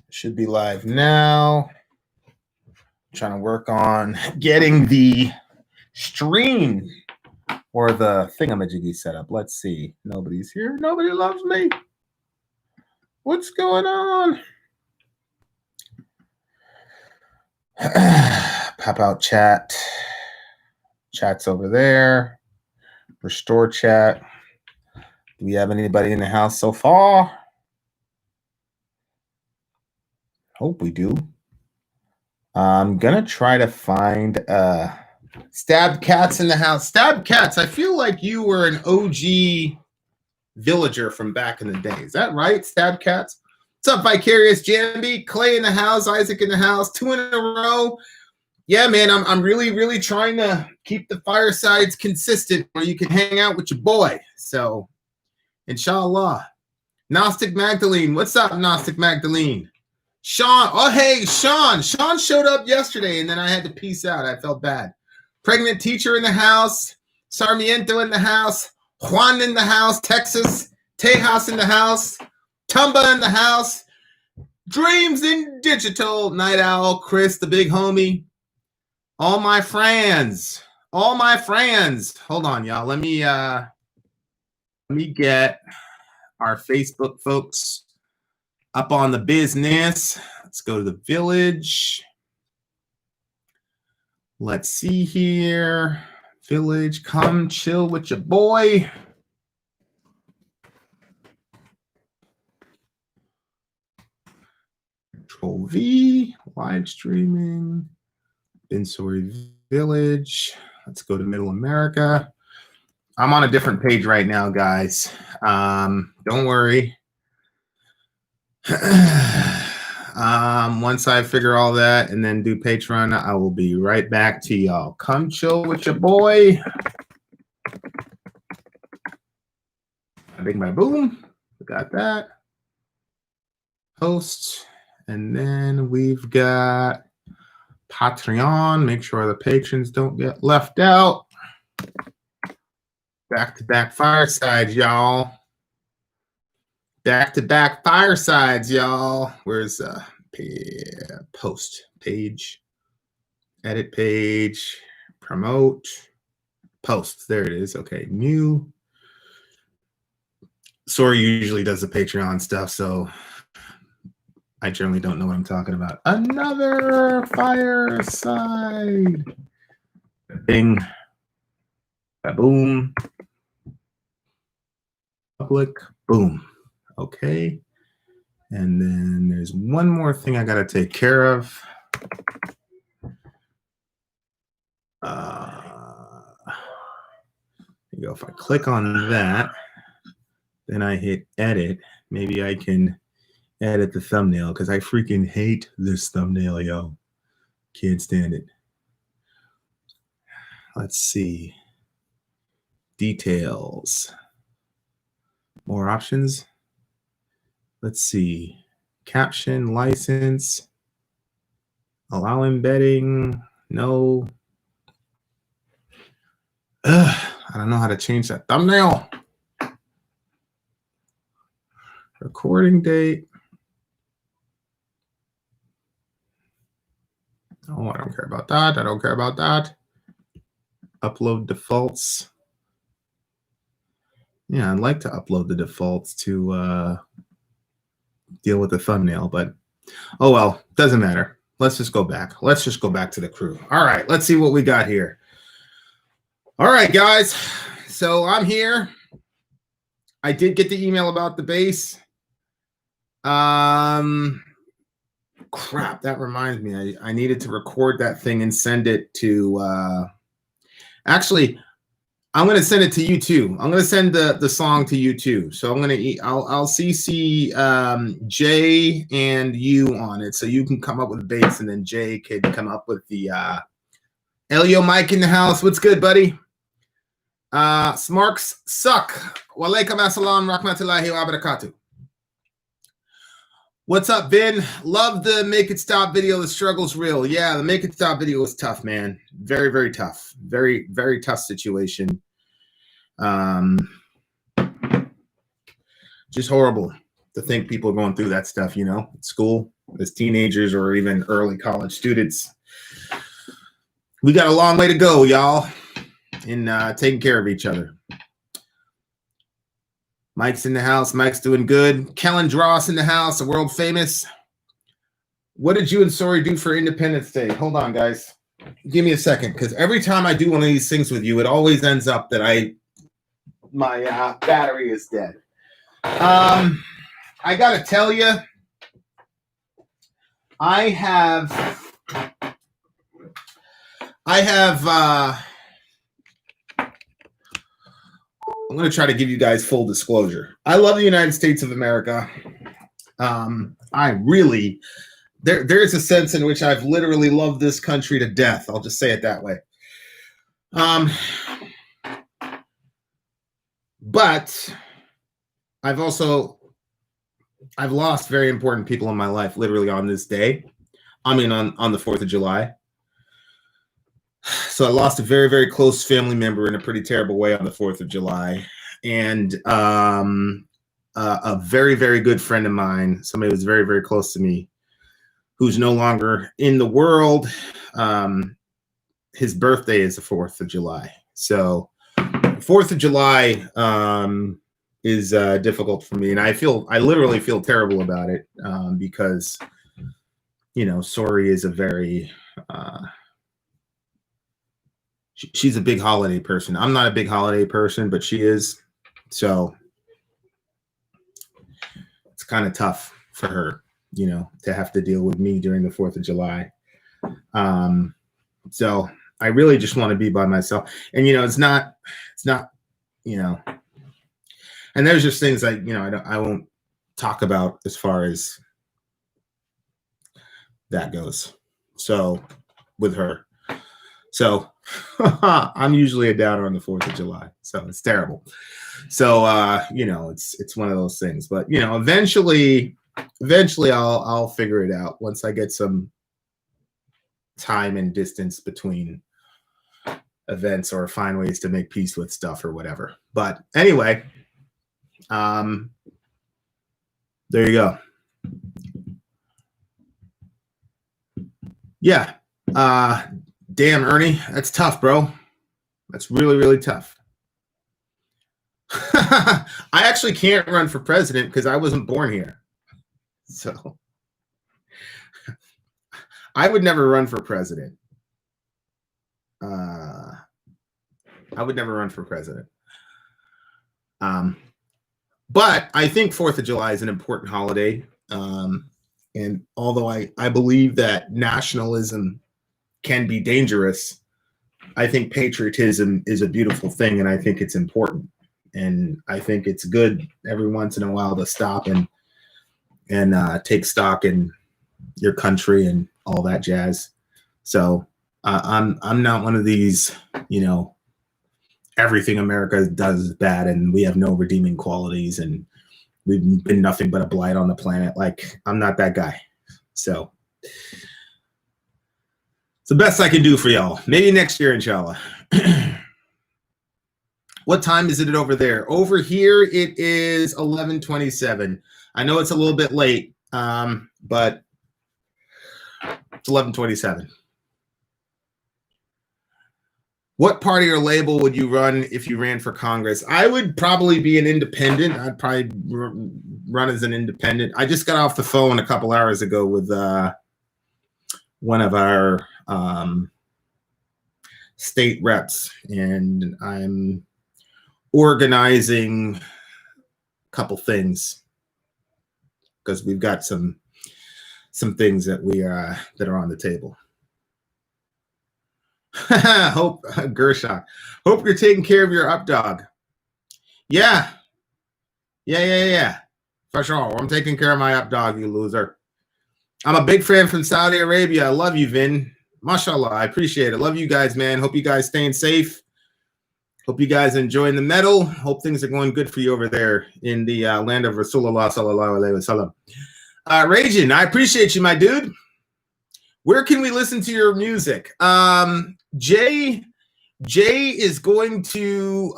Should be live now. Trying to work on getting the stream or the thingamajiggy set up. Let's see. Nobody's here. Nobody loves me. What's going on? Pop out chat. Chat's over there. Restore chat. Do we have anybody in the house so far? Hope we do. I'm gonna try to find Stabbed Cats in the house. Stabbed Cats, I feel like you were an OG villager from back in the day. Is that right, Stabbed Cats? What's up, Vicarious Jambi? Clay in the house, Isaac in the house, 2 in a row. Yeah, man, I'm really trying to keep the firesides consistent where you can hang out with your boy. So, inshallah. Gnostic Magdalene, what's up, Gnostic Magdalene? Sean, oh, hey, Sean. Sean showed up yesterday, and then I had to peace out. I felt bad. Pregnant teacher in the house. Sarmiento in the house. Juan in the house. Texas. Tejas in the house. Tumba in the house. Dreams in Digital. Night Owl. Chris, the big homie. All my friends. All my friends. Hold on, y'all. Let me get our Facebook folks up on the business. Let's go to the village. Let's see here. Village, come chill with your boy. Control V, live streaming. Vin and Sori Village. Let's go to Middle America. I'm on a different page right now, guys. Don't worry. Once I figure all that and then do Patreon, I will be right back to y'all. Come chill with your boy. Big my boom. We got that. Host. And then we've got Patreon. Make sure the patrons don't get left out. Back-to-back firesides, y'all. Back-to-back firesides, y'all. Where's post page, edit page, promote, post. There it is. Okay, new. Sori usually does the Patreon stuff, so I generally don't know what I'm talking about. Another fireside. Bing. Boom. Public. Boom. Okay. And then there's one more thing I got to take care of. There you go. If I click on that, then I hit edit. Maybe I can edit the thumbnail because I freaking hate this thumbnail, yo. Can't stand it. Let's see. Details. More options. Let's see. Caption, license, allow embedding, no. I don't know how to change that thumbnail. Recording date. Oh, I don't care about that. I don't care about that. Upload defaults. Yeah, I'd like to upload the defaults to deal with the thumbnail, but oh well, doesn't matter. Let's just go back. Let's just go back to the crew. All right, let's see what we got here. All right, guys. So I'm here. I did get the email about the base. Crap, that reminds me. I needed to record that thing and send it to actually I'm going to send it to you too. I'm going to send the song to you too. So I'm going to I'll CC Jay and you on it, so you can come up with a bass, and then Jay could come up with the Elio Mike in the house. What's good, buddy? Smarks suck. Walaikum assalam rahmatullahi wa barakatuh. What's up, Vin? Love the Make It Stop video. The struggle's real. Yeah, the Make It Stop video was tough, man. Very, very tough. Very, very tough situation. Just horrible. to think people are going through that stuff, at school as teenagers or even early college students. We got a long way to go, y'all, in taking care of each other. Mike's in the house. Mike's doing good. Kellen Dross in the house, a world famous. What did you and Sori do for Independence Day? Hold on, guys. Give me a second, because every time I do one of these things with you, it always ends up that my battery is dead. I gotta tell you, I'm going to try to give you guys full disclosure. I love the United States of America. There's a sense in which I've literally loved this country to death. I'll just say it that way. But I've lost very important people in my life, literally on this day. I mean, on the 4th of July. So I lost a very, very close family member in a pretty terrible way on the 4th of July. And a very, very good friend of mine, somebody who was very, very close to me, who's no longer in the world. His birthday is the 4th of July. So 4th of July is difficult for me. And I literally feel terrible about it because, Sori is a very... she's a big holiday person. I'm not a big holiday person, but she is. So it's kind of tough for her, to have to deal with me during the 4th of July. So I really just want to be by myself. And, it's not, and there's just things I won't talk about as far as that goes. So with her. So I'm usually a downer on the 4th of July. So it's terrible. So, it's one of those things, but, eventually I'll figure it out once I get some time and distance between events or find ways to make peace with stuff or whatever. But anyway, there you go. Yeah. Damn, Ernie, that's tough, bro. That's really, really tough. I actually can't run for president because I wasn't born here. So I would never run for president. I would never run for president. But I think 4th of July is an important holiday. And although I believe that nationalism can be dangerous, I think patriotism is a beautiful thing, and I think it's important. And I think it's good every once in a while to stop and take stock in your country and all that jazz. So I'm not one of these, everything America does is bad and we have no redeeming qualities and we've been nothing but a blight on the planet. Like, I'm not that guy. So it's the best I can do for y'all. Maybe next year, inshallah. What time is it over there? Over here, it is 11:27. I know it's a little bit late, but it's 11:27. What party or label would you run if you ran for Congress? I would probably be an independent. I'd probably run as an independent. I just got off the phone a couple hours ago with one of our state reps, and I'm organizing a couple things because we've got some things that that are on the table. Hope Gershon. Hope you're taking care of your up dog. Yeah. For sure. I'm taking care of my up dog, you loser. I'm a big fan from Saudi Arabia. I love you, Vin. Mashallah. I appreciate it. Love you guys, man. Hope you guys staying safe. Hope you guys enjoying the medal. Hope things are going good for you over there in the land of Rasulullah sallallahu alaihi wasallam. Rajin, I appreciate you, my dude. Where can we listen to your music? Jay is going to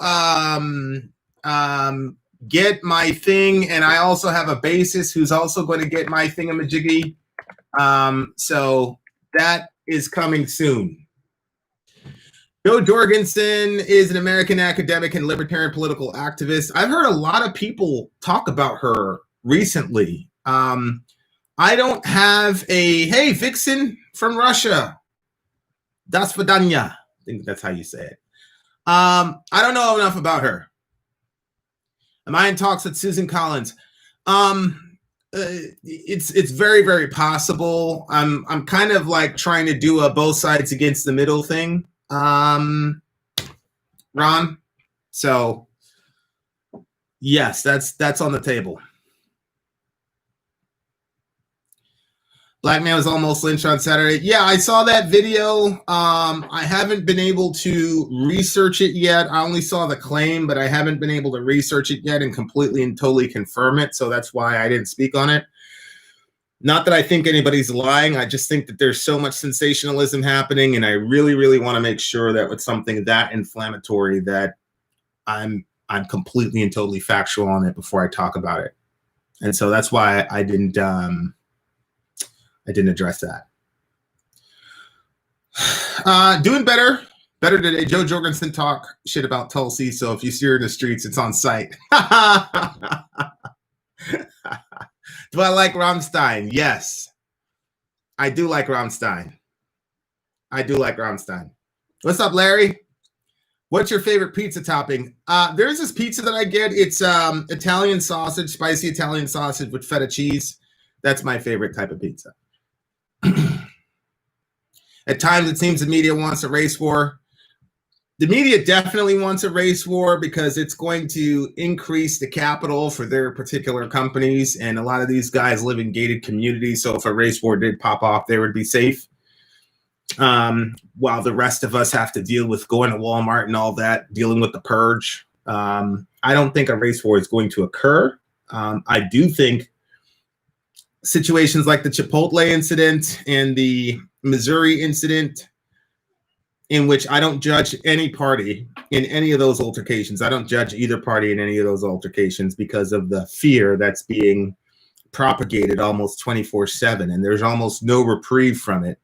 get my thing, and I also have a bassist who's also going to get my thingamajiggy. So that is coming soon. Jo Jorgensen is an American academic and libertarian political activist. I've heard a lot of people talk about her recently. I don't have a, hey, Vixen from Russia. Das Vidanya. I think that's how you say it. I don't know enough about her. Am I in talks with Susan Collins? It's very, very possible. I'm kind of like trying to do a both sides against the middle thing, Ron. So yes, that's on the table. Black man was almost lynched on Saturday. Yeah, I saw that video. I haven't been able to research it yet. I only saw the claim, but I haven't been able to research it yet and completely and totally confirm it. So that's why I didn't speak on it. Not that I think anybody's lying. I just think that there's so much sensationalism happening, and I really, really want to make sure that with something that inflammatory that I'm completely and totally factual on it before I talk about it. And so that's why I didn't address that. Doing better today. Jo Jorgensen talk shit about Tulsi, so if you see her in the streets, it's on site. Do I like Rammstein? Yes. I do like Rammstein. What's up, Larry? What's your favorite pizza topping? There's this pizza that I get. It's Italian sausage, spicy Italian sausage with feta cheese. That's my favorite type of pizza. At times, it seems the media wants a race war. The media definitely wants a race war because it's going to increase the capital for their particular companies. And a lot of these guys live in gated communities. So if a race war did pop off, they would be safe. While the rest of us have to deal with going to Walmart and all that, dealing with the purge. I don't think a race war is going to occur. I do think situations like the Chipotle incident and the Missouri incident, in which I don't judge any party in any of those altercations. I don't judge either party in any of those altercations because of the fear that's being propagated almost 24/7, and there's almost no reprieve from it.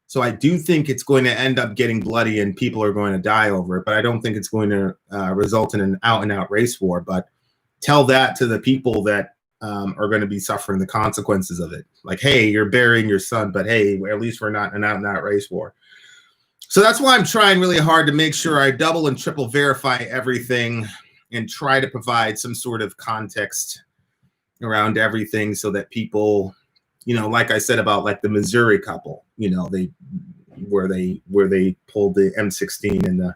So I do think it's going to end up getting bloody and people are going to die over it, but I don't think it's going to result in an out-and-out race war. But tell that to the people that are going to be suffering the consequences of it. Like, hey, you're burying your son, but hey, at least we're not an out-and-out race war. So that's why I'm trying really hard to make sure I double and triple verify everything and try to provide some sort of context around everything so that people, like I said about like the Missouri couple, where they pulled the M16 and the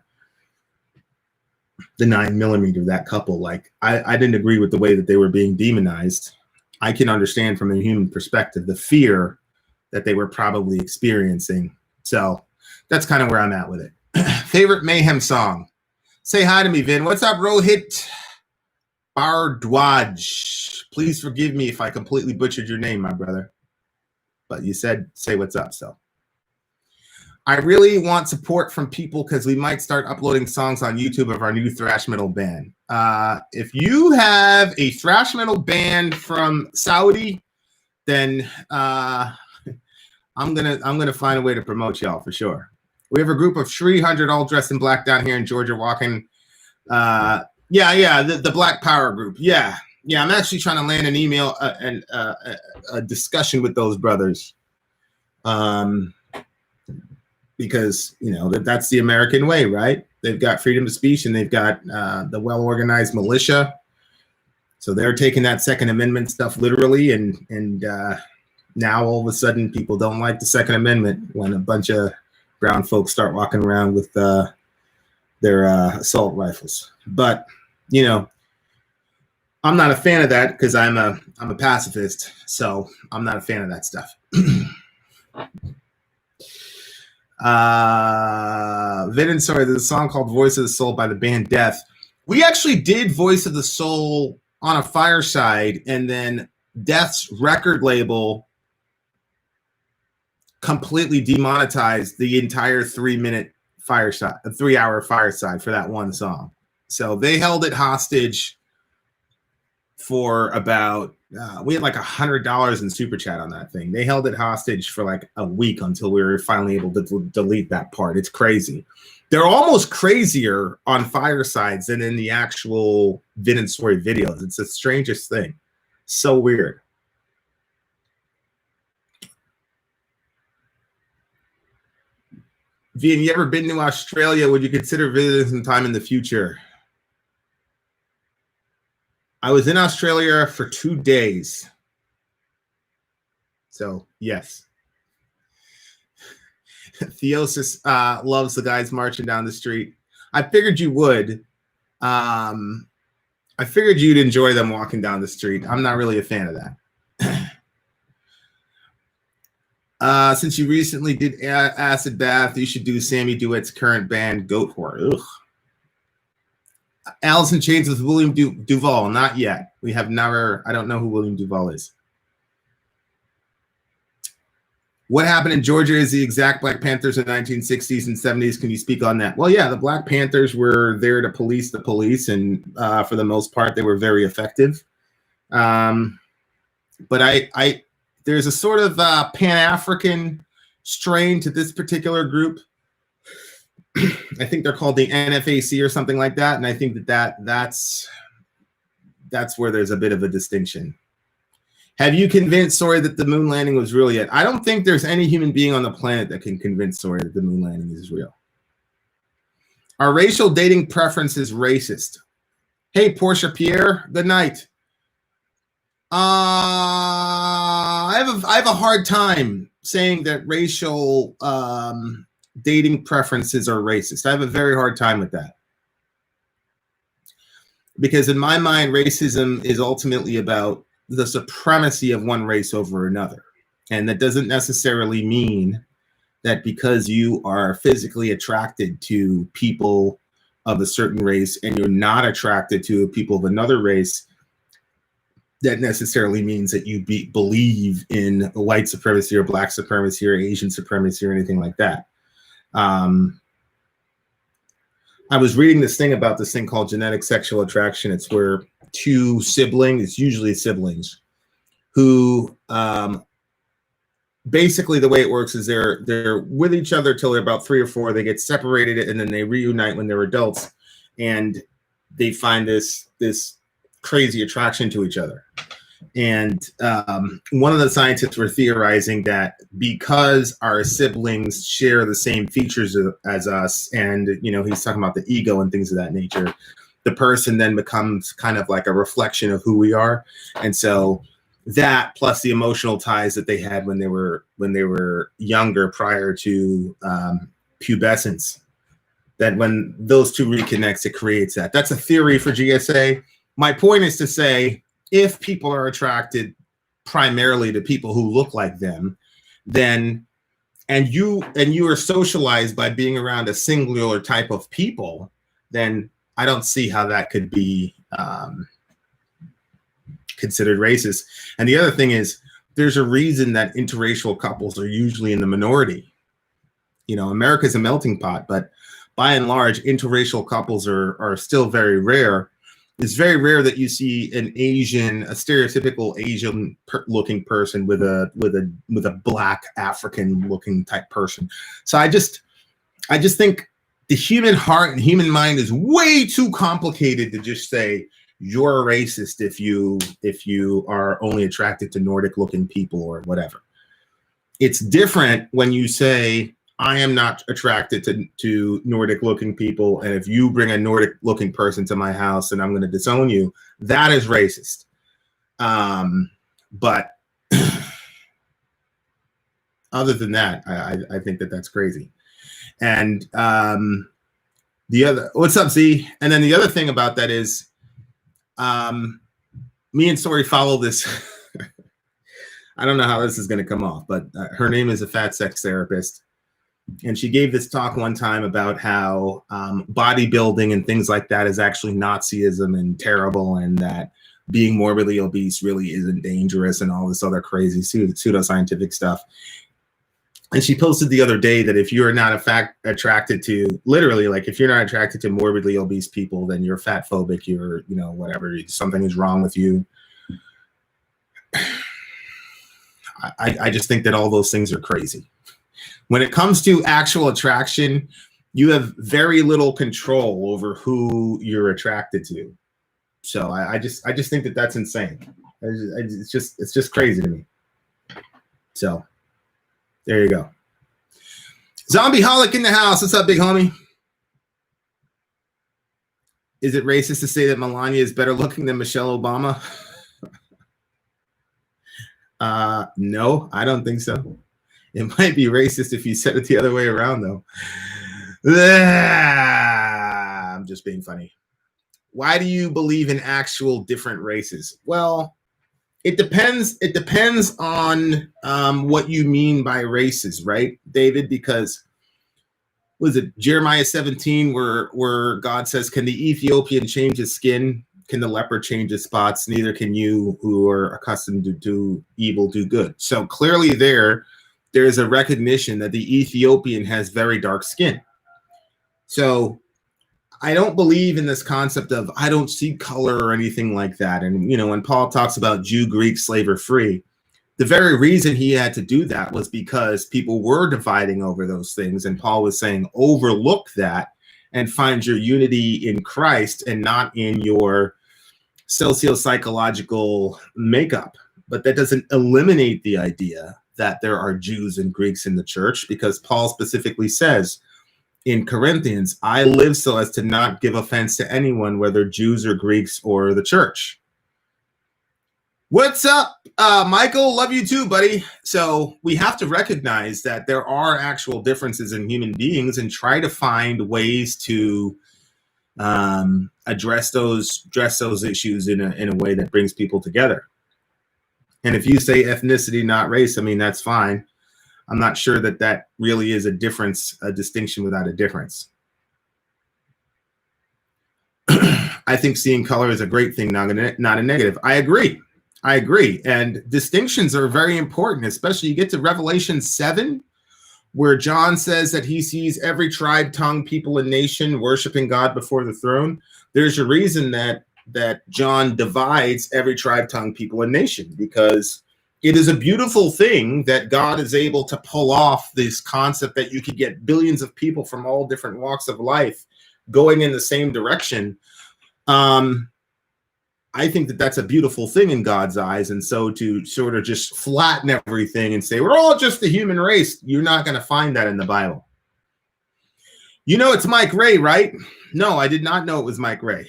9mm, that couple, like I didn't agree with the way that they were being demonized. I can understand from a human perspective the fear that they were probably experiencing. So that's kind of where I'm at with it. Favorite Mayhem song? Say hi to me, Vin. What's up, Rohit Bardwaj? Please forgive me if I completely butchered your name, my brother. But you said say what's up, so. I really want support from people because we might start uploading songs on YouTube of our new thrash metal band. If you have a thrash metal band from Saudi, then I'm gonna find a way to promote y'all for sure. We have a group of 300 all dressed in black down here in Georgia walking. The Black Power group. Yeah. I'm actually trying to land an email and a discussion with those brothers. Because, that's the American way, right? They've got freedom of speech and they've got the well-organized militia. So they're taking that Second Amendment stuff literally. And now all of a sudden people don't like the Second Amendment when a bunch of brown folks start walking around with their assault rifles. But, I'm not a fan of that because I'm a pacifist. So I'm not a fan of that stuff. Vin and Sori, there's a song called Voice of the Soul by the band Death. We actually did Voice of the Soul on a Fireside, and then Death's record label completely demonetized the entire 3-minute Fireside, a 3-hour Fireside for that one song. So they held it hostage for about, we had like $100 in super chat on that thing. They held it hostage for like a week until we were finally able to delete that part. It's crazy. They're almost crazier on Firesides than in the actual Vin and Sori videos. It's the strangest thing. So weird. Vin, you ever been to Australia? Would you consider visiting sometime in the future? I was in Australia for 2 days. So, yes. Theosis loves the guys marching down the street. I figured you would. I figured you'd enjoy them walking down the street. I'm not really a fan of that. Since you recently did Acid Bath, you should do Sammy Duet's current band, Goat Whore. Ugh. Alice in Chains with William Duvall. Not yet. We have never. I don't know who William Duvall is. What happened in Georgia is the exact Black Panthers in the 1960s and 70s. Can you speak on that? Well, yeah, the Black Panthers were there to police the police, and for the most part, they were very effective. But there's a sort of Pan-African strain to this particular group. I think they're called the NFAC or something like that, and I think that's where there's a bit of a distinction. Have you convinced Sori that the moon landing was real yet? I don't think there's any human being on the planet that can convince Sori that the moon landing is real. Are racial dating preferences racist? Hey, Portia Pierre, good night. I have a hard time saying that racial dating preferences are racist. I have a very hard time with that. Because in my mind, racism is ultimately about the supremacy of one race over another. And that doesn't necessarily mean that because you are physically attracted to people of a certain race and you're not attracted to people of another race, that necessarily means that you believe in white supremacy or black supremacy or Asian supremacy or anything like that. I was reading this thing about this thing called genetic sexual attraction. It's where two siblings, it's usually siblings, who basically the way it works is they're with each other till they're about 3 or 4. They get separated and then they reunite when they're adults, and they find this crazy attraction to each other. And one of the scientists were theorizing that because our siblings share the same features as us, and he's talking about the ego and things of that nature, the person then becomes kind of like a reflection of who we are. And so that plus the emotional ties that they had when they were younger prior to pubescence, that when those two reconnects, it creates that. That's a theory for GSA. My point is to say, if people are attracted primarily to people who look like them, then and you are socialized by being around a singular type of people, then I don't see how that could be considered racist. And the other thing is, there's a reason that interracial couples are usually in the minority. America's a melting pot, but by and large, interracial couples are still very rare. It's very rare that you see a stereotypical Asian-looking person with a black African-looking type person. So I just think the human heart and human mind is way too complicated to just say you're a racist if you are only attracted to Nordic-looking people or whatever. It's different when you say, I am not attracted to Nordic-looking people, and if you bring a Nordic-looking person to my house and I'm going to disown you, that is racist. But other than that, I think that's crazy. And the other, what's up, Z? And then the other thing about that is, me and Sori follow this. I don't know how this is going to come off, but her name is a fat sex therapist. And she gave this talk one time about how bodybuilding and things like that is actually Nazism and terrible, and that being morbidly obese really isn't dangerous and all this other crazy pseudoscientific stuff. And she posted the other day that if you're not attracted to, literally, like if you're not attracted to morbidly obese people, then you're fat phobic, you're, you know, whatever, something is wrong with you. I just think that all those things are crazy. When it comes to actual attraction, you have very little control over who you're attracted to. So I just think that that's insane. It's just crazy to me. So there you go. Zombie Holic in the house. What's up, big homie? Is it racist to say that Melania is better looking than Michelle Obama? No, I don't think so. It might be racist if you said it the other way around, though. I'm just being funny. Why do you believe in actual different races? Well, it depends. It depends on what you mean by races, right, David? Because was it Jeremiah 17 where God says, "Can the Ethiopian change his skin? Can the leopard change his spots? Neither can you who are accustomed to do evil do good." So clearly there's a recognition that the Ethiopian has very dark skin. So I don't believe in this concept of I don't see color or anything like that. And, you know, when Paul talks about Jew, Greek, slave, or free, the very reason he had to do that was because people were dividing over those things. And Paul was saying, overlook that and find your unity in Christ and not in your socio-psychological makeup. But that doesn't eliminate the idea that there are Jews and Greeks in the church, because Paul specifically says in Corinthians, I live so as to not give offense to anyone, whether Jews or Greeks or the church. What's up, Michael? Love you too, buddy. So we have to recognize that there are actual differences in human beings and try to find ways to address those issues in a way that brings people together. And if you say ethnicity, not race, I mean, that's fine. I'm not sure that really is a difference, a distinction without a difference. I think seeing color is a great thing, not a negative. I agree. And distinctions are very important, especially you get to Revelation 7, where John says that he sees every tribe, tongue, people, and nation worshiping God before the throne. There's a reason that John divides every tribe, tongue, people, and nation, because it is a beautiful thing that God is able to pull off this concept that you could get billions of people from all different walks of life going in the same direction. I think that that's a beautiful thing in God's eyes. And so to sort of just flatten everything and say, we're all just the human race, you're not going to find that in the Bible. You know, it's Mike Ray, right? No, I did not know it was Mike Ray.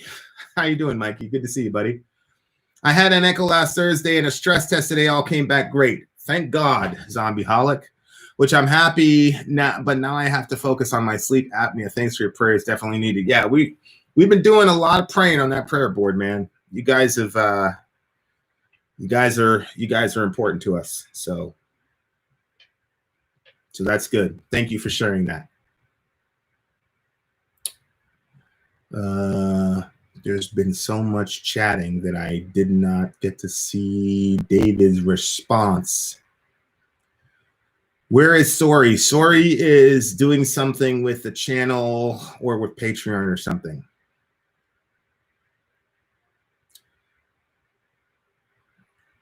How you doing, Mikey? Good to see you, buddy. I had an echo last Thursday and a stress test today. All came back great. Thank God, Zombie Holic, which I'm happy now, but now I have to focus on my sleep apnea. Thanks for your prayers. Definitely needed. Yeah, we've been doing a lot of praying on that prayer board, man. You guys have, you guys are important to us. So that's good. Thank you for sharing that. There's been so much chatting that I did not get to see David's response. Where is Sori? Sori is doing something with the channel or with Patreon or something.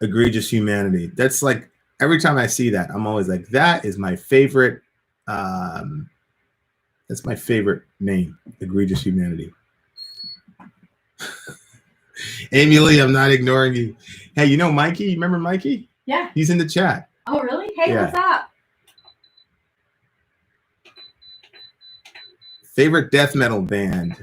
Egregious humanity. That's like, every time I see that, I'm always like, that is my favorite. That's my favorite name, Egregious Humanity. Amy Lee, I'm not ignoring you. Hey, you know Mikey? You remember Mikey? Yeah. He's in the chat. Oh, really? Hey, yeah. What's up? Favorite death metal band?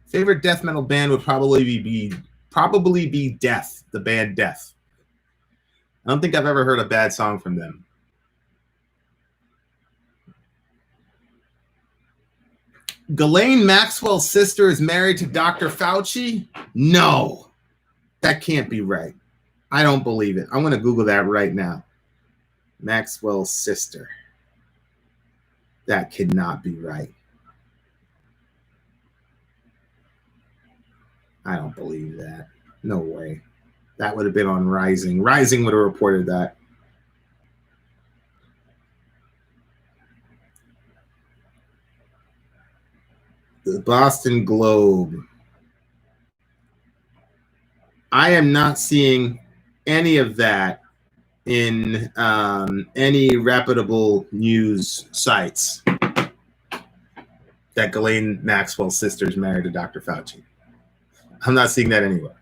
Favorite death metal band would probably be Death, the band Death. I don't think I've ever heard a bad song from them. Ghislaine Maxwell's sister is married to Dr. Fauci? No, that can't be right. I don't believe it. I'm going to Google that right now. Maxwell's sister. That cannot be right. I don't believe that. No way. That would have been on Rising. Rising would have reported that. The Boston Globe. I am not seeing any of that in any reputable news sites that Ghislaine Maxwell's sister is married to Dr. Fauci. I'm not seeing that anywhere.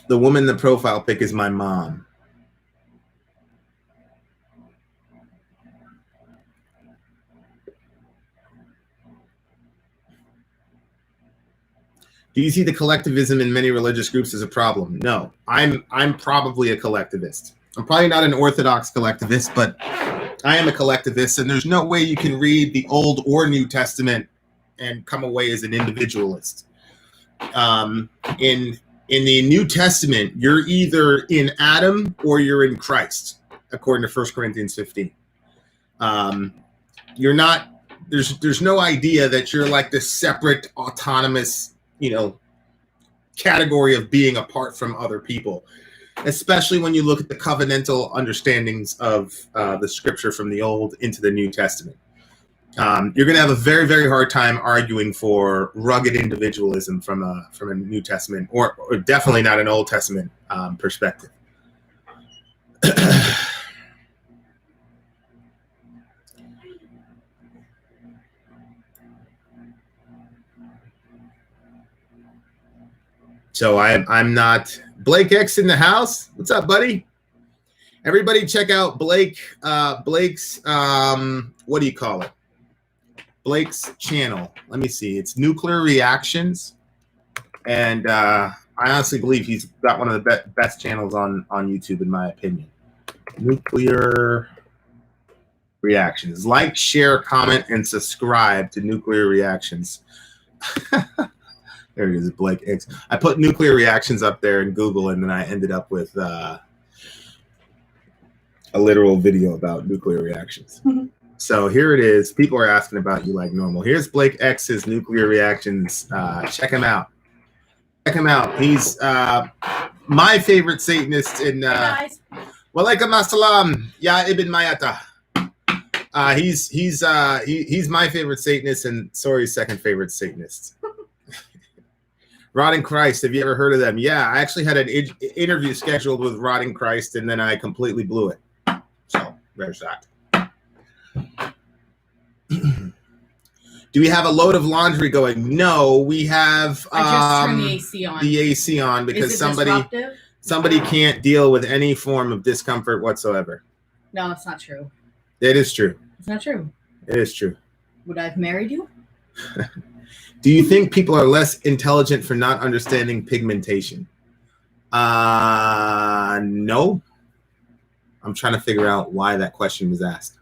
The woman in the profile pic is my mom. Do you see the collectivism in many religious groups as a problem? No, I'm probably a collectivist. I'm probably not an orthodox collectivist, but I am a collectivist, and there's no way you can read the Old or New Testament and come away as an individualist. In the New Testament, you're either in Adam or you're in Christ, according to 1 Corinthians 15. You're not. There's no idea that you're like this separate, autonomous, category of being apart from other people, especially when you look at the covenantal understandings of the scripture from the Old into the New Testament. You're going to have a very, very hard time arguing for rugged individualism from a New Testament or definitely not an Old Testament perspective. So I'm not. Blake X in the house. What's up, buddy? Everybody check out Blake's what do you call it? Blake's channel. Let me see. It's Nuclear Reactions. And I honestly believe he's got one of the best channels on YouTube, in my opinion. Nuclear Reactions. Like, share, comment, and subscribe to Nuclear Reactions. There it is, Blake X. I put Nuclear Reactions up there in Google, and then I ended up with a literal video about nuclear reactions. Mm-hmm. So here it is. People are asking about you like normal. Here's Blake X's Nuclear Reactions. Check him out. Check him out. He's my favorite Satanist in Walaikum assalam, Ya Ibn Mayata. He's my favorite Satanist and Sori's second favorite Satanist. Rotting Christ, have you ever heard of them? Yeah, I actually had an interview scheduled with Rotting Christ, and then I completely blew it. So there's that. Do we have a load of laundry going? No, we have. I just turned the AC on. The AC on because somebody can't deal with any form of discomfort whatsoever. No, it's not true. It is true. It's not true. It is true. Would I have married you? Do you think people are less intelligent for not understanding pigmentation? No. I'm trying to figure out why that question was asked.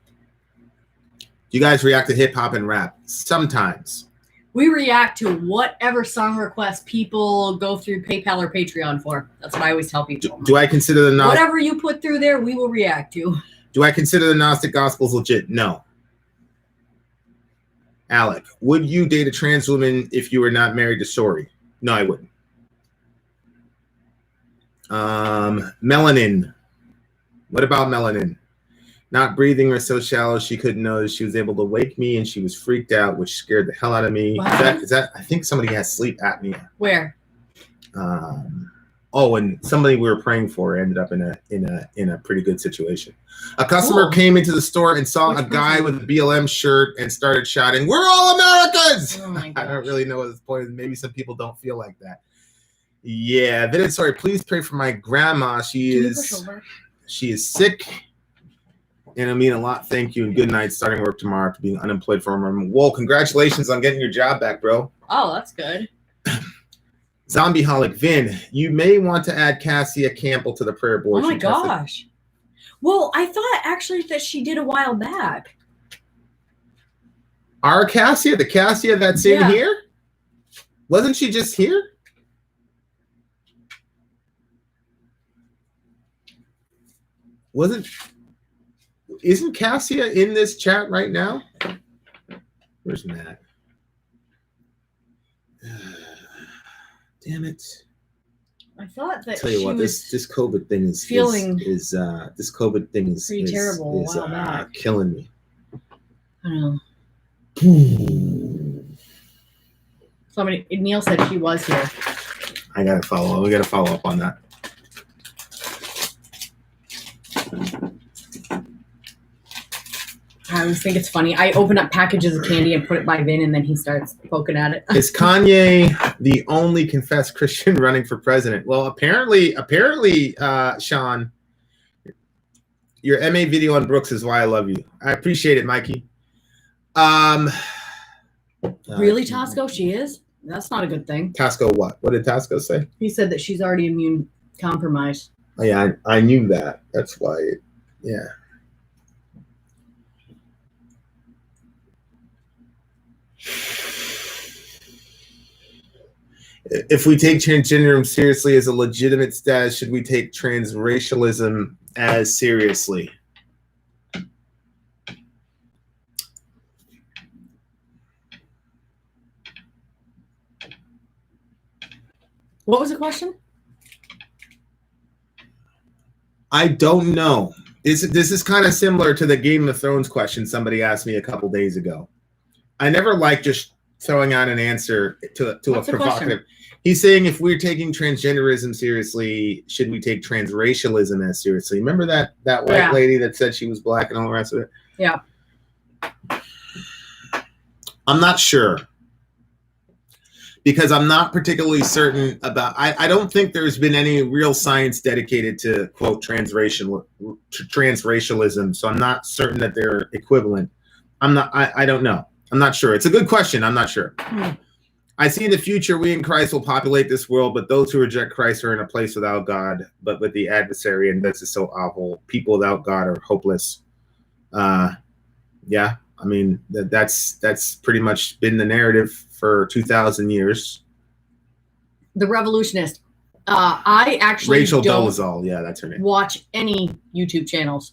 Do you guys react to hip hop and rap? Sometimes. We react to whatever song requests people go through PayPal or Patreon for. That's what I always tell people. Do I consider the whatever you put through there, we will react to. Do I consider the Gnostic Gospels legit? No. Alec, would you date a trans woman if you were not married to Sori? No, I wouldn't. Melanin. What about Melanin? Not breathing or so shallow she couldn't notice. She was able to wake me and she was freaked out, which scared the hell out of me. Is that I think somebody has sleep apnea. Where? And somebody we were praying for ended up in a pretty good situation. A customer came into the store and saw a guy with a BLM shirt and started shouting, "We're all Americans!" Oh my gosh. I don't really know what his point is. Maybe some people don't feel like that. Yeah, Vin and Sori, please pray for my grandma. She is sick. And I mean a lot. Thank you and good night. Starting work tomorrow after being unemployed for a moment. Whoa, congratulations on getting your job back, bro. Oh, that's good. Zombieholic Vin, you may want to add Cassia Campbell to the prayer board. Oh my gosh. Well, I thought actually that she did a while back. Our Cassia, the Cassia that's in here? Wasn't she just here? Isn't Cassia in this chat right now? Where's Matt? Damn it. I thought that Tell you she what, was this COVID thing is feeling this COVID thing is pretty terrible a while back. killing me. I don't know. Neil said she was here. We gotta follow up on that. I always think it's funny. I open up packages of candy and put it by Vin, and then he starts poking at it. Is Kanye the only confessed Christian running for president? Well, apparently, Sean, your MA video on Brooks is why I love you. I appreciate it, Mikey. Really, Tosco? She is? That's not a good thing. Tosco what? What did Tosco say? He said that she's already immune compromised. Oh, yeah, I knew that. That's why. Yeah. If we take transgenderism seriously as a legitimate status, should we take transracialism as seriously? What was the question? I don't know. This is kind of similar to the Game of Thrones question somebody asked me a couple days ago. I never like just throwing out an answer to a provocative. He's saying if we're taking transgenderism seriously, should we take transracialism as seriously? Remember that white lady that said she was black and all the rest of it? Yeah. I'm not sure. Because I'm not particularly certain about. I don't think there's been any real science dedicated to quote transracialism. So I'm not certain that they're equivalent. I don't know. I'm not sure. It's a good question. I'm not sure. I see in the future we in Christ will populate this world, but those who reject Christ are in a place without God, but with the adversary, and this is so awful. People without God are hopeless. Yeah, I mean that's pretty much been the narrative for 2,000 years. The Revolutionist. I actually Rachel don't Dolezal. Yeah, that's her name. watch any YouTube channels.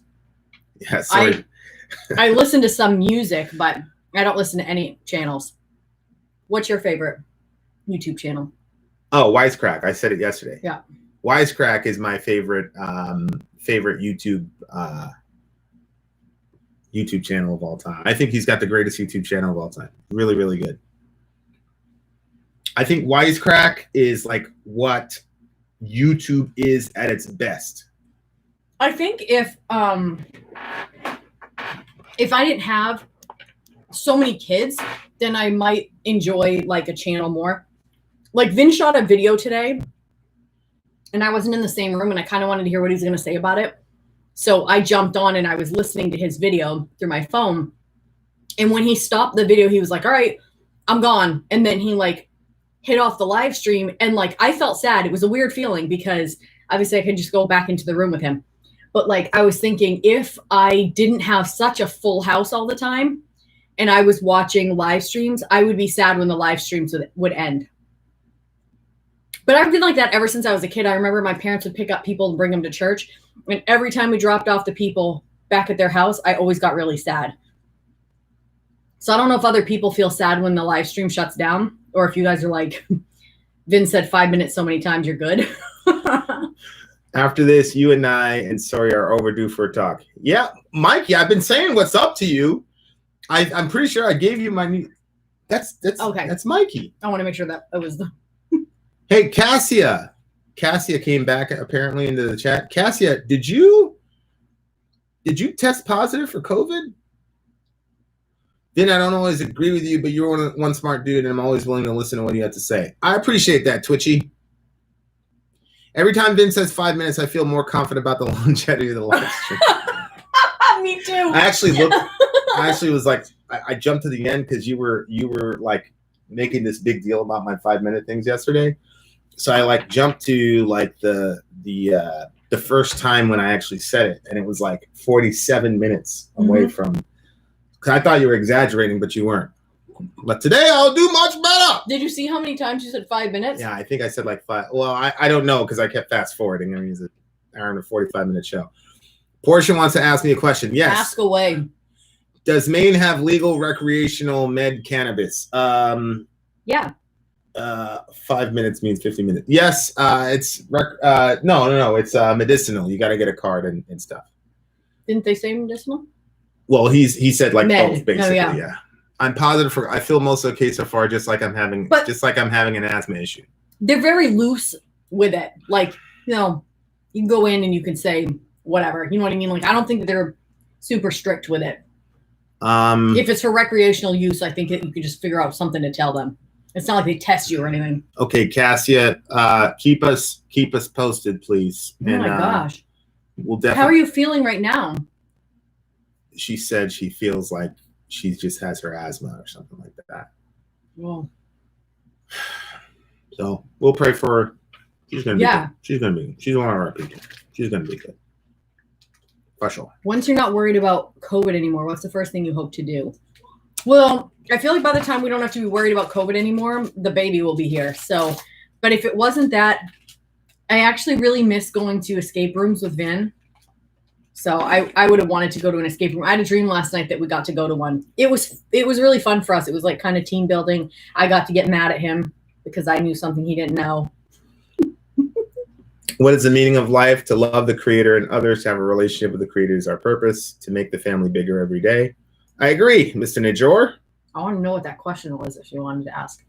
Yeah, sorry. I listen to some music, but I don't listen to any channels. What's your favorite YouTube channel? Oh, Wisecrack. I said it yesterday. Yeah. Wisecrack is my favorite YouTube channel of all time. I think he's got the greatest YouTube channel of all time. Really, really good. I think Wisecrack is like what YouTube is at its best. I think if I didn't have so many kids, then I might enjoy like a channel more. Like Vin shot a video today and I wasn't in the same room and I kind of wanted to hear what he was going to say about it. So I jumped on and I was listening to his video through my phone. And when he stopped the video, he was like, all right, I'm gone. And then he like hit off the live stream. And like, I felt sad. It was a weird feeling because obviously I could just go back into the room with him. But like, I was thinking if I didn't have such a full house all the time and I was watching live streams, I would be sad when the live streams would end. But I've been like that ever since I was a kid. I remember my parents would pick up people and bring them to church. And every time we dropped off the people back at their house, I always got really sad. So I don't know if other people feel sad when the live stream shuts down or if you guys are like, Vin said 5 minutes so many times, you're good. After this, you and I and Sori are overdue for a talk. Yeah, Mikey, I've been saying what's up to you. I'm pretty sure I gave you my new. That's okay. That's Mikey. I want to make sure that it was the. Hey, Cassia. Cassia came back apparently into the chat. Cassia, did you test positive for COVID? Then I don't always agree with you, but you're one smart dude, and I'm always willing to listen to what you have to say. I appreciate that, Twitchy. Every time Vin says 5 minutes, I feel more confident about the longevity of the live stream. Me too. I actually was like, I jumped to the end because you were like making this big deal about my 5 minute things yesterday. So I like jumped to like the first time when I actually said it, and it was like 47 minutes away from. Because I thought you were exaggerating, but you weren't. But today I'll do much better. Did you see how many times you said 5 minutes? Yeah, I think I said like 5. Well, I don't know because I kept fast forwarding. I mean, it's an hour and a 45-minute show. Portia wants to ask me a question. Yes. Ask away. Does Maine have legal recreational med cannabis? Yeah. 5 minutes means 50 minutes. Yes, it's no. It's medicinal. You got to get a card and stuff. Didn't they say medicinal? Well, he said like Med. both basically. Oh, yeah. I'm positive for. I feel most okay so far. Just like I'm having an asthma issue. They're very loose with it. Like, you know, you can go in and you can say whatever. You know what I mean? Like, I don't think that they're super strict with it. If it's for recreational use, I think that you could just figure out something to tell them. It's not like they test you or anything. Okay, Cassia, keep us posted, please. Oh my gosh. We'll definitely. How are you feeling right now? She said she feels like she just has her asthma or something like that. Well, so we'll pray for her. She's gonna be good. She's one of our people. She's gonna be good. For sure. Once you're not worried about COVID anymore, what's the first thing you hope to do? Well, I feel like by the time we don't have to be worried about COVID anymore, the baby will be here. So, but if it wasn't that, I actually really miss going to escape rooms with Vin. So I would have wanted to go to an escape room. I had a dream last night that we got to go to one. It was really fun for us. It was like kind of team building. I got to get mad at him because I knew something he didn't know. What is the meaning of life? To love the Creator and others, to have a relationship with the Creator is our purpose, to make the family bigger every day. I agree, Mr. Najor. I want to know what that question was if you wanted to ask.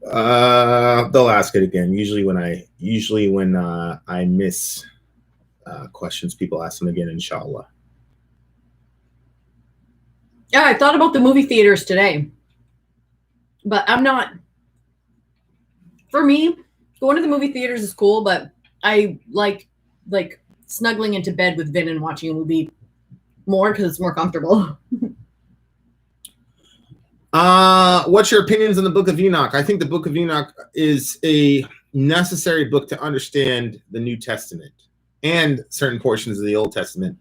They'll ask it again. Usually when I miss questions, people ask them again, inshallah. Yeah, I thought about the movie theaters today, but I'm not. For me, going to the movie theaters is cool, but I like snuggling into bed with Vin and watching a movie more because it's more comfortable. What's your opinions on the Book of Enoch? I think the Book of Enoch is a necessary book to understand the New Testament and certain portions of the Old Testament.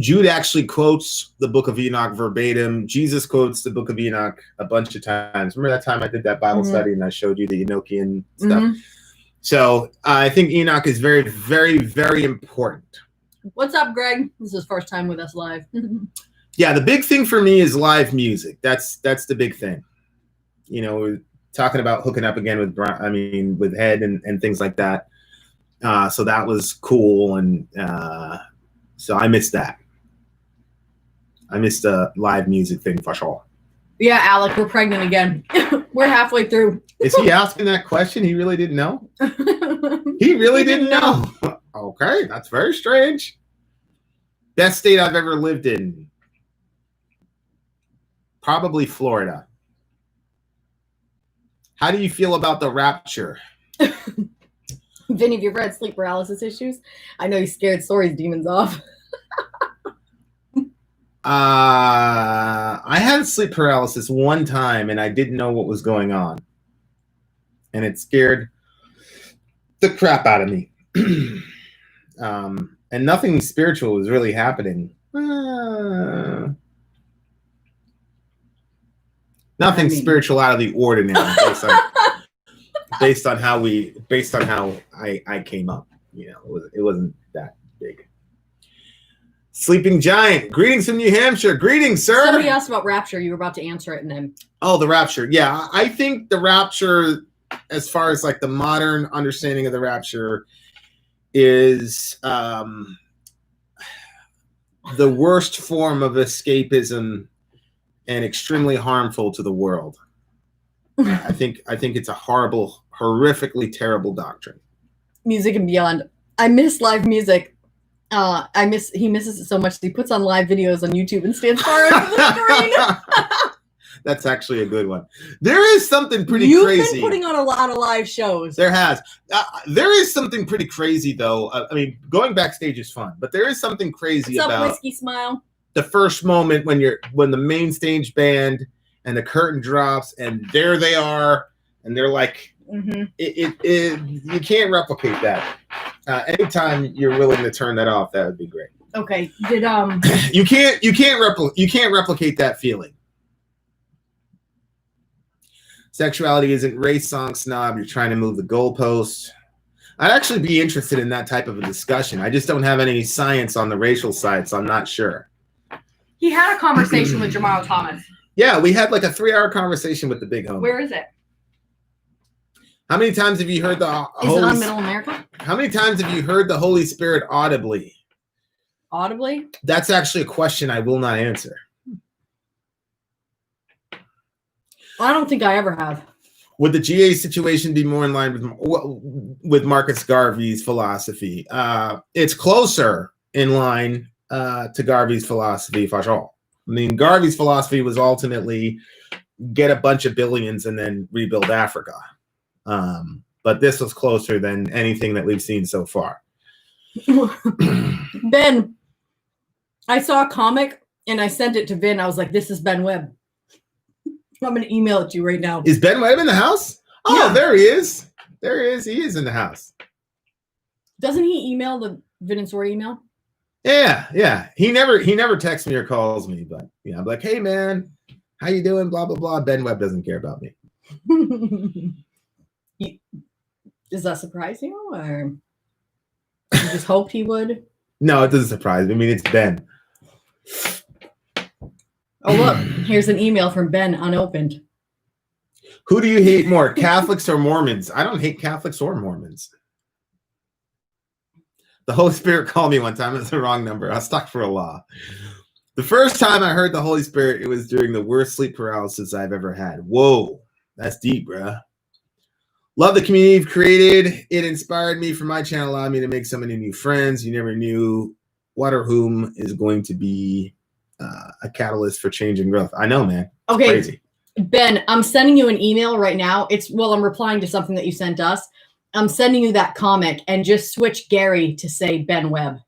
Jude actually quotes the Book of Enoch verbatim. Jesus quotes the Book of Enoch a bunch of times. Remember that time I did that Bible study and I showed you the Enochian stuff? So I think Enoch is very, very, very important. What's up, Greg? This is his first time with us live. Yeah, the big thing for me is live music. That's the big thing. You know, we're talking about hooking up again with Head and things like that. So that was cool, and so I missed that. I missed the live music thing for sure. Yeah, Alec, we're pregnant again. We're halfway through. Is he asking that question? He really didn't know? He really didn't know. Okay, that's very strange. Best state I've ever lived in. Probably Florida. How do you feel about the rapture? Vinny, have you ever had sleep paralysis issues? I know you scared Sori's demons off. I had sleep paralysis one time and I didn't know what was going on. And it scared the crap out of me. And nothing spiritual was really happening. Nothing spiritual out of the ordinary based on how I came up. You know, it wasn't that big. Sleeping Giant, greetings from New Hampshire. Greetings, sir. Somebody asked about rapture. You were about to answer it, and then. Oh, the rapture. Yeah, I think the rapture, as far as like the modern understanding of the rapture, is the worst form of escapism and extremely harmful to the world. I think it's a horrible, horrifically terrible doctrine. Music and beyond. I miss live music. He misses it so much that he puts on live videos on YouTube and stands far into the screen. That's actually a good one. There is something pretty crazy. You've been putting on a lot of live shows. There has. There is something pretty crazy, though. I mean, going backstage is fun, but there is something crazy What's about up, Whiskey Smile? The first moment when the main stage band and the curtain drops and there they are and they're like, you can't replicate that. Anytime you're willing to turn that off, that would be great. Okay. You can't replicate that feeling. Sexuality isn't race, song snob. You're trying to move the goalposts. I'd actually be interested in that type of a discussion. I just don't have any science on the racial side, so I'm not sure. He had a conversation with Jamal Thomas. Yeah, we had like a 3-hour conversation with the big homie. Where is it? How many times have you heard the Is it on Middle America? How many times have you heard the Holy Spirit audibly? Audibly? That's actually a question I will not answer. I don't think I ever have. Would the GA situation be more in line with Marcus Garvey's philosophy? It's closer in line to Garvey's philosophy for sure. I mean, Garvey's philosophy was ultimately get a bunch of billions and then rebuild Africa. But this was closer than anything that we've seen so far. Ben, I saw a comic and I sent it to Vin. I was like, this is Ben Webb. I'm going to email it to you right now. Is Ben Webb in the house? Oh, yeah. There he is. There he is. He is in the house. Doesn't he email the Vin and Sori email? Yeah. He never texts me or calls me, but I'm like, hey man, how you doing? Blah, blah, blah. Ben Webb doesn't care about me. Does that surprise you, or you just hoped he would? No, it doesn't surprise me. I mean, it's Ben. Oh, look, here's an email from Ben unopened. Who do you hate more, Catholics or Mormons? I don't hate Catholics or Mormons. The Holy Spirit called me one time. It was the wrong number. I was stuck for a law. The first time I heard the Holy Spirit, it was during the worst sleep paralysis I've ever had. Whoa, that's deep, bruh. Love the community you've created. It inspired me for my channel, allowed me to make so many new friends. You never knew what or whom is going to be a catalyst for change and growth. I know, man. It's okay, crazy. Ben, I'm sending you an email right now. I'm replying to something that you sent us. I'm sending you that comic and just switch Gary to say Ben Webb.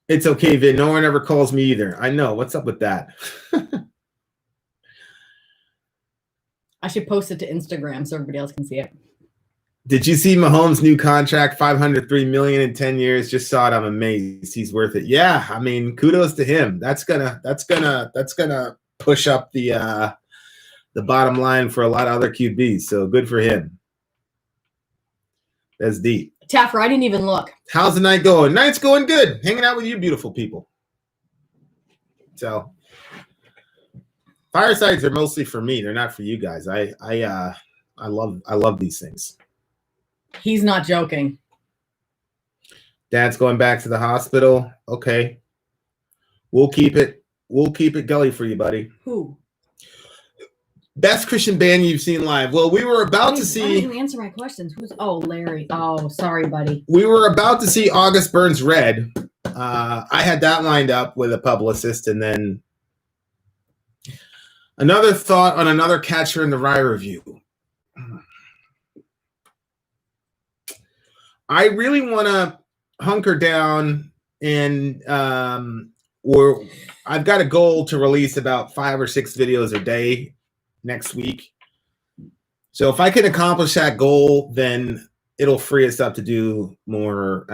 It's okay, Vin. No one ever calls me either. I know. What's up with that? I should post it to Instagram so everybody else can see it. Did you see Mahomes' new contract? $503 million in 10 years. Just saw it. I'm amazed. He's worth it. Yeah, I mean, kudos to him. That's gonna push up the bottom line for a lot of other QBs. So good for him. That's deep. Taffer, I didn't even look. How's the night going? Night's going good. Hanging out with you beautiful people. So firesides are mostly for me. They're not for you guys. I love these things. He's not joking. Dad's going back to the hospital. Okay. We'll keep it gully for you, buddy. Who? Best Christian band you've seen live. Well, we were about to see. Why didn't you answer my questions? Larry. Oh, sorry, buddy. We were about to see August Burns Red. I had that lined up with a publicist, and then another thought on another Catcher in the Rye review. I really want to hunker down and I've got a goal to release about 5 or 6 videos a day next week. So if I can accomplish that goal, then it'll free us up to do more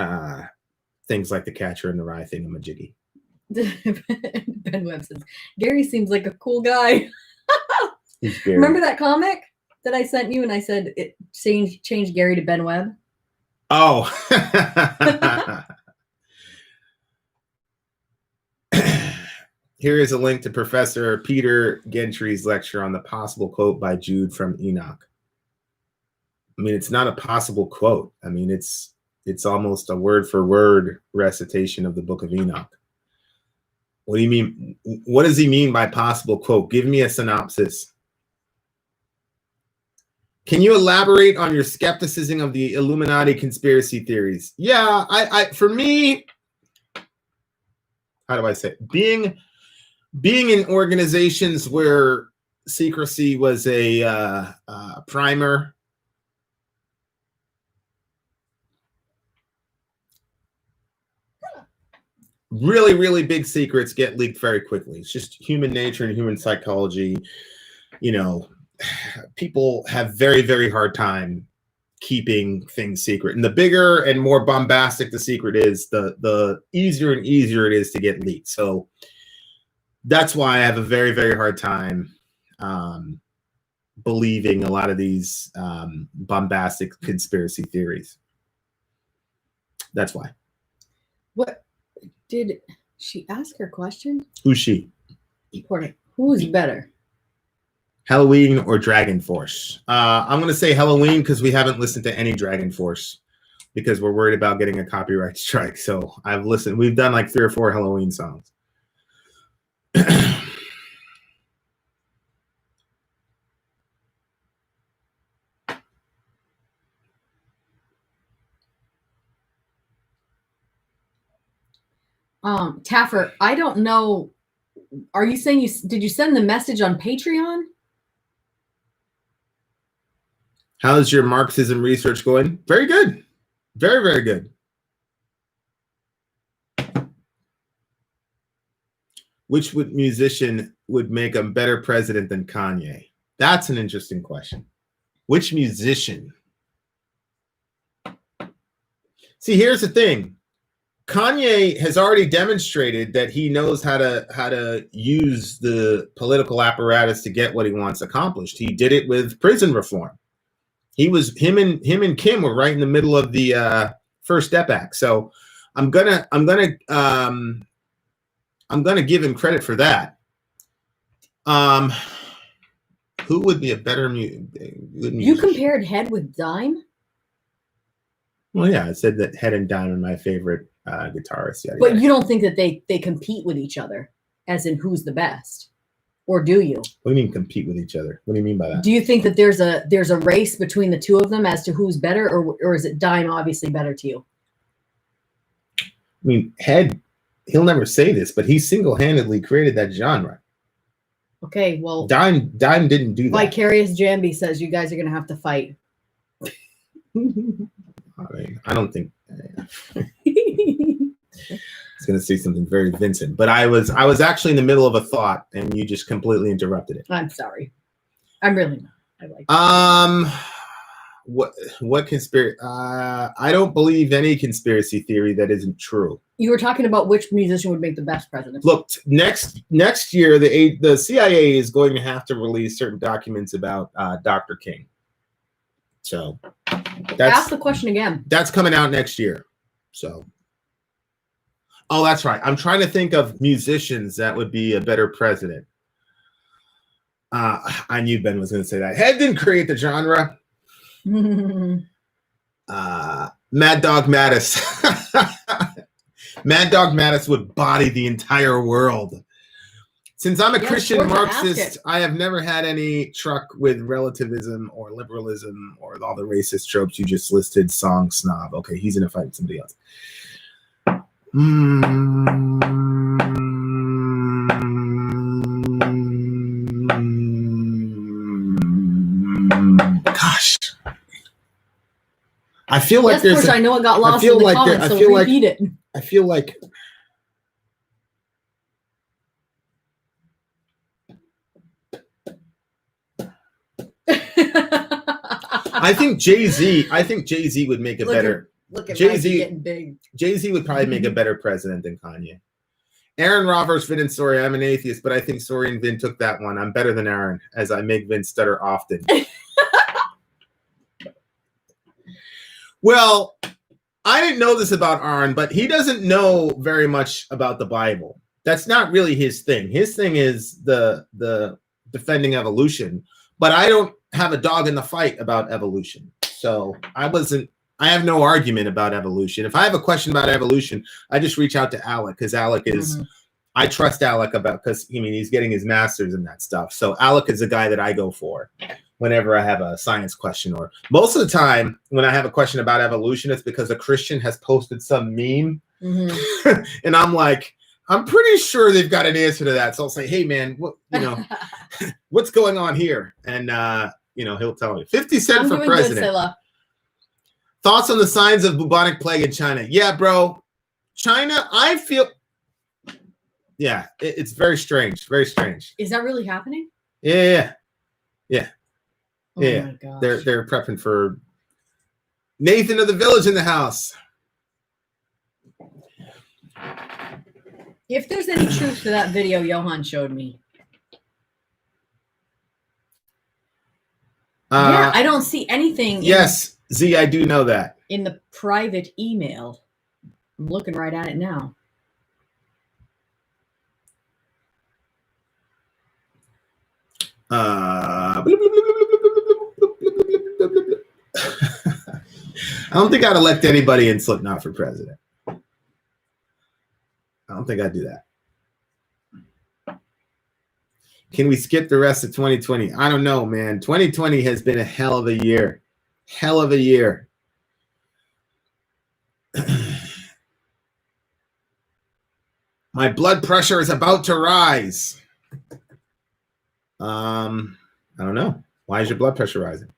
things like the Catcher in the Rye thingamajiggy. Ben Webb says, Gary seems like a cool guy. Remember that comic that I sent you and I said change Gary to Ben Webb? Oh. Here is a link to Professor Peter Gentry's lecture on the possible quote by Jude from Enoch. I mean, it's not a possible quote. I mean, it's almost a word for word recitation of the book of Enoch. What do you mean? What does he mean by possible quote? Give me a synopsis. Can you elaborate on your skepticism of the Illuminati conspiracy theories? Yeah, for me, how do I say it? Being in organizations where secrecy was a primer, really, really big secrets get leaked very quickly. It's just human nature and human psychology. People have very, very hard time keeping things secret. And the bigger and more bombastic the secret is, the easier and easier it is to get leaked. So that's why I have a very, very hard time believing a lot of these bombastic conspiracy theories. That's why. What did She asked her question. Who's she? Important. Who's better? Halloween or Dragon Force? I'm going to say Halloween because we haven't listened to any Dragon Force because we're worried about getting a copyright strike. So I've listened. We've done like 3 or 4 Halloween songs. Taffer, I don't know. Are you saying did you send the message on Patreon? How's your Marxism research going? Very good. Very, very good. Which musician would make a better president than Kanye? That's an interesting question. Which musician? See, here's the thing. Kanye has already demonstrated that he knows how to use the political apparatus to get what he wants accomplished. He did it with prison reform. Him and Kim were right in the middle of the First Step Act. So I'm gonna give him credit for that. Who would be a better good musician? You compared Head with Dime? Well, yeah, I said that Head and Dime are my favorite guitarists. Yeah, but you don't think that they compete with each other, as in who's the best, or do you? What do you mean compete with each other? What do you mean by that? Do you think that there's a race between the two of them as to who's better, or is it Dime obviously better to you? I mean, Head, he'll never say this, but he single-handedly created that genre. Okay, well, Dime didn't do that. Vicarious Jambi says you guys are gonna have to fight. I mean, I don't think it's going to say something very Vincent, but I was actually in the middle of a thought, and you just completely interrupted it. I'm sorry. I'm really not. I like. What conspiracy? I don't believe any conspiracy theory that isn't true. You were talking about which musician would make the best president. Look, next year the CIA is going to have to release certain documents about Dr. King. So ask the question again. That's coming out next year. So, oh, that's right. I'm trying to think of musicians that would be a better president. I knew Ben was going to say that. Head didn't create the genre. Mad Dog Mattis. Mad Dog Mattis would body the entire world. Since I'm a Christian Marxist, I have never had any truck with relativism or liberalism or all the racist tropes you just listed. Song snob. Okay, he's in a fight with somebody else. Gosh. I feel like there's. I know it got lost in the comments, so repeat it. I feel like. I think Jay-Z would make a better. Look at Jay-Z getting big. Jay-Z would probably make a better president than Kanye. Aaron Roberts, Vin and Sori. I'm an atheist, but I think Sori and Vin took that one. I'm better than Aaron, as I make Vin stutter often. Well, I didn't know this about Aaron, but he doesn't know very much about the Bible. That's not really his thing. His thing is the defending evolution, but I don't have a dog in the fight about evolution. So I have no argument about evolution. If I have a question about evolution, I just reach out to Alec, because Alec is, I trust Alec because he's getting his master's in that stuff. So Alec is the guy that I go for whenever I have a science question, or most of the time when I have a question about evolution, it's because a Christian has posted some meme. And I'm like, I'm pretty sure they've got an answer to that. So I'll say, hey man, what's going on here? And, he'll tell me 50 Cent for president. Good, thoughts on the signs of bubonic plague in China? Yeah, bro. China, I feel. Yeah, it's very strange. Very strange. Is that really happening? Yeah. Oh my gosh. They're prepping for Nathan of the Village in the house. If there's any truth to that video Johan showed me. I don't see anything. Yes, Z, I do know that. In the private email. I'm looking right at it now. I don't think I'd elect anybody in Slipknot for president. I don't think I'd do that. Can we skip the rest of 2020? I don't know, man. 2020 has been a hell of a year. Hell of a year. My blood pressure is about to rise. I don't know. Why is your blood pressure rising?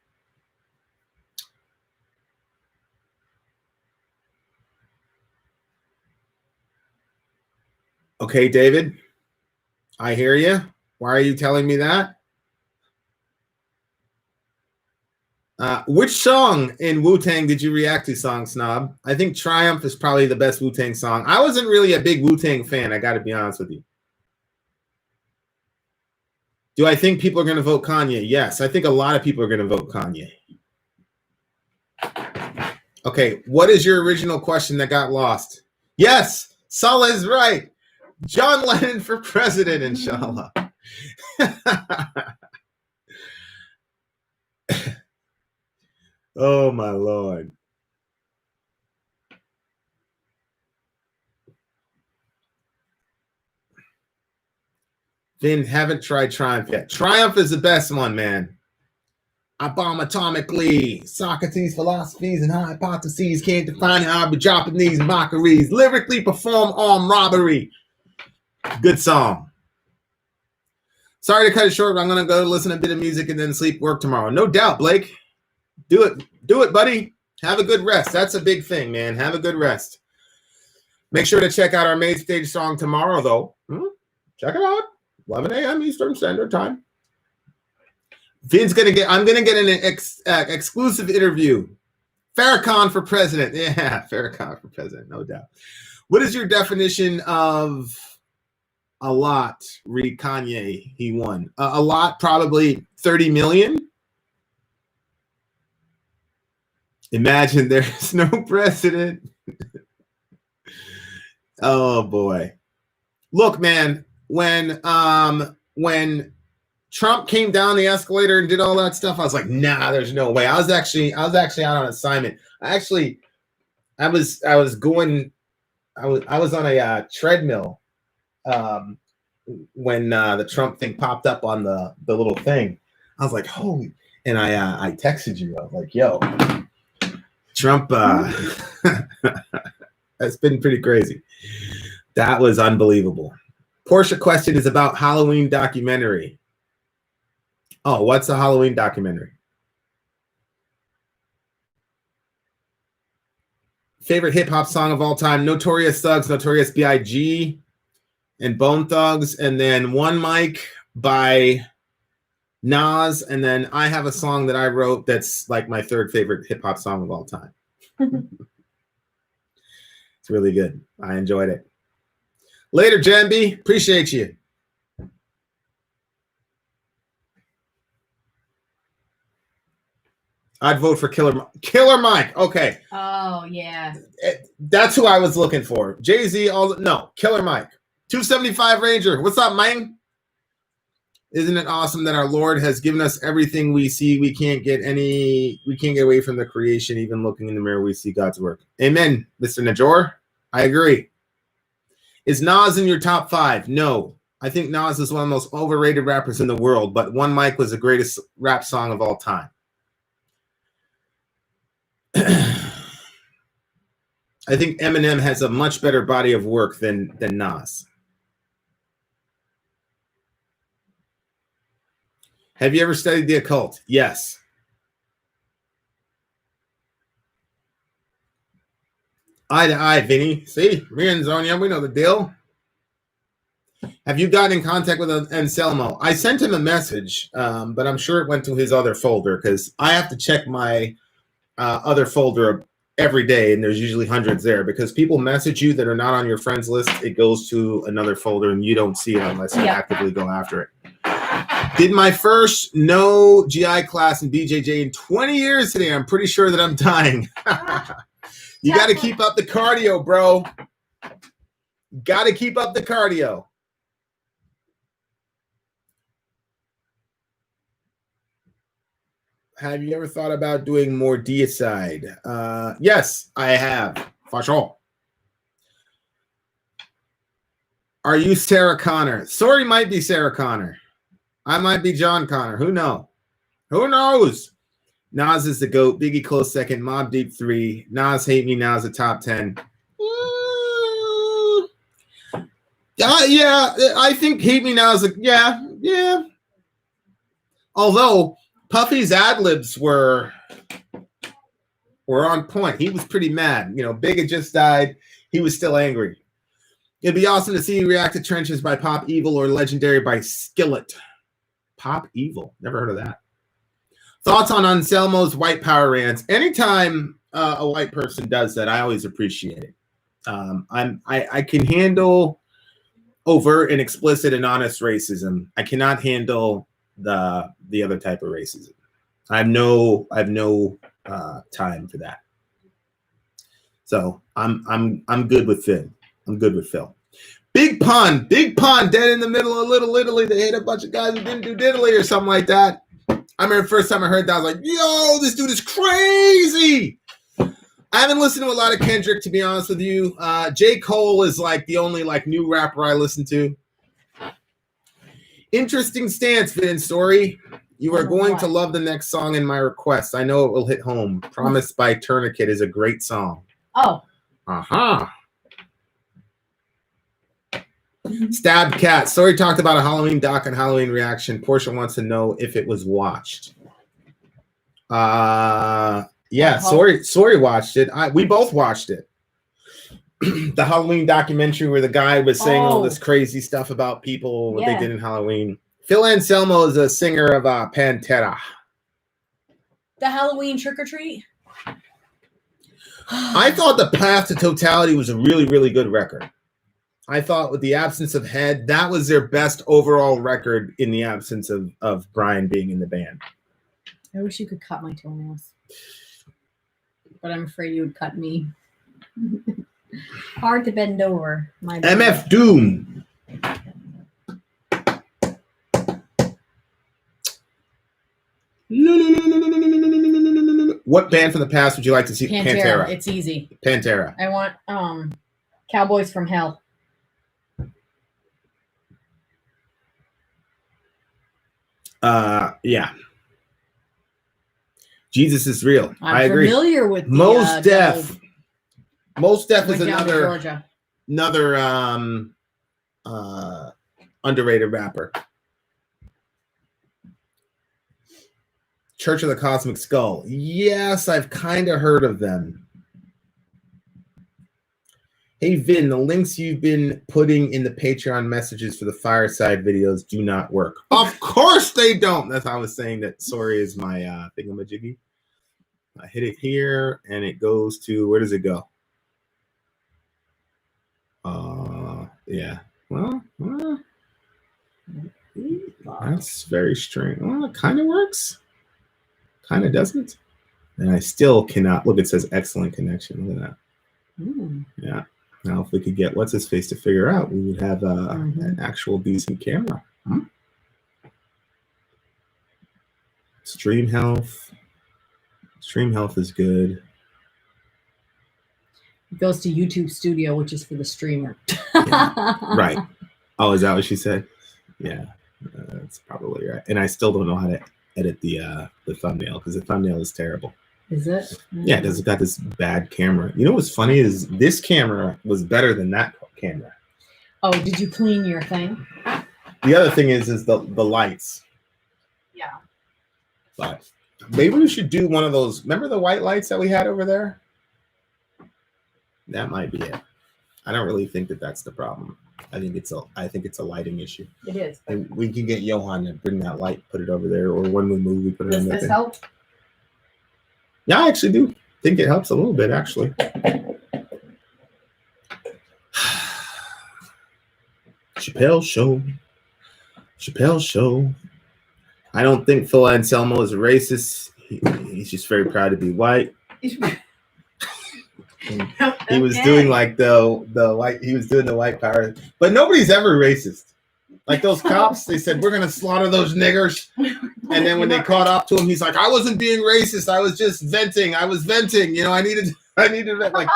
Okay, David, I hear you. Why are you telling me that? Which song in Wu-Tang did you react to, Song Snob? I think Triumph is probably the best Wu-Tang song. I wasn't really a big Wu-Tang fan, I got to be honest with you. Do I think people are going to vote Kanye? Yes, I think a lot of people are going to vote Kanye. Okay, what is your original question that got lost? Yes, Salah is right. John Lennon for president, inshallah. Oh, my Lord. Vin, haven't tried Triumph yet. Triumph is the best one, man. I bomb atomically. Socrates' philosophies and hypotheses can't define how I be dropping these mockeries. Lyrically perform armed robbery. Good song. Sorry to cut it short, but I'm going to go listen to a bit of music and then sleep, work tomorrow. No doubt, Blake. Do it. Do it, buddy. Have a good rest. That's a big thing, man. Have a good rest. Make sure to check out our main stage song tomorrow, though. Check it out. 11 a.m. Eastern Standard Time. I'm going to get an exclusive interview. Farrakhan for president. Yeah, Farrakhan for president, no doubt. What is your definition of a lot? Read Kanye, he won. A lot, probably 30 million. Imagine there's no president. Oh, boy. Look, man, when Trump came down the escalator and did all that stuff, I was like, nah, there's no way. I was actually out on assignment. I was on a treadmill when the Trump thing popped up on the little thing. I was like, holy, and I texted you. I was like, yo, Trump, that's been pretty crazy. That was unbelievable. Portia question is about Halloween documentary. Oh, what's a Halloween documentary? Favorite hip hop song of all time? Notorious Thugs, Notorious B.I.G. and Bone Thugs, and then One Mic by Nas, and then I have a song that I wrote that's like my third favorite hip hop song of all time. It's really good. I enjoyed it. Later, Jambi. Appreciate you. I'd vote for Killer Mike. Okay. Oh, yeah. That's who I was looking for. Jay-Z, no, Killer Mike. 275 Ranger. What's up, man? Isn't it awesome that our Lord has given us everything we see? We can't get away from the creation. Even looking in the mirror, we see God's work. Amen, Mr. Najor. I agree. Is Nas in your top 5? No. I think Nas is one of the most overrated rappers in the world, but One Mic was the greatest rap song of all time. I think Eminem has a much better body of work than Nas. Have you ever studied the occult? Yes. Eye to eye, Vinny. See, me and Zonia, we know the deal. Have you gotten in contact with Anselmo? I sent him a message, but I'm sure it went to his other folder because I have to check my other folder every day, and there's usually hundreds there because people message you that are not on your friends list. It goes to another folder, and you don't see it unless you actively go after it. Did my first no GI class in BJJ in 20 years today. I'm pretty sure that I'm dying. You got to keep up the cardio, bro. Got to keep up the cardio. have you ever thought about doing more deicide? Yes, I have, for sure. Are you Sarah Connor? Sori might be Sarah Connor. I might be John Connor. Who knows? Who knows? Nas is the GOAT. Biggie close second. Mobb Deep 3. Nas Hate Me Now is a top 10. Yeah, I think Hate Me Now is a yeah. Although Puffy's ad-libs were on point. He was pretty mad. You know, Big had just died. He was still angry. It'd be awesome to see you react to Trenches by Pop Evil or Legendary by Skillet. Pop Evil. Never heard of that. Thoughts on Anselmo's white power rants. Anytime a white person does that, I always appreciate it. I can handle overt and explicit and honest racism. I cannot handle the other type of racism. I have no time for that. So I'm good with Phil. I'm good with Phil. Big pun dead in the middle of Little Italy. They hate a bunch of guys who didn't do diddly or something like that. I remember the first time I heard that, I was like, yo, this dude is crazy. I haven't listened to a lot of Kendrick, to be honest with you. J. Cole is like the only like new rapper I listen to. Interesting stance, Vin and Sori. You are going to love the next song in my request. I know it will hit home. Promised by Tourniquet is a great song. Oh. Uh-huh. Stabbed Cat. Sori talked about a Halloween doc and Halloween reaction. Portia wants to know if it was watched. Yeah, Sori watched it. We both watched it. The Halloween documentary where the guy was saying all this crazy stuff about people, what they did in Halloween. Phil Anselmo is a singer of Pantera. The Halloween Trick or Treat? I thought The Path to Totality was a really, really good record. I thought with the absence of Head, that was their best overall record in the absence of Brian being in the band. I wish you could cut my toenails. But I'm afraid you would cut me. Hard to bend over. My MF Doom. What band from the past would you like to see? Pantera. It's easy. Pantera. I want Cowboys from Hell. Yeah. Jesus is real. I agree. Familiar with Mos Def. Mos Def is another underrated rapper. Church of the Cosmic Skull. Yes, I've kind of heard of them. Hey, Vin, the links you've been putting in the Patreon messages for the Fireside videos do not work. Of course they don't. That's how I was saying that Sori is my thingamajiggy. I hit it here, and it goes to, where does it go? Yeah. Well, that's very strange. Well, it kind of works. Kind of doesn't. And I still cannot. Look, it says excellent connection. Look at that. Yeah. Now, if we could get what's his face to figure out, we would have an actual decent camera. Stream health. Stream health is good. It goes to YouTube Studio, which is for the streamer. Yeah. Right. Oh, is that what she said? Yeah, that's probably right. And I still don't know how to edit the thumbnail because the thumbnail is terrible. Is it? Yeah, it's got this bad camera. You know what's funny is this camera was better than that camera. Oh, did you clean your thing? The other thing is the lights. Yeah. But maybe we should do one of those. Remember the white lights that we had over there? That might be it. I don't really think that that's the problem. I think it's a lighting issue. It is. And we can get Johan to bring that light, put it over there, or when we move, we put it on there. Does this help? Yeah, I actually do think it helps a little bit, actually. Chappelle Show. I don't think Phil Anselmo is a racist. He's just very proud to be white. He was doing like the white. He was doing the white power, but nobody's ever racist. Like those cops, they said, we're going to slaughter those niggers. And then when they caught up to him, he's like, I wasn't being racist. I was just venting. I was venting. I needed like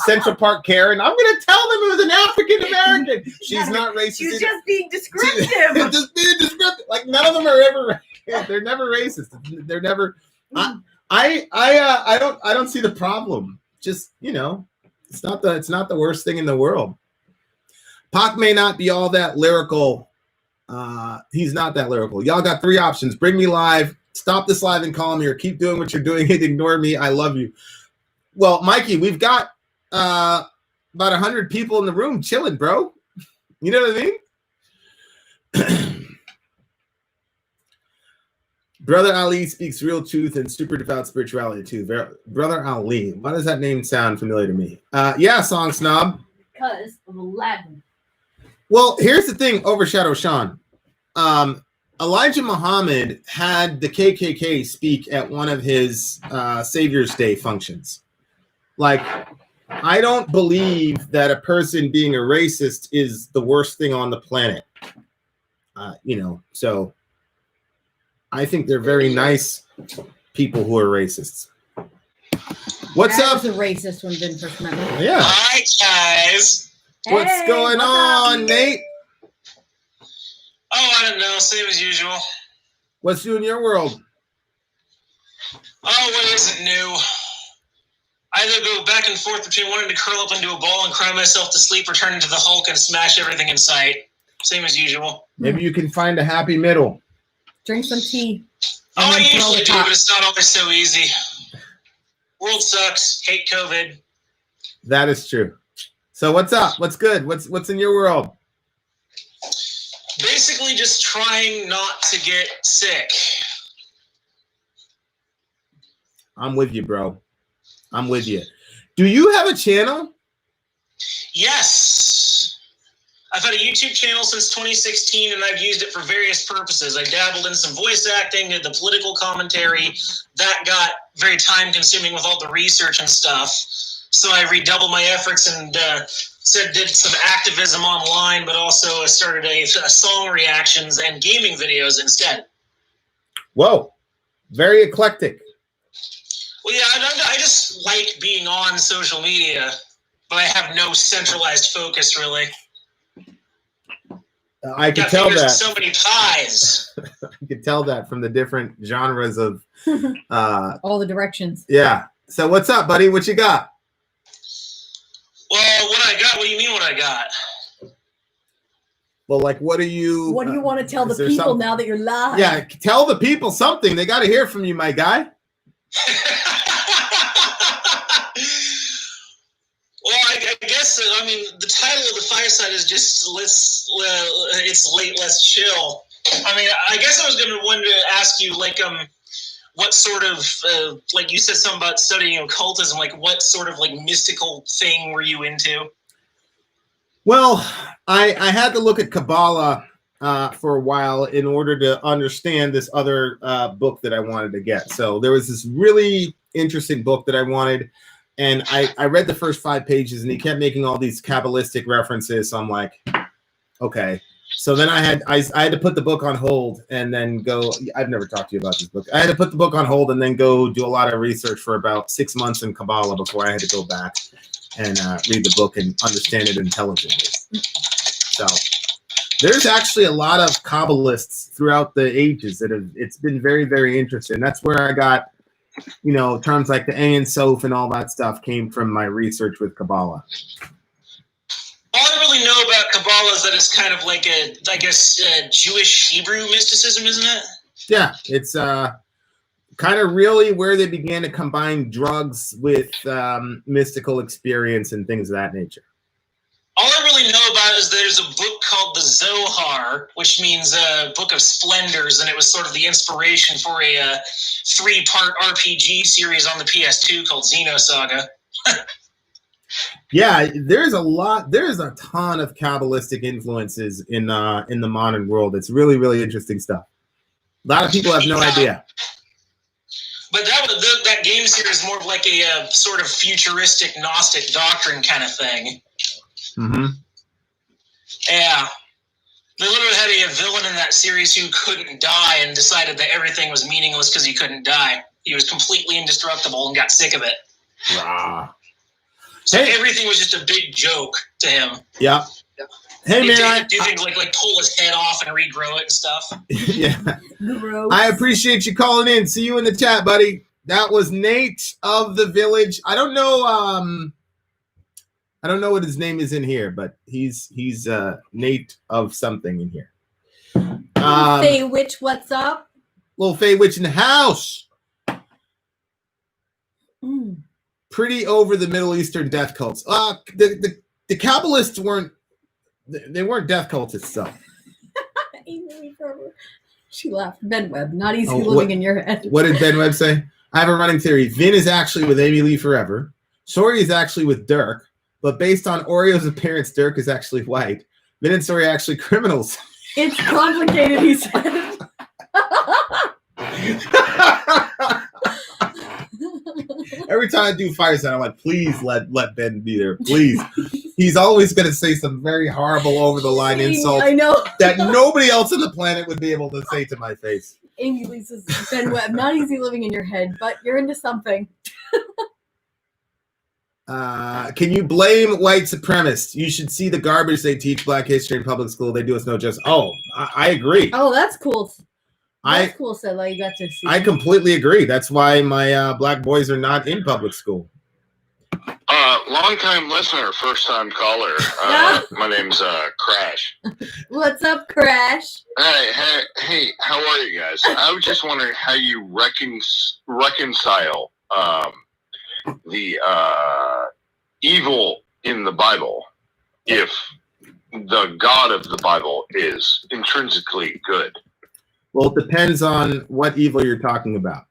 Central Park Karen. I'm going to tell them it was an African American. She's not racist. She's just being descriptive. Just being descriptive. Like none of them are ever. They're never racist. They're never. I don't see the problem. Just it's not the worst thing in the world. Pac may not be all that lyrical. He's not that lyrical. Y'all got 3 options: bring me live, stop this live and call me, or keep doing what you're doing and ignore me. I love you. Well, Mikey, we've got about 100 people in the room chilling, bro. You know what I mean? Brother Ali speaks real truth and super devout spirituality too. Brother Ali. Why does that name sound familiar to me? Yeah, Song Snob. Because of Aladdin. Well, here's the thing, Overshadow Sean. Elijah Muhammad had the KKK speak at one of his Savior's Day functions. Like, I don't believe that a person being a racist is the worst thing on the planet. So I think they're very nice people who are racists. What's up? I was a racist when Vin first met me. Yeah. Hi, guys. What's going on, Nate? Oh, I don't know. Same as usual. What's new in your world? Oh, what isn't new? I either go back and forth between wanting to curl up into a ball and cry myself to sleep or turn into the Hulk and smash everything in sight. Same as usual. Maybe you can find a happy middle. Drink some tea. Oh, I usually do, but it's not always so easy. World sucks. Hate COVID. That is true. So what's up? What's good? What's in your world? Basically just trying not to get sick. I'm with you, bro. I'm with you. Do you have a channel? Yes. I've had a YouTube channel since 2016, and I've used it for various purposes. I dabbled in some voice acting, did the political commentary. That got very time-consuming with all the research and stuff. So I redoubled my efforts and did some activism online, but also started a song reactions and gaming videos instead. Whoa. Very eclectic. Well, yeah, I just like being on social media, but I have no centralized focus, really. I can tell that. So many pies. I can tell that from the different genres of all the directions. Yeah. So what's up, buddy? What you got? Well, what I got? What do you mean what I got? Well, like, what do you want to tell the people now that you're live? Yeah, tell the people something. They got to hear from you, my guy. Well, I guess, the title of the Fireside is just it's late, let's chill. I guess I was going to want to ask you, what sort of, you said something about studying occultism, what sort of, mystical thing were you into? Well, I had to look at Kabbalah for a while in order to understand this other book that I wanted to get. So there was this really interesting book that I wanted, and I read the first 5 pages, and he kept making all these Kabbalistic references. So I'm like, okay. So then I had to put the book on hold and then go. I've never talked to you about this book. I had to put the book on hold and then go do a lot of research for about 6 months in Kabbalah before I had to go back and read the book and understand it intelligently. So there's actually a lot of Kabbalists throughout the ages it's been very, very interesting. That's where I got, terms like the Ein Sof and all that stuff came from my research with Kabbalah. All I really know about Kabbalah is that it's kind of like Jewish Hebrew mysticism, isn't it? Yeah, it's kind of really where they began to combine drugs with mystical experience and things of that nature. All I really know about is there's a book called the Zohar, which means a book of splendors, and it was sort of the inspiration for a 3-part RPG series on the PS2 called Xenosaga. Yeah, there's a ton of Kabbalistic influences in the modern world. It's really, really interesting stuff. A lot of people have no idea. But that game series is more of like a sort of futuristic Gnostic doctrine kind of thing. Mm-hmm. Yeah. They literally had a villain in that series who couldn't die and decided that everything was meaningless because he couldn't die. He was completely indestructible and got sick of it. Rah. So Hey. everything was just a big joke to him. Yeah. Hey, man. Do things like pull his head off and regrow it and stuff. Yeah. Gross. I appreciate you calling in. See you in the chat, buddy. That was Nate of the Village. I don't know what his name is in here, but he's Nate of something in here. Say which, what's up? Little Fey Witch in the house. Mm. Pretty over the Middle Eastern death cults. The Kabbalists weren't death cultists, though. She laughed. Ben Webb, not easy Oh, living in your head. What did Ben Webb say? I have a running theory. Vin is actually with Amy Lee Forever. Sori is actually with Dirk, but based on Oreo's appearance, Dirk is actually white. Vin and Sori are actually criminals. It's complicated, he said. Every time I do Fireside, I'm like, please let Ben be there. Please. He's always going to say some very horrible, over-the-line insult I know. that nobody else on the planet would be able to say to my face. Amy Lee says, Ben Webb, not easy living in your head, but you're into something. Can you blame white supremacists? You should see the garbage they teach Black history in public school. They do us no justice. Oh, I agree. Oh, that's cool. That's I cool, Sela. You got to see. I completely agree. That's why my black boys are not in public school. Long-time listener, first-time caller. My name's Crash. What's up, Crash? Hey, how are you guys? I was just wondering how you reconcile the evil in the Bible if the God of the Bible is intrinsically good. Well, it depends on what evil you're talking about.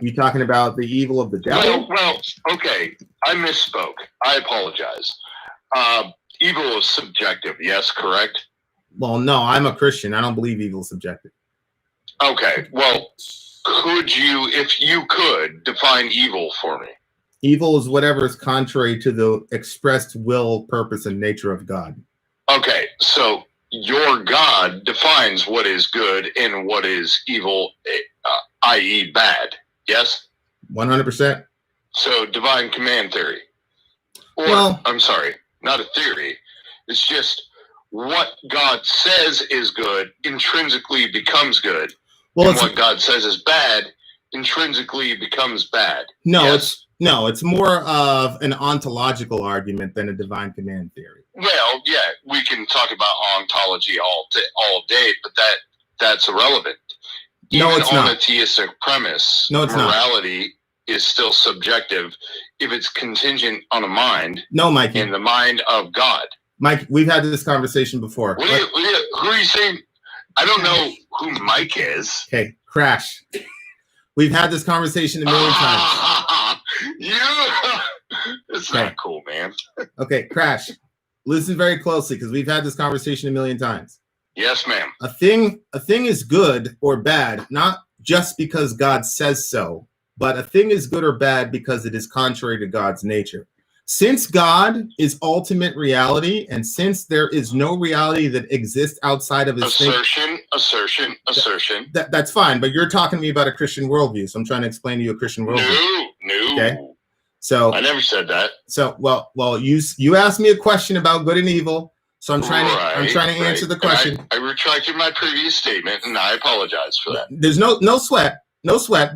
You talking about the evil of the devil? Well, okay. I misspoke. I apologize. Evil is subjective. Yes, correct? Well, no, I'm a Christian. I don't believe evil is subjective. Okay. Well, could you, if you could, define evil for me? Evil is whatever is contrary to the expressed will, purpose, and nature of God. Okay. So your God defines what is good and what is evil, i.e. bad. Yes? 100%. So divine command theory. Or, Well, I'm sorry, not a theory. It's just what God says is good intrinsically becomes good. well, And it's what God says is bad intrinsically becomes bad. no, Yes? it's more of an ontological argument than a divine command theory. Well, yeah, we can talk about ontology all day, but that's irrelevant. No, Even it's on not. a theistic premise, No, it's not. morality is still subjective if it's contingent on a mind, No, Mikey. in the mind of God. Mike, we've had this conversation before. Who are you saying? I don't know who Mike is. Okay, Crash. We've had this conversation a million times. It's Okay. not cool, man. Okay, Crash. Listen very closely because we've had this conversation a million times. Yes, ma'am. A thing is good or bad, not just because God says so, but a thing is good or bad because it is contrary to God's nature. Since God is ultimate reality, and since there is no reality that exists outside of his thing, Assertion. that's fine. But you're talking to me about a Christian worldview, so I'm trying to explain to you a Christian worldview. No. Okay. So I never said that. well, you asked me a question about good and evil, so I'm trying to answer the question. And I retracted my previous statement, and I apologize for that. There's no sweat,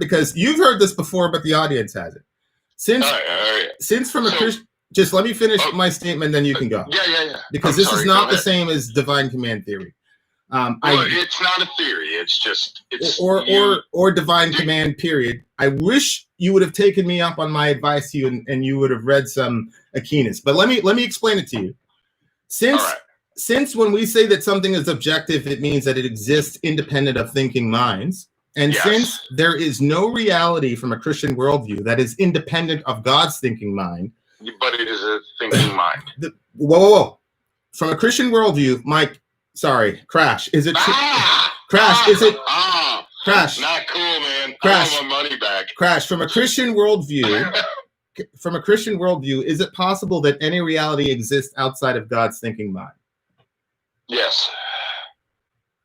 because you've heard this before, but the audience hasn't. All right. Since from a So- Christian, just let me finish Oh, my statement, then you can go. Yeah. Because I'm this sorry, is not go the ahead. same as divine command theory. Well, it's not a theory. It's just Or divine command. Period. I wish you would have taken me up on my advice to you, and you would have read some Aquinas. But let me explain it to you. all right. Since when we say that something is objective, it means that it exists independent of thinking minds. And Yes. since there is no reality from a Christian worldview that is independent of God's thinking mind, But it is a thinking mind. whoa. From a Christian worldview, Crash, is it true? Crash, is it- Crash, Not cool, man. Crash. I want my money back. Crash, from a Christian worldview, is it possible that any reality exists outside of God's thinking mind? Yes.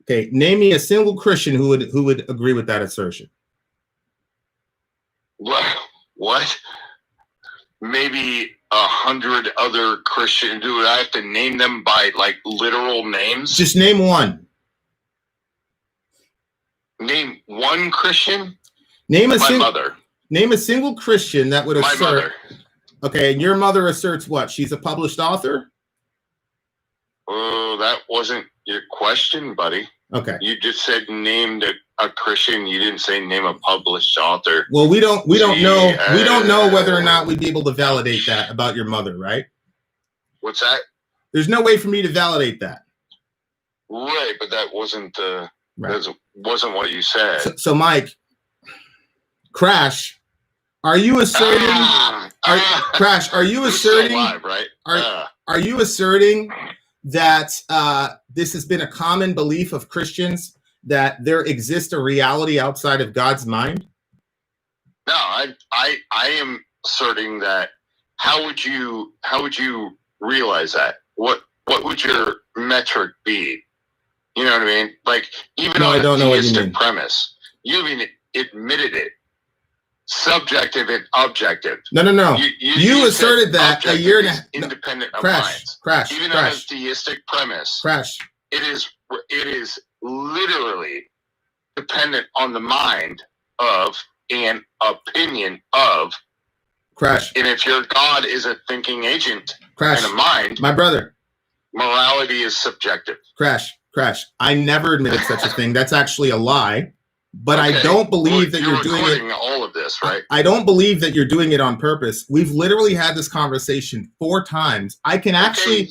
Okay, name me a single Christian who would agree with that assertion. What? Maybe 100 other Christians. Do I have to name them by like literal names? Just name one. Name one Christian. Name a mother. Name a single Christian that would assert. My mother. Okay, and your mother asserts what? She's a published author? Oh, that wasn't your question, buddy. Okay. You just said named a Christian. You didn't say name a published author. Well, we don't know whether or not we'd be able to validate that about your mother, right? What's that? There's no way for me to validate that. Right, but that wasn't right. That wasn't what you said. So Mike, Crash, are you asserting? Crash, are you asserting? Alive, right? Are you asserting that this has been a common belief of Christians that there exists a reality outside of God's mind? No, I am asserting that. How would you realize that? What would your metric be? You know what I mean? Like even on a theistic premise, you even admitted it. Subjective and objective. No. You asserted that a year and a half. Independent of minds. Crash. Even on a theistic premise. Crash. It is literally dependent on the mind of an opinion of. Crash. And if your God is a thinking agent Crash. and a mind, my brother, morality is subjective. Crash. I never admitted such a thing. That's actually a lie. But okay. I don't believe that you're doing it. All of this, right? I don't believe that you're doing it on purpose. We've literally had this conversation 4 times. I can actually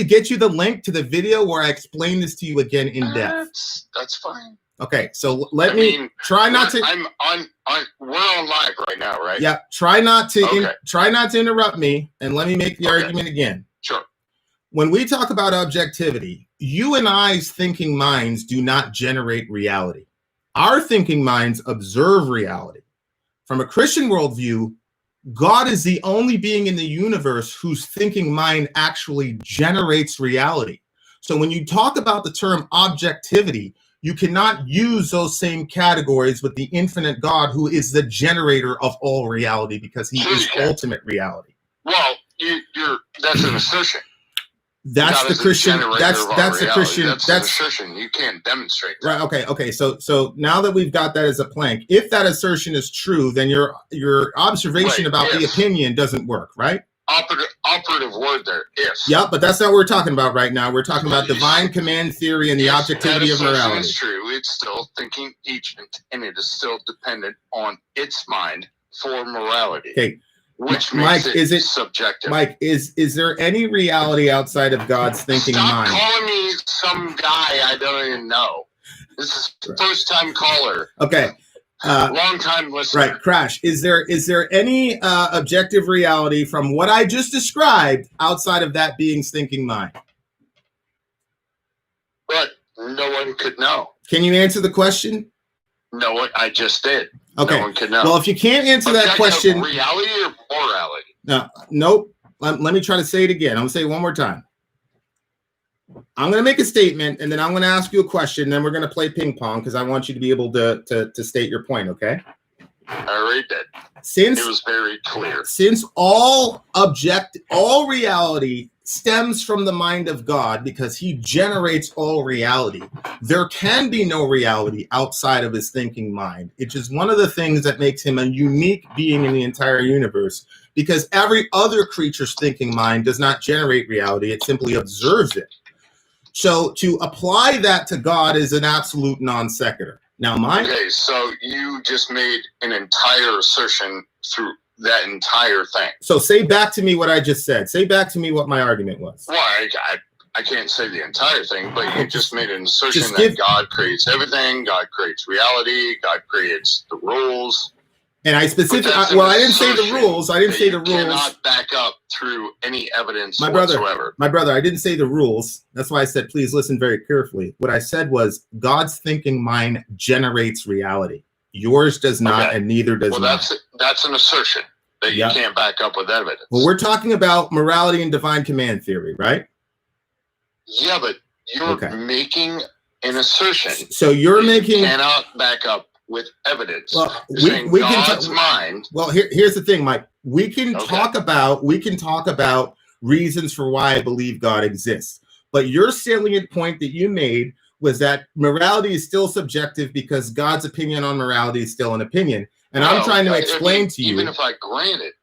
get you the link to the video where I explain this to you again in depth. That's fine. Okay, so let me try not to. We're on live right now, right? Yeah. Try not to interrupt me, and let me make the argument again. Sure. When we talk about objectivity, you and I's thinking minds do not generate reality. Our thinking minds observe reality. From a Christian worldview, God is the only being in the universe whose thinking mind actually generates reality. So when you talk about the term objectivity, you cannot use those same categories with the infinite God who is the generator of all reality because he is ultimate reality. Well, that's an assertion. That's the Christian. That's the Christian. That's an assertion. You can't demonstrate that. Right. Okay. So now that we've got that as a plank, if that assertion is true, then your observation about the opinion doesn't work, right? Operative word there. If. Yeah, but that's not what we're talking about right now. We're talking about divine command theory and the objectivity of morality. It's true. It's still thinking agent, and it is still dependent on its mind for morality. Okay. Which Mike, makes it subjective. Mike, is there any reality outside of God's thinking mind? Stop calling me some guy I don't even know. This is first time caller. Okay. Long time listener. Right, Crash. Is there any objective reality from what I just described outside of that being's thinking mind? But no one could know. Can you answer the question? No, I just did. Okay. No one can know. Well, if you can't answer that question, reality or morality? Nope. Let me try to say it again. I'm gonna say it one more time. I'm gonna make a statement, and then I'm gonna ask you a question. Then we're gonna play ping pong because I want you to be able to state your point. Okay. I already did. It was very clear. Since all reality stems from the mind of God because he generates all reality, there can be no reality outside of his thinking mind. It's just one of the things that makes him a unique being in the entire universe because every other creature's thinking mind does not generate reality. It simply observes it. So to apply that to God is an absolute non sequitur. Now, okay, so you just made an entire assertion through that entire thing. So say back to me what I just said. Say back to me what my argument was. Well, I can't say the entire thing, but you just made an assertion that God creates everything, God creates reality, God creates the rules. And I specifically, I didn't say the rules. I didn't say the rules. You cannot back up through any evidence whatsoever. My brother, I didn't say the rules. That's why I said, please listen very carefully. What I said was God's thinking mind generates reality. Yours does not, and neither does mine. That's an assertion that you can't back up with evidence. Well, we're talking about morality and divine command theory, right? Yeah, but you're making an assertion. So you're that making you cannot back up with evidence. well, You're saying we God's can mind. well here's the thing, Mike. We can Okay. talk about reasons for why I believe God exists. But your salient point that you made was that morality is still subjective because God's opinion on morality is still an opinion. And I'm trying to explain to you. Even if I granted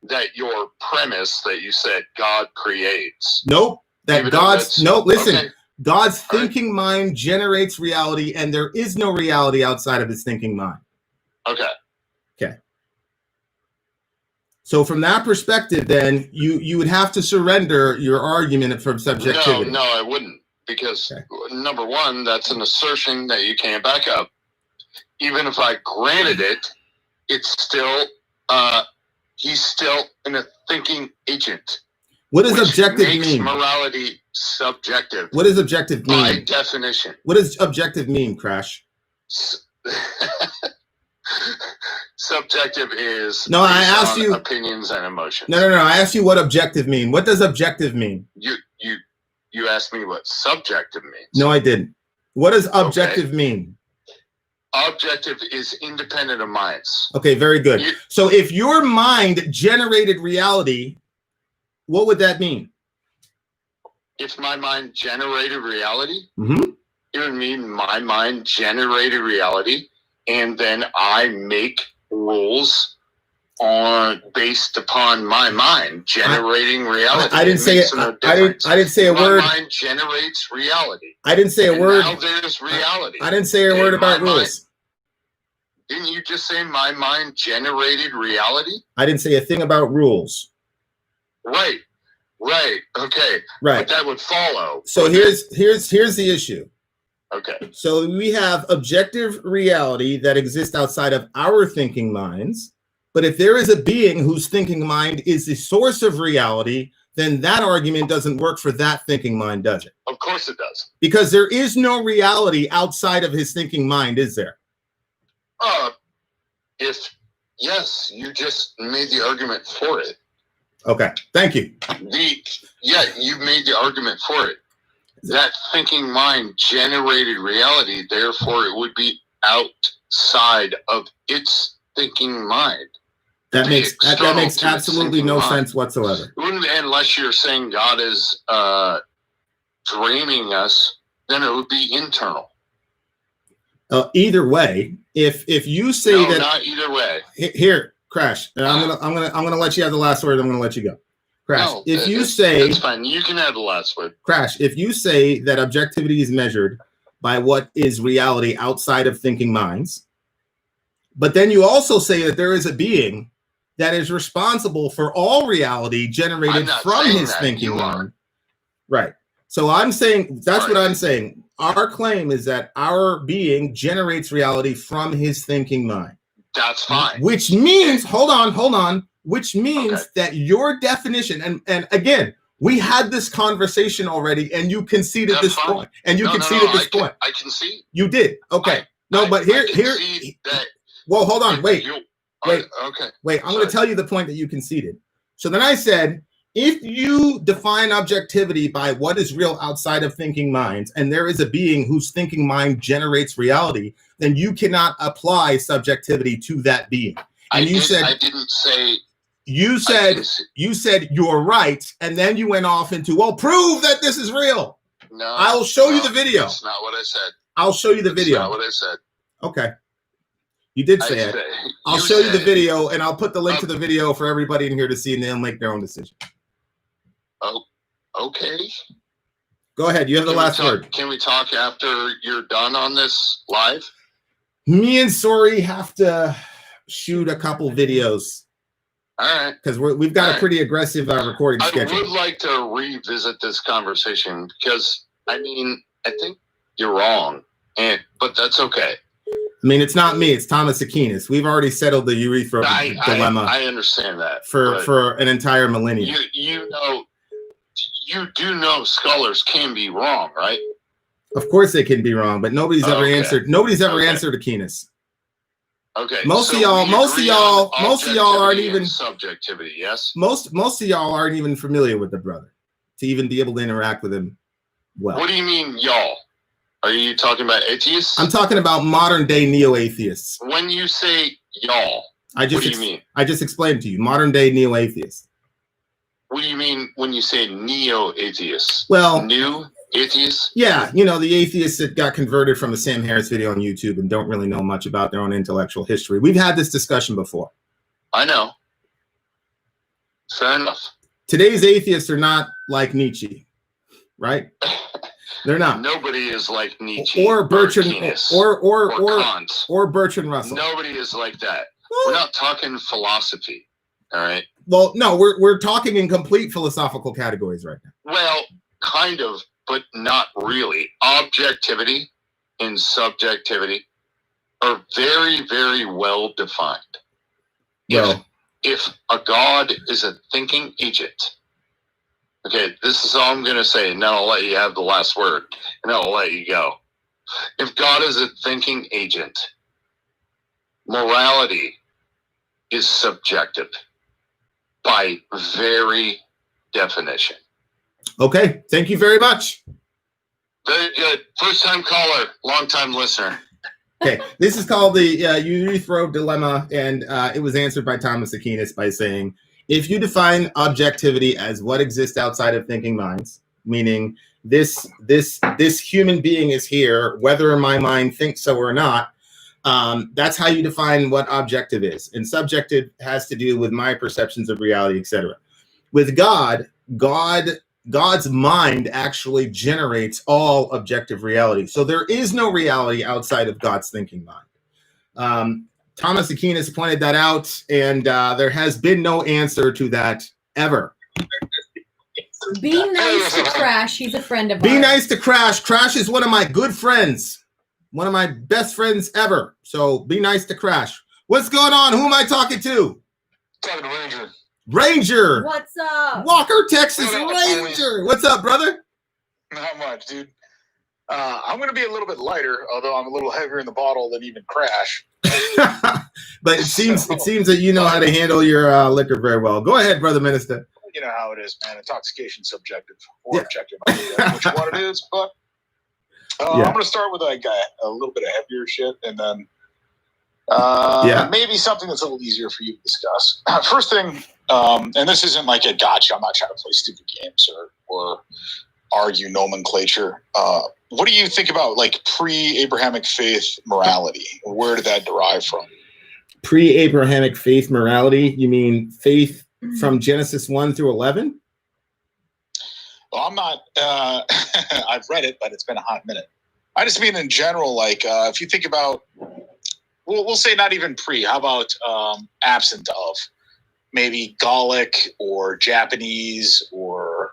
that your premise that you said God creates. Nope. That God's no, listen. Okay. God's thinking mind generates reality, and there is no reality outside of his thinking mind. Okay. Okay. So from that perspective, then you would have to surrender your argument from subjectivity. No, I wouldn't, because number one, that's an assertion that you can't back up. Even if I granted it, it's still he's still a thinking agent. What does which objective makes mean? Morality subjective. What does objective mean? By definition. What does objective mean, Crash? Subjective is no. I asked you opinions and emotions. No. I asked you what objective mean. What does objective mean? You asked me what subjective means. No, I didn't. What does objective mean? Objective is independent of minds. Okay, very good. So if your mind generated reality, what would that mean? If my mind generated reality, mm-hmm. It would mean my mind generated reality, and then I make rules based upon my mind generating reality. I didn't say it. I didn't say a word. My mind generates reality. I didn't say a word. Now there's reality. I didn't say a word about rules. Didn't you just say my mind generated reality? I didn't say a thing about rules. Right. Okay. Right. But that would follow. So here's the issue. Okay. So we have objective reality that exists outside of our thinking minds. But if there is a being whose thinking mind is the source of reality, then that argument doesn't work for that thinking mind, does it? Of course it does. Because there is no reality outside of his thinking mind, is there? Yes, you just made the argument for it. Okay, thank you. You made the argument for it. That thinking mind generated reality, therefore it would be outside of its thinking mind. That makes absolutely no sense whatsoever. Unless you're saying God is dreaming us, then it would be internal. Either way, if you say that, not either way. Here, Crash. I'm gonna let you have the last word. I'm gonna let you go. Crash. No, if you say that's fine, you can have the last word. Crash. If you say that objectivity is measured by what is reality outside of thinking minds, but then you also say that there is a being that is responsible for all reality generated from his thinking mind. Right. So I'm saying that's what I'm saying. Our claim is that our being generates reality from his thinking mind. That's fine. Which means, hold on. Which means that your definition, and again, we had this conversation already, and you conceded this point. And you conceded this point. I concede. You did. Okay. But here. Well, hold on. Wait. Okay. Wait. I'm going to tell you the point that you conceded. So then I said, if you define objectivity by what is real outside of thinking minds, and there is a being whose thinking mind generates reality, then you cannot apply subjectivity to that being. And I didn't say. You said you're right, and then you went off into, well, prove that this is real. No, I'll show you the video. That's not what I said. I'll show you the video. That's not what I said. Okay. You did say it. I'll show you the video, and I'll put the link to the video for everybody in here to see, and they'll make their own decision. Oh, okay. Go ahead. You have the last word. Can we talk after you're done on this live? Me and Sori have to shoot a couple videos. All right. Because we've got a pretty aggressive recording schedule. I would like to revisit this conversation because, I think you're wrong, but that's okay. I mean, it's not me. It's Thomas Aquinas. We've already settled the urethra dilemma. I understand that. For an entire millennium. You do know scholars can be wrong, right? Of course they can be wrong, but nobody's ever answered. Nobody's ever answered Aquinas. Okay. Most of y'all aren't even subjectivity. Yes. Most of y'all aren't even familiar with the brother to even be able to interact with him well. What do you mean, y'all? Are you talking about atheists? I'm talking about modern day neo-atheists. When you say y'all, what do you mean? I just explained to you, modern day neo-atheists. What do you mean when you say neo-atheists? Well, new atheists? Yeah, the atheists that got converted from a Sam Harris video on YouTube and don't really know much about their own intellectual history. We've had this discussion before. I know. Fair enough. Today's atheists are not like Nietzsche, right? They're not. Nobody is like Nietzsche or Bertrand or Kant or Bertrand Russell. Nobody is like that. We're not talking philosophy, all right? Well, no, we're talking in complete philosophical categories right now. Well, kind of, but not really. Objectivity and subjectivity are very, very well defined. Well, if a God is a thinking agent, okay, this is all I'm going to say, and then I'll let you have the last word, and then I'll let you go. If God is a thinking agent, morality is subjective by very definition. Okay, thank you very much. Very good. First-time caller, long-time listener. Okay, this is called the Euthyphro dilemma, and it was answered by Thomas Aquinas by saying, if you define objectivity as what exists outside of thinking minds, meaning this human being is here, whether my mind thinks so or not, that's how you define what objective is. And subjective has to do with my perceptions of reality, etc. With God's mind actually generates all objective reality. So there is no reality outside of God's thinking mind. Thomas Aquinas pointed that out, and there has been no answer to that ever. Be nice to Crash. He's a friend of ours. Be nice to Crash. Crash is one of my good friends. One of my best friends ever. So be nice to Crash. What's going on? Who am I talking to? Talking to Ranger. Ranger. What's up? Walker, Texas Ranger. What's up, brother? Not much, dude. I'm going to be a little bit lighter, although I'm a little heavier in the bottle than even Crash. But it seems that you know how to handle your liquor very well. Go ahead, brother minister. You know how it is, man. Intoxication subjective or objective. I don't know which one it is, but I'm going to start with like a little bit of heavier shit, and then maybe something that's a little easier for you to discuss. First thing, and this isn't like a gotcha. I'm not trying to play stupid games or argue nomenclature. What do you think about like pre-Abrahamic faith morality? Where did that derive from? Pre-Abrahamic faith morality? You mean faith from Genesis 1 through 11? Well, I'm not. I've read it, but it's been a hot minute. I just mean in general, like if you think about, we'll say not even pre. How about absent of? Maybe Gallic or Japanese or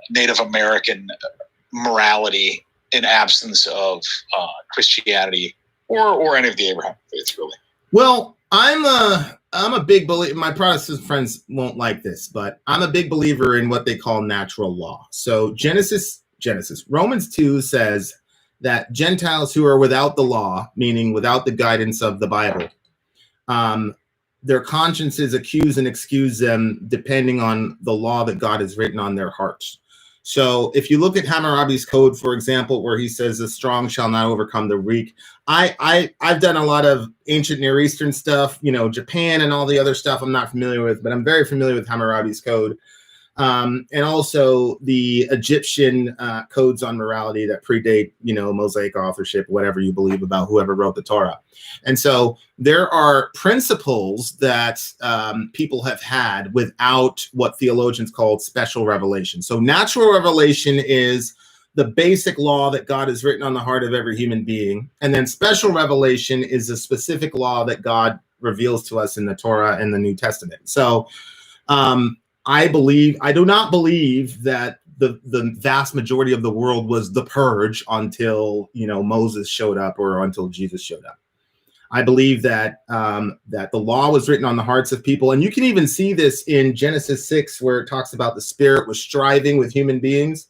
Native American morality in absence of Christianity or any of the Abrahamic faiths, really. Well, I'm a big believer. My Protestant friends won't like this, but I'm a big believer in what they call natural law. So Genesis, Romans 2 says that Gentiles who are without the law, meaning without the guidance of the Bible, their consciences accuse and excuse them depending on the law that God has written on their hearts. So if you look at Hammurabi's code, for example, where he says the strong shall not overcome the weak, I've done a lot of ancient Near Eastern stuff, Japan and all the other stuff I'm not familiar with, but I'm very familiar with Hammurabi's code. And also the Egyptian codes on morality that predate, Mosaic authorship, whatever you believe about whoever wrote the Torah. And so there are principles that people have had without what theologians call special revelation. So natural revelation is the basic law that God has written on the heart of every human being. And then special revelation is a specific law that God reveals to us in the Torah and the New Testament. So I do not believe that the vast majority of the world was the purge until, Moses showed up or until Jesus showed up. I believe that that the law was written on the hearts of people. And you can even see this in Genesis 6, where it talks about the spirit was striving with human beings.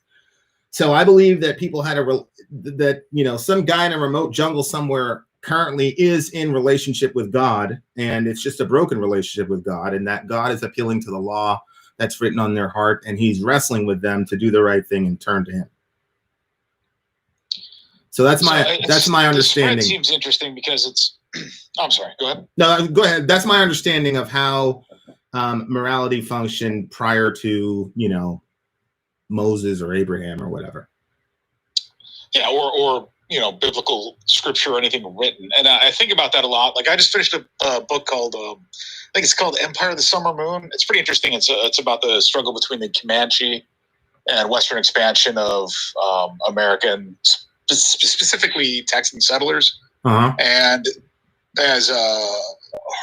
So I believe that people had some guy in a remote jungle somewhere currently is in relationship with God, and it's just a broken relationship with God, and that God is appealing to the law that's written on their heart, and he's wrestling with them to do the right thing and turn to him. So that's my So understanding. The spread seems interesting because it's. I'm sorry. Go ahead. No, go ahead. That's my understanding of how morality functioned prior to Moses or Abraham or whatever. Yeah, or biblical scripture or anything written. And I think about that a lot. Like I just finished a book called I think it's called Empire of the Summer Moon. It's pretty interesting. It's about the struggle between the Comanche and Western expansion of American, specifically Texan settlers. Uh-huh. And as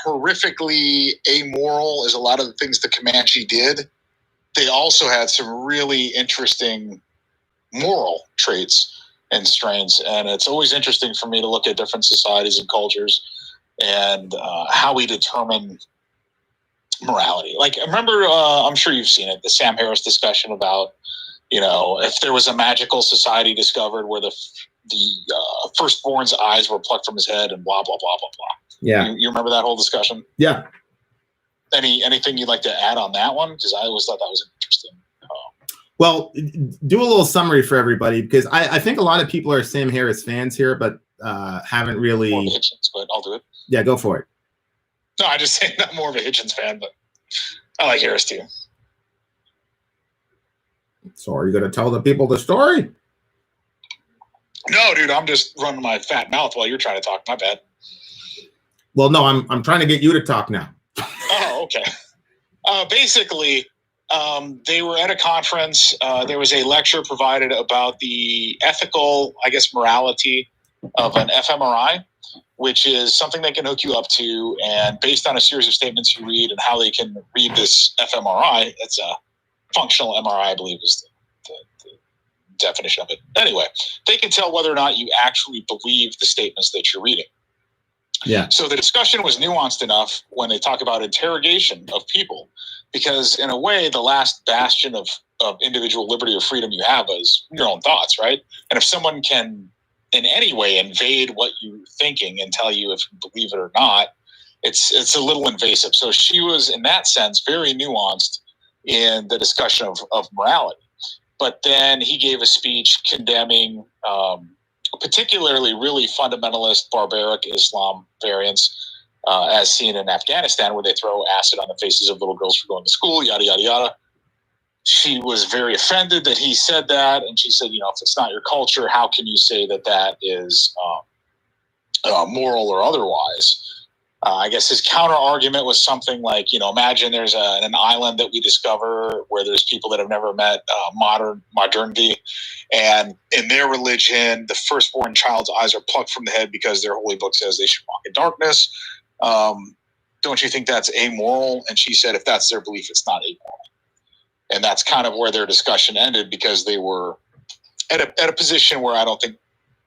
horrifically amoral as a lot of the things the Comanche did, they also had some really interesting moral traits and strains. And it's always interesting for me to look at different societies and cultures and how we determine morality. Like, remember, I'm sure you've seen it, the Sam Harris discussion about, if there was a magical society discovered where the firstborn's eyes were plucked from his head and blah, blah, blah, blah, blah. Yeah. You remember that whole discussion? Yeah. Anything you'd like to add on that one? Because I always thought that was interesting. Well, do a little summary for everybody, because I think a lot of people are Sam Harris fans here, but haven't really. More of a Hitchens, but I'll do it. Yeah, go for it. No, I just say not more of a Hitchens fan, but I like Harris too. So, are you going to tell the people the story? No, dude, I'm just running my fat mouth while you're trying to talk. My bad. Well, no, I'm trying to get you to talk now. Oh, okay. Basically, they were at a conference. There was a lecture provided about the ethical, morality of an fMRI, which is something they can hook you up to. And based on a series of statements you read and how they can read this fMRI, it's a functional MRI, I believe is the definition of it. Anyway, they can tell whether or not you actually believe the statements that you're reading. Yeah. So the discussion was nuanced enough when they talk about interrogation of people, because in a way, the last bastion of individual liberty or freedom you have is your own thoughts, right? And if someone can in any way invade what you're thinking and tell you if you believe it or not, it's a little invasive. So she was, in that sense, very nuanced in the discussion of morality. But then he gave a speech condemning particularly really fundamentalist, barbaric Islam variants, as seen in Afghanistan, where they throw acid on the faces of little girls for going to school, yada, yada, yada. She was very offended that he said that. And she said, if it's not your culture, how can you say that that is moral or otherwise? I guess his counter argument was something like, imagine there's an island that we discover where there's people that have never met modernity. And in their religion, the firstborn child's eyes are plucked from the head because their holy book says they should walk in darkness. Don't you think that's amoral? And she said, if that's their belief, it's not amoral. And that's kind of where their discussion ended, because they were at a position where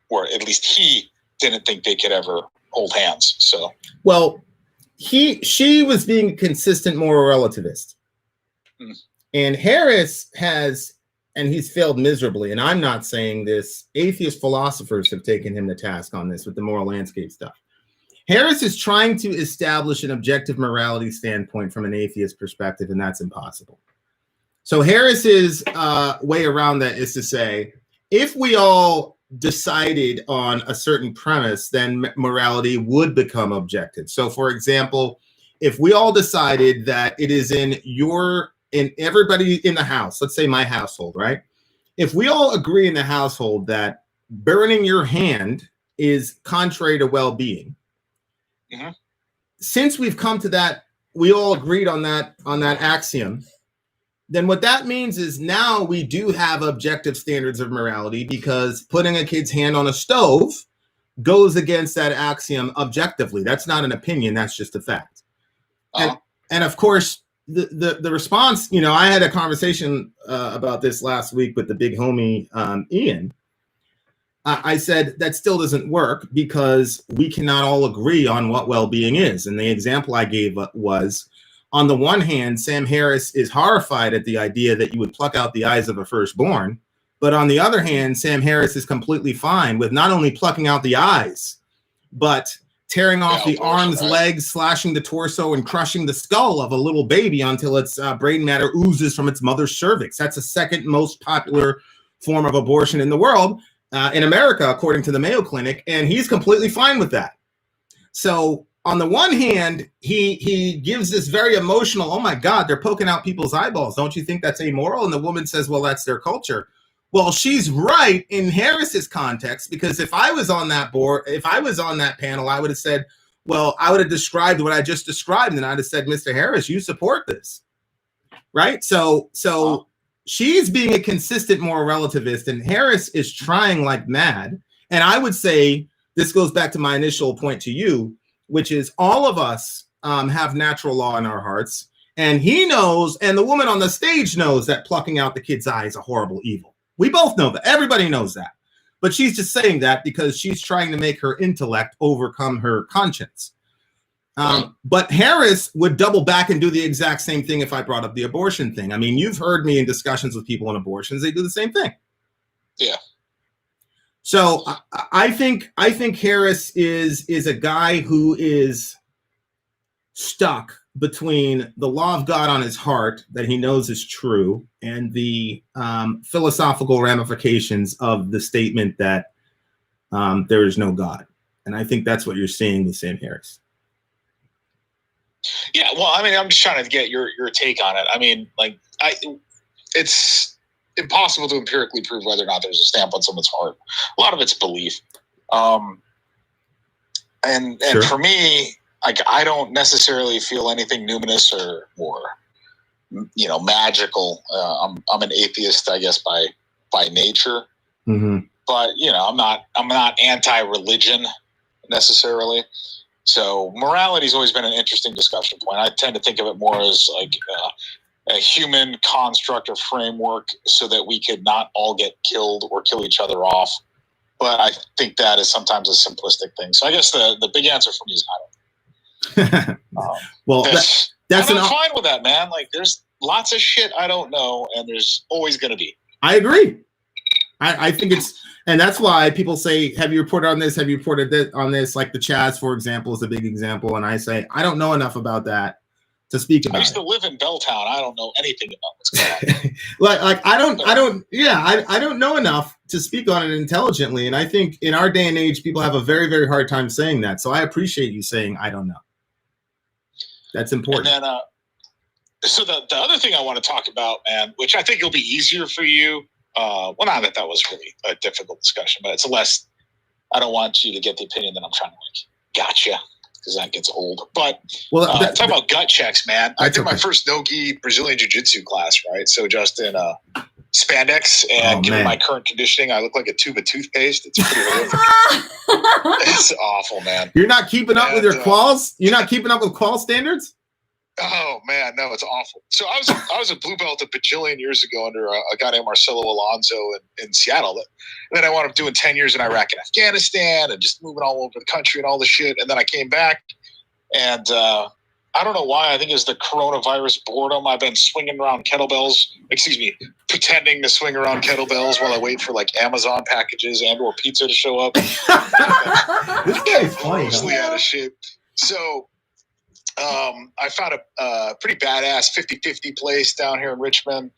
or at least he didn't think they could ever hold hands. So, well, she was being a consistent moral relativist, and Harris has, and he's failed miserably. And I'm not saying this. Atheist philosophers have taken him to task on this with the moral landscape stuff. Harris is trying to establish an objective morality standpoint from an atheist perspective, and that's impossible. So Harris's way around that is to say, if we all decided on a certain premise, then morality would become objective. So, for example, if we all decided that it is in everybody in the house, let's say my household, right? If we all agree in the household that burning your hand is contrary to well-being, since we've come to that, we all agreed on that axiom, then what that means is now we do have objective standards of morality, because putting a kid's hand on a stove goes against that axiom objectively. That's not an opinion. That's just a fact. And of course, the response, I had a conversation about this last week with the big homie, Ian. I said that still doesn't work, because we cannot all agree on what well-being is. And the example I gave was, on the one hand, Sam Harris is horrified at the idea that you would pluck out the eyes of a firstborn. But on the other hand, Sam Harris is completely fine with not only plucking out the eyes, but tearing off the arms, legs, slashing the torso, and crushing the skull of a little baby until its brain matter oozes from its mother's cervix. That's the second most popular form of abortion in the world. in America, according to the Mayo Clinic, and he's completely fine with that. So on the one hand, he gives this very emotional, oh my God, they're poking out people's eyeballs. Don't you think that's amoral? And the woman says, well, that's their culture. Well, she's right in Harris's context, because if I was on that board, if I was on that panel, I would have said, well, I would have described what I just described, and I'd have said, Mr. Harris, you support this, right? So she's being a consistent moral relativist, and Harris is trying like mad. And I would say this goes back to my initial point to you, which is all of us have natural law in our hearts, and he knows, and the woman on the stage knows, that plucking out the kid's eye is a horrible evil. We both know that. Everybody knows that. But she's just saying that because she's trying to make her intellect overcome her conscience. But Harris would double back and do the exact same thing if I brought up the abortion thing. I mean, you've heard me in discussions with people on abortions. They do the same thing. Yeah. So I think Harris is a guy who is stuck between the law of God on his heart that he knows is true and the philosophical ramifications of the statement that there is no God. And I think that's what you're seeing with Sam Harris. Yeah, well, I mean, I'm just trying to get your take on it. I mean, like, it's impossible to empirically prove whether or not there's a stamp on someone's heart. A lot of it's belief. And Sure. For me, like, I don't necessarily feel anything numinous or magical. I'm an atheist, I guess, by nature. Mm-hmm. But I'm not anti-religion necessarily. So morality's always been an interesting discussion point. I tend to think of it more as like a human construct or framework so that we could not all get killed or kill each other off. But I think that is sometimes a simplistic thing. So I guess the big answer for me is I don't know. Well, that's I'm fine with that, man. Like, there's lots of shit I don't know, and there's always going to be. I agree. I think it's, and that's why people say, have you reported on this? Have you reported on this? Like the Chaz, for example, is a big example. And I say, I don't know enough about that to speak about it. I used to live in Belltown. I don't know anything about what's going on. I don't know enough to speak on it intelligently. And I think in our day and age, people have a very, very hard time saying that. So I appreciate you saying, I don't know. That's important. And then, so the other thing I want to talk about, man, which I think will be easier for you. Well, not that was really a difficult discussion, but it's less. I don't want you to get the opinion that I'm trying to gotcha, because that gets old. But talk about gut checks, man. I did my first no-gi Brazilian jiu-jitsu class, right? So just in spandex, and given my current conditioning, I look like a tube of toothpaste. It's pretty horrific. It's awful, man. You're not keeping up with your quals? You're not keeping up with qual standards? Oh man, no, it's awful. So I was a blue belt a bajillion years ago under a guy named Marcelo Alonso in Seattle. And then I wound up doing 10 years in Iraq and Afghanistan and just moving all over the country and all this shit. And then I came back, and I don't know why. I think it's the coronavirus boredom. I've been swinging around pretending to swing around kettlebells while I wait for like Amazon packages and or pizza to show up. This guy's funny. Mostly out of shape. So I found a pretty badass 50-50 place down here in Richmond.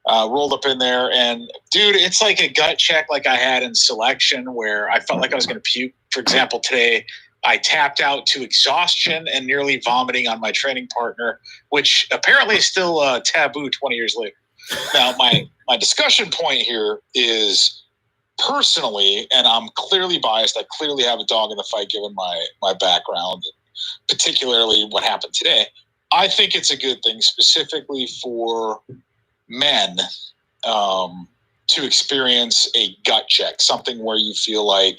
Rolled up in there, and dude, it's like a gut check like I had in selection where I felt like I was going to puke. For example, today I tapped out to exhaustion and nearly vomiting on my training partner, which apparently is still taboo 20 years later. Now, my discussion point here is personally, and I'm clearly biased, I clearly have a dog in the fight given my background, particularly what happened today. I think it's a good thing specifically for men to experience a gut check, something where you feel like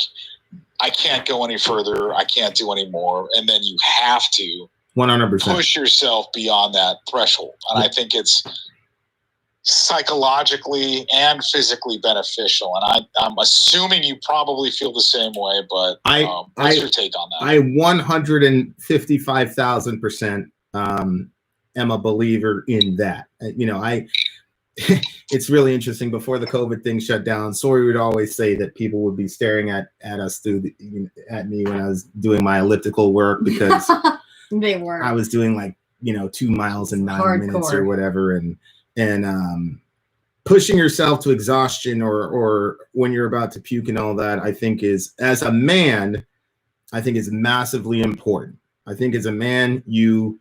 I can't go any further, I can't do any more, and then you have to 100% push yourself beyond that threshold. And I think it's psychologically and physically beneficial. And I'm assuming you probably feel the same way, but what's your take on that? I 155,000% am a believer in that. It's really interesting. Before the COVID thing shut down, Sori would always say that people would be staring at us at me when I was doing my elliptical work, because they were. I was doing 2 miles in 9 minutes or whatever, and pushing yourself to exhaustion or when you're about to puke and all that, I think is, as a man, I think is massively important. I think as a man, you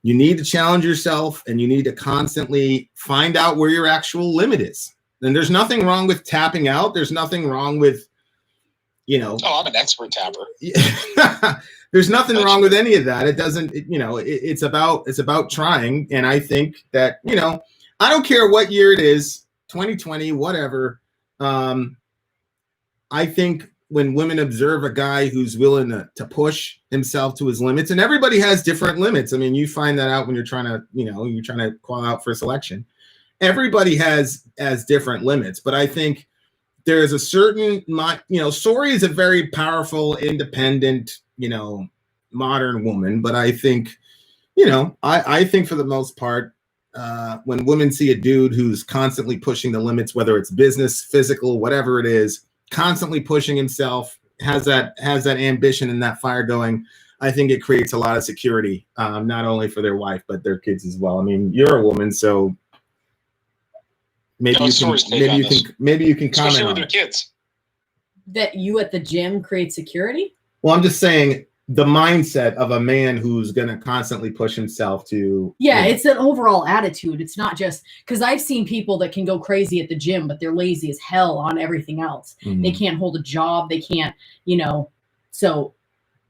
need to challenge yourself and you need to constantly find out where your actual limit is. And there's nothing wrong with tapping out. There's nothing wrong with, Oh, I'm an expert tapper. There's nothing wrong with any of that. It doesn't, it's about trying. And I think that, I don't care what year it is, 2020, whatever. I think when women observe a guy who's willing to push himself to his limits, and everybody has different limits. I mean, you find that out when you're trying to call out for selection. Everybody has different limits, but I think there's a certain, Sori is a very powerful, independent, modern woman. But I think, I think for the most part, when women see a dude who's constantly pushing the limits, whether it's business, physical, whatever it is, constantly pushing himself, has that ambition and that fire going, I think it creates a lot of security, not only for their wife, but their kids as well. I mean, you're a woman, so maybe you can comment especially with on your it. kids. That you at the gym create security? Well, I'm just saying the mindset of a man who's going to constantly push himself to. Yeah, it's an overall attitude. It's not just because I've seen people that can go crazy at the gym, but they're lazy as hell on everything else. Mhm. They can't hold a job. They can't, so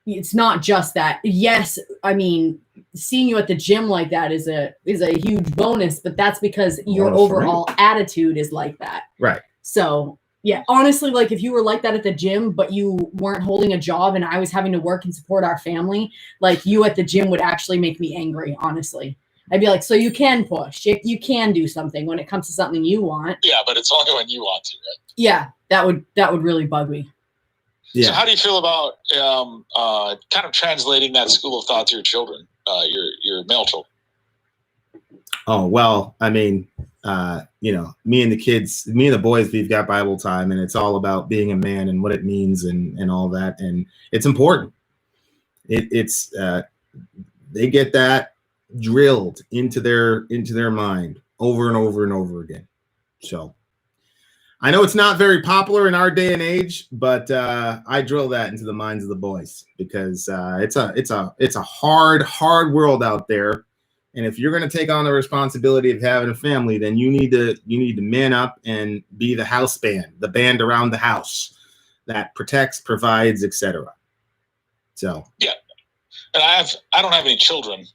it's not just that. Yes, I mean, seeing you at the gym like that is a huge bonus, but that's because your overall attitude is like that. Right. So yeah, honestly, like if you were like that at the gym, but you weren't holding a job and I was having to work and support our family, like you at the gym would actually make me angry, honestly. I'd be like, so you can push, you can do something when it comes to something you want. Yeah, but it's only when you want to, right? Yeah, that would really bug me. Yeah. So how do you feel about kind of translating that school of thought to your children, your male children? Oh, well, I mean, me and the boys, we've got Bible time, and it's all about being a man and what it means and all that. And it's important. It's they get that drilled into their mind over and over and over again. So I know it's not very popular in our day and age, but I drill that into the minds of the boys because it's a hard world out there. And if you're going to take on the responsibility of having a family, then you need to man up and be the house band, the band around the house that protects, provides, etc. So yeah, and I don't have any children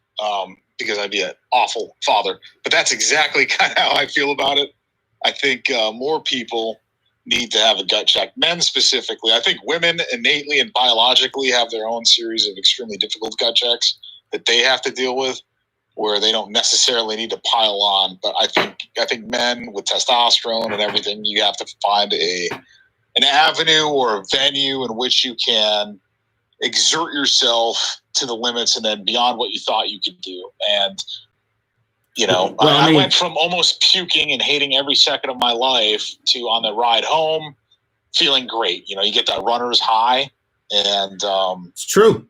because I'd be an awful father, but that's exactly kind of how I feel about it. I think more people need to have a gut check. Men specifically. I think women innately and biologically have their own series of extremely difficult gut checks that they have to deal with, where they don't necessarily need to pile on. But I think men with testosterone and everything, you have to find an avenue or a venue in which you can exert yourself to the limits and then beyond what you thought you could do. And I went from almost puking and hating every second of my life to on the ride home feeling great. You get that runner's high, and it's true.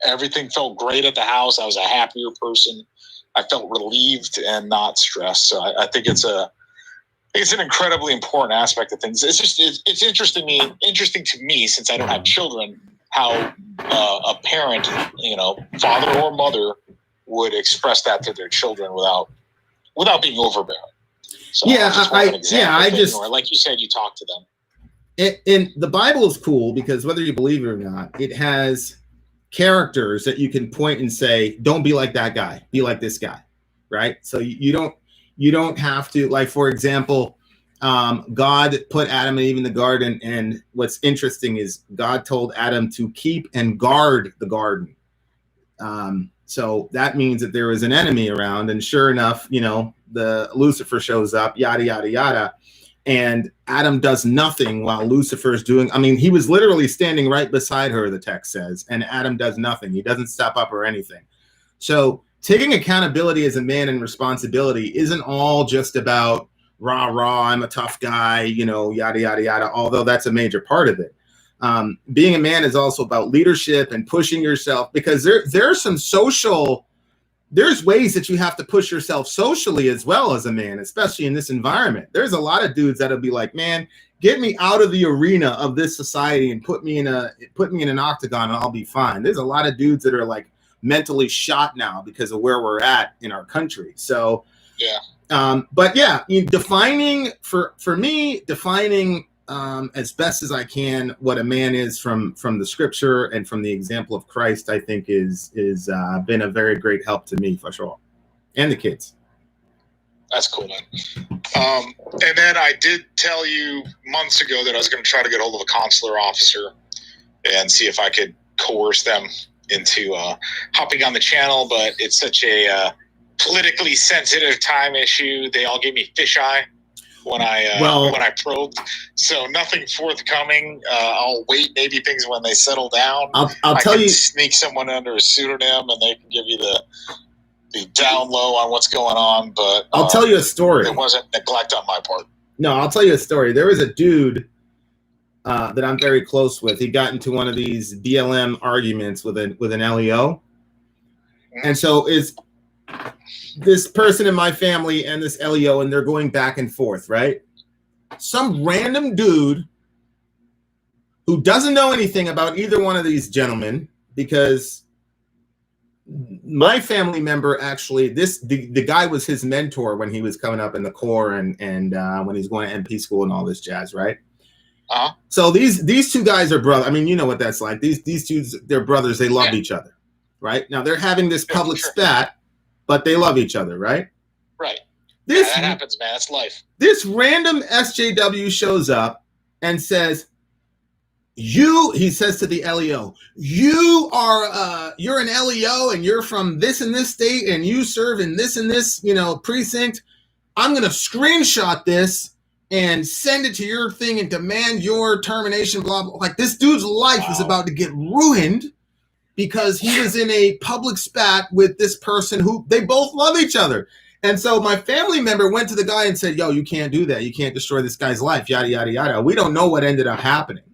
Everything felt great at the house. I was a happier person. I felt relieved and not stressed. So I think it's an incredibly important aspect of things. It's interesting to me since I don't have children, how a parent, father or mother, would express that to their children without being overbearing. So like you said, you talk to them. And the Bible is cool because whether you believe it or not, it has characters that you can point and say, don't be like that guy, be like this guy, right? So you don't have to, like, for example, God put Adam and Eve in the garden, and what's interesting is God told Adam to keep and guard the garden. So that means that there was an enemy around, and sure enough, the Lucifer shows up, yada yada yada, and Adam does nothing while Lucifer is doing. I mean, he was literally standing right beside her, the text says, and Adam does nothing. He doesn't step up or anything. So taking accountability as a man and responsibility isn't all just about rah rah, I'm a tough guy, yada yada yada. Although that's a major part of it. Being a man is also about leadership and pushing yourself, because there are some social there's ways that you have to push yourself socially as well as a man, especially in this environment. There's a lot of dudes that'll be like, man, get me out of the arena of this society and put me in an octagon and I'll be fine. There's a lot of dudes that are like mentally shot now because of where we're at in our country. So yeah. But yeah, defining as best as I can what a man is from the scripture and from the example of Christ, I think is been a very great help to me for sure, and the kids. That's cool, man. And then I did tell you months ago that I was going to try to get hold of a consular officer and see if I could coerce them into hopping on the channel, but it's such a politically sensitive time issue. They all gave me fisheye when I probed, so nothing forthcoming. I'll wait, maybe things when they settle down. I'll tell you, sneak someone under a pseudonym and they can give you the down low on what's going on. But I'll tell you a story. It wasn't neglect on my part. No, I'll tell you a story. There was a dude that I'm very close with. He got into one of these BLM arguments with an LEO, and so is this person in my family and this LEO, and they're going back and forth, right? Some random dude who doesn't know anything about either one of these gentlemen, because my family member actually, the guy was his mentor when he was coming up in the Corps and when he's going to MP school and all this jazz, right? So these two guys are brothers. I mean, you know what that's like. These dudes, they're brothers. They love each other, right? Now they're having this public spat, but they love each other, right? Right. That happens, man. That's life. This random SJW shows up and says, he says to the LEO, you're an LEO and you're from this and this state and you serve in this and this, precinct. I'm going to screenshot this and send it to your thing and demand your termination, blah, blah. Like, this dude's life is about to get ruined because he was in a public spat with this person who they both love each other. And so my family member went to the guy and said, yo, you can't do that. You can't destroy this guy's life, yada, yada, yada. We don't know what ended up happening.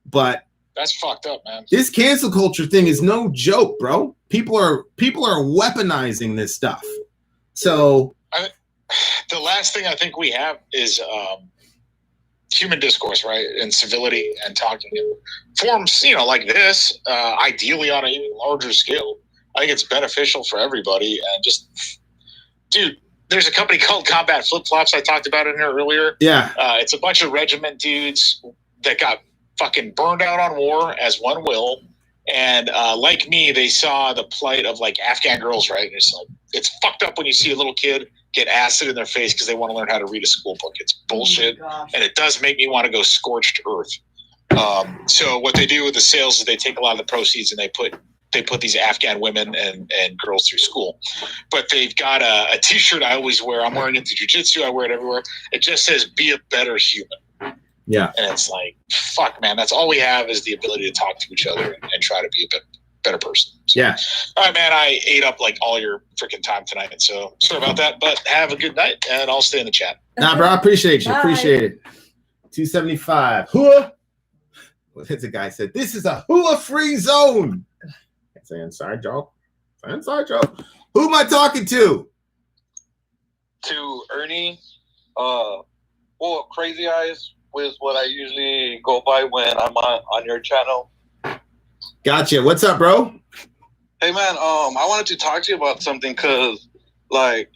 But that's fucked up, man. This cancel culture thing is no joke, bro. People are weaponizing this stuff. So the last thing I think we have is human discourse, right? And civility and talking in forms, like this, ideally on an even larger scale. I think it's beneficial for everybody. And just, dude, there's a company called Combat Flip Flops. I talked about it in here earlier. Yeah. It's a bunch of regiment dudes that got fucking burned out on war, as one will. And like me, they saw the plight of like Afghan girls, right? And it's like, it's fucked up when you see a little kid get acid in their face because they want to learn how to read a school book. It's bullshit. And it does make me want to go scorched earth. So what they do with the sales is they take a lot of the proceeds and they put these Afghan women and girls through school. But they've got a t-shirt I always wear. I'm wearing it to jiu-jitsu. I wear it everywhere. It just says, be a better human. Yeah. And it's like, fuck, man, that's all we have is the ability to talk to each other and try to be a better person. So, yeah. All right, man, I ate up like all your freaking time tonight. So sorry about that, but have a good night and I'll stay in the chat. Nah, bro, I appreciate you. Bye. Appreciate it. 275. Hua. What did the guy said? This is a hua free zone. That's an inside joke. Inside joke. Who am I talking to? To Ernie. Well, Crazy Eyes was what I usually go by when I'm on your channel. Gotcha. What's up, bro? Hey, man, I wanted to talk to you about something because, like,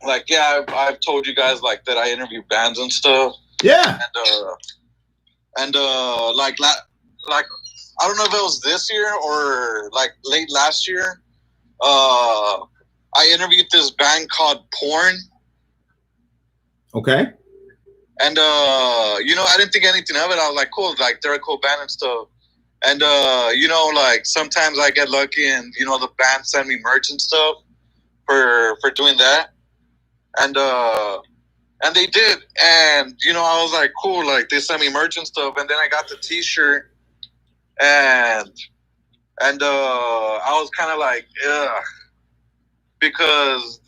I've told you guys, like, that I interview bands and stuff. Yeah. And I don't know if it was this year or, like, late last year. I interviewed this band called Porn. Okay. And, I didn't think anything of it. I was like, cool. Like, they're a cool band and stuff. And, like, sometimes I get lucky and, the band send me merch and stuff for doing that. And they did. And, I was like, cool. Like, they sent me merch and stuff. And then I got the t-shirt. And I was kind of like, ugh. Because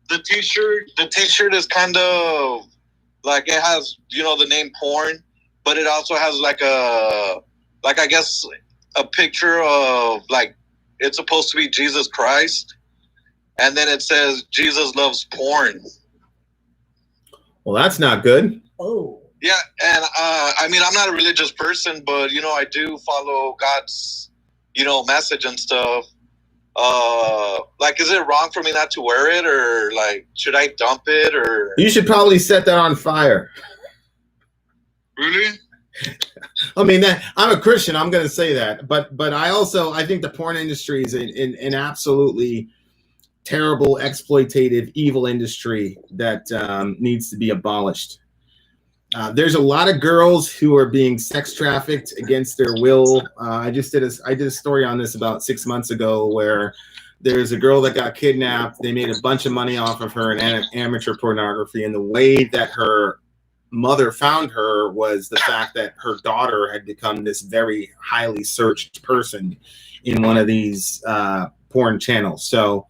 the t-shirt is kind of, like, it has, the name Porn, but it also has, I guess, a picture of, like, it's supposed to be Jesus Christ, and then it says Jesus loves porn. Well, that's not good. Oh. Yeah, and I mean, I'm not a religious person, but you know, I do follow God's, you know, message and stuff. Like, is it wrong for me not to wear it, or like, should I dump it, or? You should probably set that on fire. Really? I mean, I'm a Christian. I'm going to say that, but I think the porn industry is an absolutely terrible, exploitative, evil industry that needs to be abolished. There's a lot of girls who are being sex trafficked against their will. I did a story on this about 6 months ago where there's a girl that got kidnapped. They made a bunch of money off of her in amateur pornography, and the way that her mother found her was the fact that her daughter had become this very highly searched person in one of these porn channels. So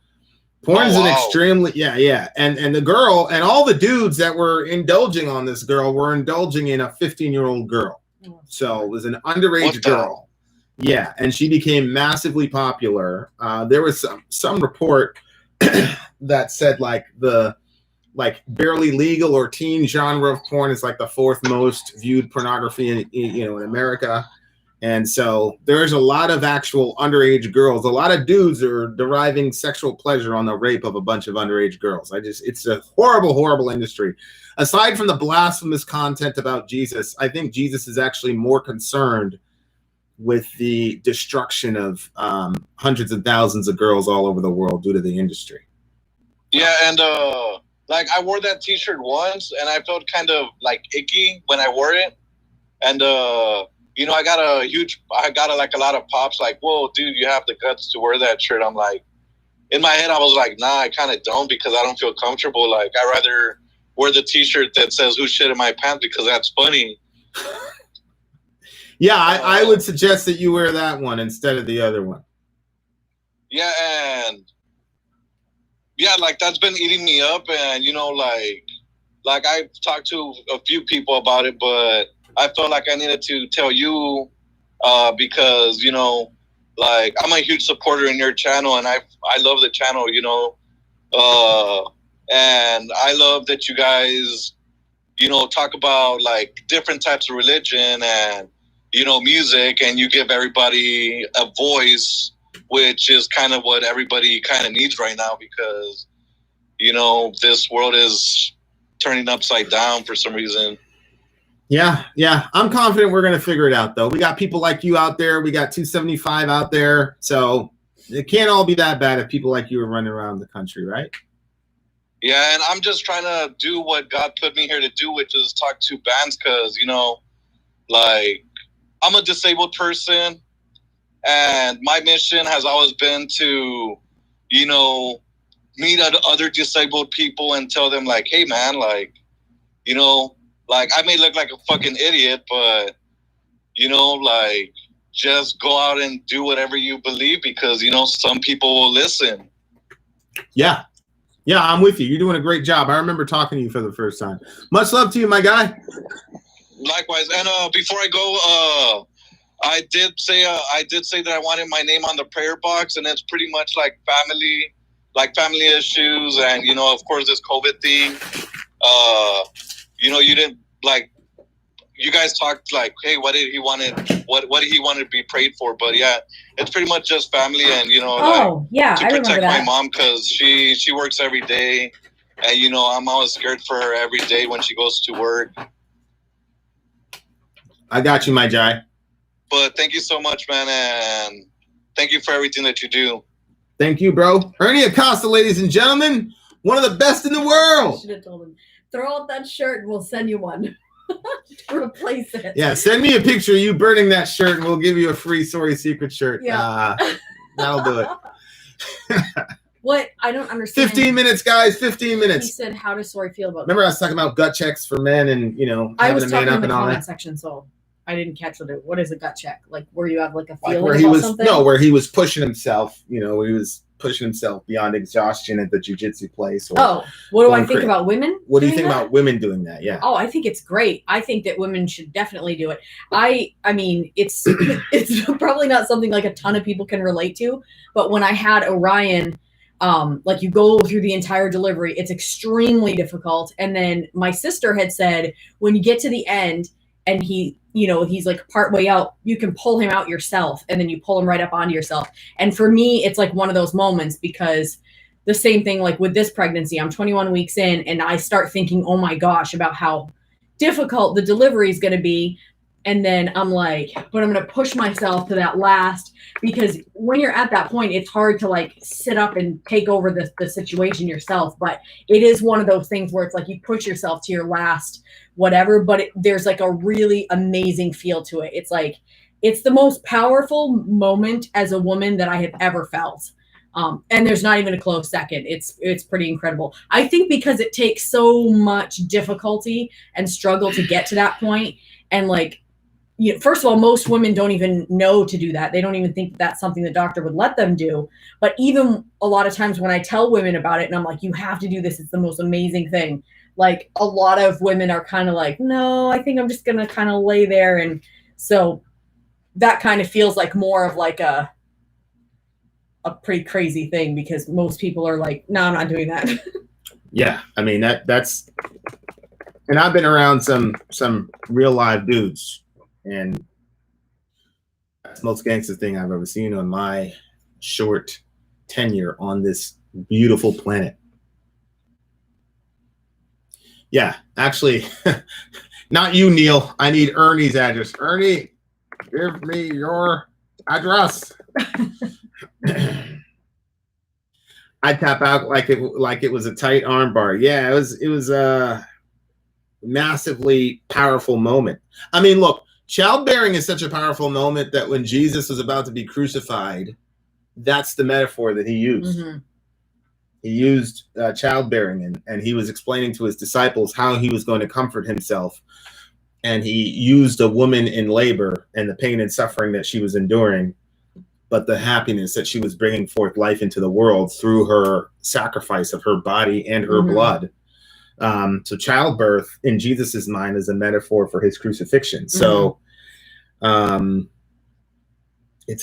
porn is an extremely and the girl and all the dudes that were indulging on this girl were indulging in a 15-year-old girl. So it was an underage girl. Yeah, and she became massively popular. There was some report that said like the barely legal or teen genre of porn is like the 4th most viewed pornography in America. And so there's a lot of actual underage girls. A lot of dudes are deriving sexual pleasure on the rape of a bunch of underage girls. It's a horrible, horrible industry. Aside from the blasphemous content about Jesus, I think Jesus is actually more concerned with the destruction of hundreds of thousands of girls all over the world due to the industry. Yeah, and like I wore that T-shirt once, and I felt kind of like icky when I wore it, and you know, I got a lot of pops like, whoa, dude, you have the guts to wear that shirt. I'm like, in my head, I was like, nah, I kind of don't, because I don't feel comfortable. Like, I rather wear the T-shirt that says "Who shit in my pants," because that's funny. Yeah, I would suggest that you wear that one instead of the other one. Yeah, and yeah, like that's been eating me up, and you know, like I've talked to a few people about it, but I felt like I needed to tell you because, you know, like I'm a huge supporter in your channel, and I love the channel, you know, and I love that you guys, you know, talk about like different types of religion and, you know, music, and you give everybody a voice, which is kind of what everybody kind of needs right now, because, you know, this world is turning upside down for some reason. Yeah. I'm confident we're going to figure it out, though. We got people like you out there. We got 275 out there. So it can't all be that bad if people like you are running around the country, right? Yeah, and I'm just trying to do what God put me here to do, which is talk to bands, because, you know, like, I'm a disabled person, and my mission has always been to, you know, meet other disabled people and tell them, like, hey, man, like, you know, like, I may look like a fucking idiot, but, you know, like, just go out and do whatever you believe, because, you know, some people will listen. Yeah, I'm with you. You're doing a great job. I remember talking to you for the first time. Much love to you, my guy. Likewise. And before I go, I did say that I wanted my name on the prayer box, and it's pretty much like family issues, and, you know, of course, this COVID thing. You know, you didn't, like, you guys talked like, hey, what did he want to be prayed for? But yeah, it's pretty much just family, and, you know, to protect my mom, because she works every day, and, you know, I'm always scared for her every day when she goes to work. I got you, my guy. But thank you so much, man, and thank you for everything that you do. Thank you, bro. Ernie Acosta, ladies and gentlemen, one of the best in the world. Should have told him, throw out that shirt and we'll send you one to replace it. Yeah, send me a picture of you burning that shirt, and we'll give you a free Sori Secret shirt. Yeah. That'll do it. What? I don't understand. 15 minutes, guys. 15 minutes. He said, how does Sori feel about Remember I was talking about gut checks for men and, you know, I was having a man talking in up the and all comment that. section, so I didn't catch what is a gut check? Like where you have like a Like feeling where he about was something? where he was pushing himself, you know, where he was pushing himself beyond exhaustion at the jiu-jitsu place. Or Oh, what do I going think cra- about women? What do you doing think that? about women doing that? Yeah. Oh, I think it's great. I think that women should definitely do it. I mean, it's it's probably not something like a ton of people can relate to, but when I had Orion, like you go through the entire delivery, it's extremely difficult. And then my sister had said, when you get to the end and he's like part way out, you can pull him out yourself, and then you pull him right up onto yourself. And for me, it's like one of those moments, because the same thing, like with this pregnancy, I'm 21 weeks in and I start thinking, oh my gosh, about how difficult the delivery is going to be. And then I'm like, but I'm going to push myself to that last, because when you're at that point, it's hard to like sit up and take over the situation yourself. But it is one of those things where it's like you push yourself to your last whatever, but there's like a really amazing feel to it. It's like, it's the most powerful moment as a woman that I have ever felt. And there's not even a close second. It's pretty incredible. I think because it takes so much difficulty and struggle to get to that point. And like, first of all, most women don't even know to do that. They don't even think that's something the doctor would let them do. But even a lot of times when I tell women about it and I'm like, you have to do this, it's the most amazing thing. Like a lot of women are kind of like, no, I think I'm just going to kind of lay there. And so that kind of feels like more of like a pretty crazy thing, because most people are like, no, I'm not doing that. Yeah. I mean, that's, and I've been around some real live dudes, and that's the most gangster thing I've ever seen on my short tenure on this beautiful planet. Yeah, actually, not you, Neil. I need Ernie's address. Ernie, give me your address. I tap out like it was a tight arm bar. Yeah, it was a massively powerful moment. I mean, look, childbearing is such a powerful moment that when Jesus was about to be crucified, that's the metaphor that he used. Mm-hmm. He used childbearing, and he was explaining to his disciples how he was going to comfort himself. And he used a woman in labor and the pain and suffering that she was enduring, but the happiness that she was bringing forth life into the world through her sacrifice of her body and her blood. So childbirth in Jesus's mind is a metaphor for his crucifixion. So it's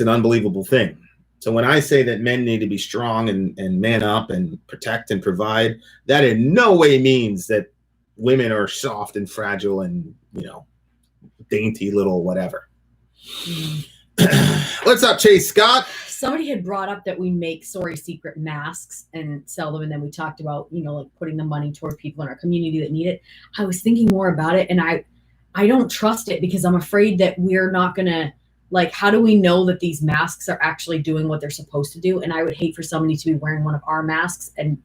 an unbelievable thing. So when I say that men need to be strong and man up and protect and provide, that in no way means that women are soft and fragile and, dainty little whatever. What's up, Chase Scott? Somebody had brought up that we make Sori secret masks and sell them. And then we talked about, like putting the money toward people in our community that need it. I was thinking more about it, and I don't trust it, because I'm afraid that we're not going to, like, how do we know that these masks are actually doing what they're supposed to do? And I would hate for somebody to be wearing one of our masks and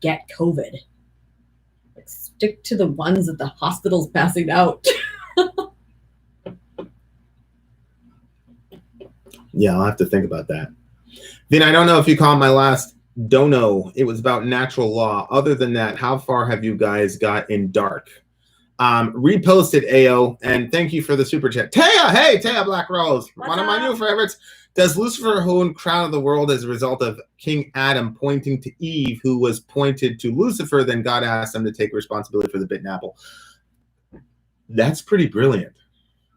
get COVID. Like, stick to the ones that the hospital's passing out. Yeah, I'll have to think about that. Vin, I don't know if you caught my last dono. It was about natural law. Other than that, how far have you guys got in dark? Reposted AO, and thank you for the super chat. Taya, hey, Taya Black Rose. One of my new favorites. Does Lucifer own crown of the world as a result of King Adam pointing to Eve, who was pointed to Lucifer? Then God asked him to take responsibility for the bitten apple. That's pretty brilliant.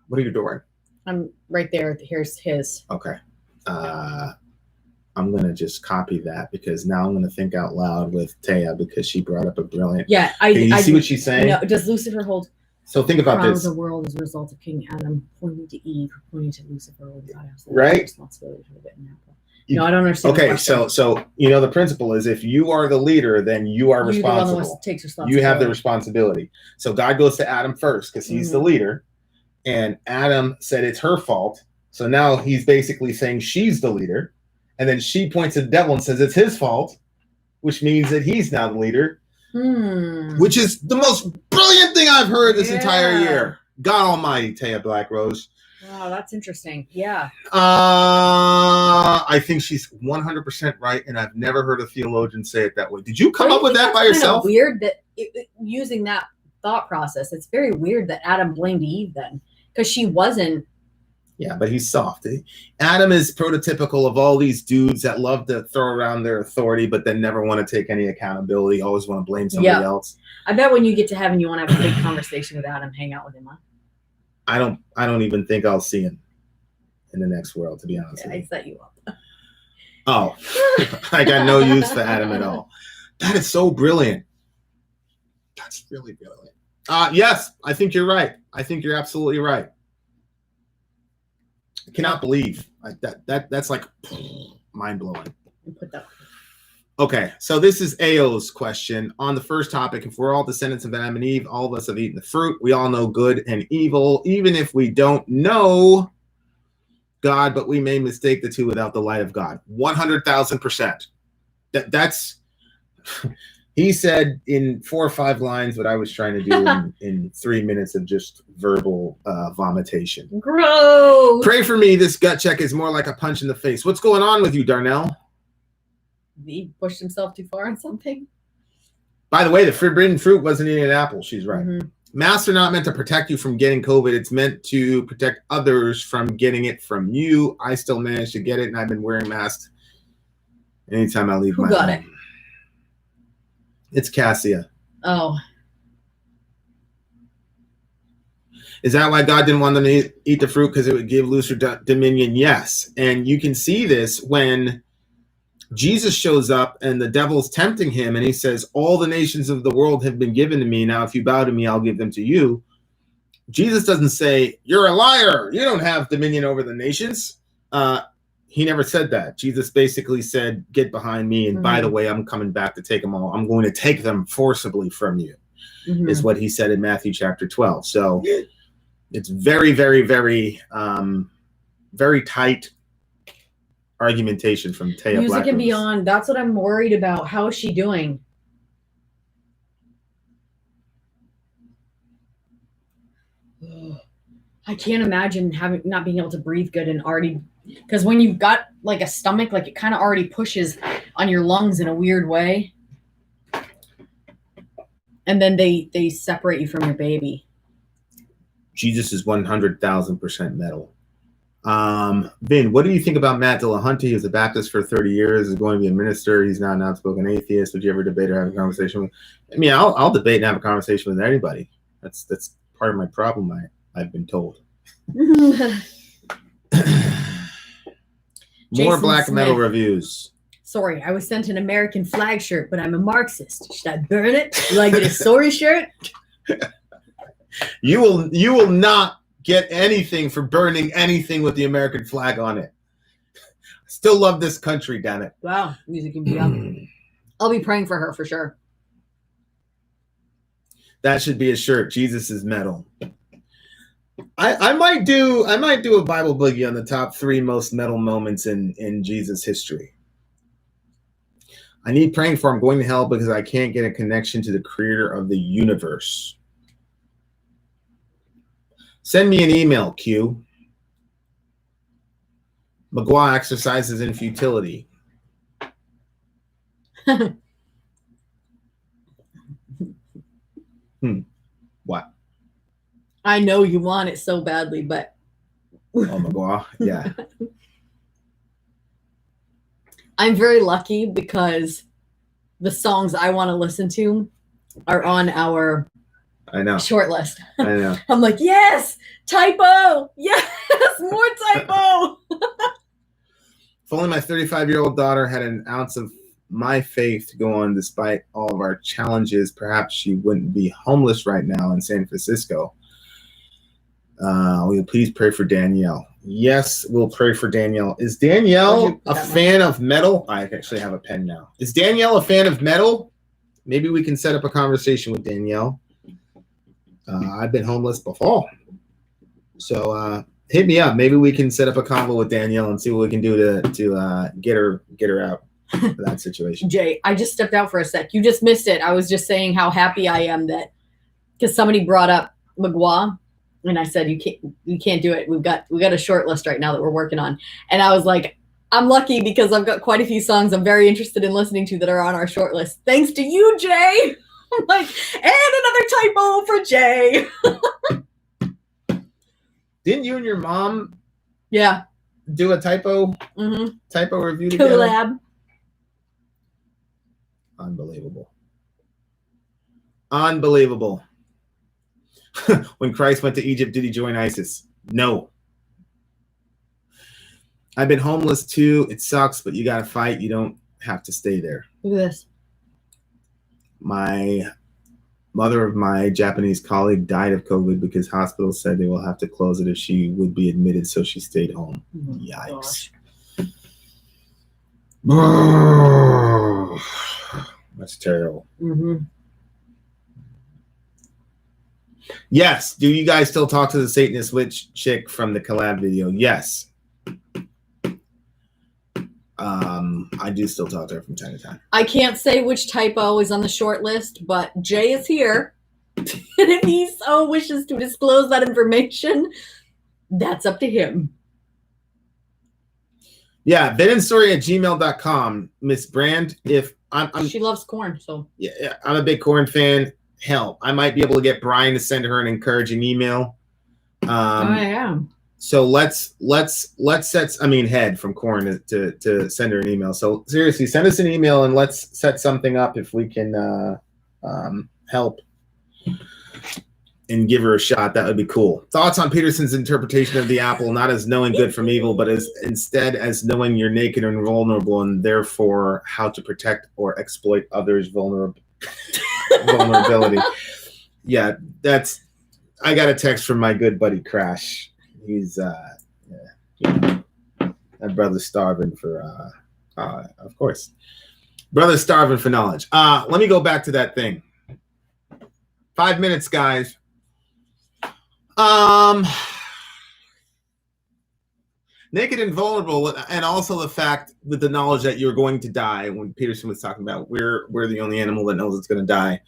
What are you doing? I'm right there. Here's his. Okay. I'm going to just copy that, because now I'm going to think out loud with Taya, because she brought up a brilliant. Yeah. Can you see what she's saying? No, does Lucifer hold? So think about crown this. of the world as a result of King Adam pointing to Eve, pointing to Lucifer. Right. Responsibility for the bitten apple. No, I don't understand. Okay, so the principle is, if you are the leader, then you are responsible. The one takes responsibility. You have the responsibility. So God goes to Adam first, because he's the leader, and Adam said it's her fault. So now he's basically saying she's the leader, and then she points to the devil and says it's his fault, which means that he's now the leader, which is the most brilliant thing I've heard this entire year. God Almighty, Taya Black Rose. Wow, that's interesting. Yeah. I think she's 100% right, and I've never heard a theologian say it that way. Did you come up with that by yourself? Kind of weird that using that thought process. It's very weird that Adam blamed Eve then, because she wasn't Yeah, but he's soft. Adam is prototypical of all these dudes that love to throw around their authority, but then never want to take any accountability. Always want to blame somebody else. I bet when you get to heaven, you want to have a big conversation with Adam, hang out with him. Huh? I don't even think I'll see him in the next world, to be honest with you. I set you up. Oh, I got no use for Adam at all. That is so brilliant. That's really brilliant. Yes, I think you're right. I think you're absolutely right. I cannot believe that's like mind blowing. Put that. Okay, so this is Ao's question on the first topic. If we're all descendants of Adam and Eve, all of us have eaten the fruit. We all know good and evil, even if we don't know God, but we may mistake the two without the light of God. 100,000%. That's he said in 4 or 5 lines what I was trying to do in 3 minutes of just verbal vomitation. Gross. Pray for me. This gut check is more like a punch in the face. What's going on with you, Darnell? He pushed himself too far on something. By the way, the forbidden fruit wasn't eating an apple. She's right. Mm-hmm. Masks are not meant to protect you from getting COVID. It's meant to protect others from getting it from you. I still managed to get it, and I've been wearing masks anytime I leave Who my got home. it? It's Cassia. Oh. Is that why God didn't want them to eat the fruit? Because it would give Lucifer dominion? Yes. And you can see this when Jesus shows up and the devil's tempting him, and he says, all the nations of the world have been given to me. Now, if you bow to me, I'll give them to you. Jesus doesn't say, you're a liar. You don't have dominion over the nations. He never said that. Jesus basically said, get behind me. And by the way, I'm coming back to take them all. I'm going to take them forcibly from you, is what he said in Matthew chapter 12. So it's very, very, very, very tight argumentation from Taya Music Black and Rose. Beyond. That's what I'm worried about. How is she doing? I can't imagine not being able to breathe good and already, because when you've got like a stomach, like it kind of already pushes on your lungs in a weird way. And then they separate you from your baby. Jesus is 100,000% metal. Vin, what do you think about Matt Dillahunty? He was a Baptist for 30 years, is going to be a minister. He's not an outspoken atheist. Would you ever debate or have a conversation with? I mean, I'll debate and have a conversation with anybody. That's part of my problem, I've been told. More Jason black Smith. metal reviews. Sorry, I was sent an American flag shirt, but I'm a Marxist. Should I burn it? Will I get a Sori shirt? You will not get anything for burning anything with the American flag on it. Still love this country, damn it. Wow, music and beyond. I'll be praying for her for sure. That should be a shirt. Jesus is metal. I might do a Bible boogie on the top 3 most metal moments in Jesus history. I need praying for. I'm going to hell because I can't get a connection to the creator of the universe. Send me an email, Q. Magua exercises in futility. What? I know you want it so badly, but Oh, Magua, yeah. I'm very lucky because the songs I want to listen to are on our I know. short list. I know. I'm like, yes, typo. Yes, more typo. If only my 35-year-old daughter had an ounce of my faith to go on despite all of our challenges, perhaps she wouldn't be homeless right now in San Francisco. Will you please pray for Danielle? Yes, we'll pray for Danielle. Is Danielle a fan of metal? I actually have a pen now. Is Danielle a fan of metal? Maybe we can set up a conversation with Danielle. I've been homeless before. So hit me up. Maybe we can set up a convo with Danielle and see what we can do to get her out of that situation. Jay, I just stepped out for a sec. You just missed it. I was just saying how happy I am that because somebody brought up Magua. And I said, you can't do it. We've got a short list right now that we're working on. And I was like, I'm lucky because I've got quite a few songs I'm very interested in listening to that are on our short list. Thanks to you, Jay. I'm like, and another typo for Jay. Didn't you and your mom Yeah. Do a typo review together. Collab. Unbelievable. Unbelievable. When Christ went to Egypt, did he join ISIS? No. I've been homeless too. It sucks, but you got to fight. You don't have to stay there. Look at this. My mother of my Japanese colleague died of COVID because hospitals said they will have to close it if she would be admitted, so she stayed home. Yikes. That's terrible. Mm-hmm. Yes. Do you guys still talk to the Satanist witch chick from the collab video? Yes. I do still talk to her from time to time. I can't say which typo is on the short list, but Jay is here. And if he so wishes to disclose that information, that's up to him. Yeah, vinandstory@gmail.com. Miss Brand, if she loves corn, so yeah, I'm a big corn fan. Hell, I might be able to get Brian to send her an encouraging email. Yeah. So let's set. I mean, Head from Corn to send her an email. So seriously, send us an email and let's set something up if we can help and give her a shot. That would be cool. Thoughts on Peterson's interpretation of the apple, not as knowing good from evil, but instead as knowing you're naked and vulnerable, and therefore how to protect or exploit others' vulnerability. Yeah, I got a text from my good buddy Crash. He's that brother's starving for of course. Brother's starving for knowledge. Let me go back to that thing. 5 minutes, guys. Naked and vulnerable, and also the fact with the knowledge that you're going to die. When Peterson was talking about we're the only animal that knows it's going to die.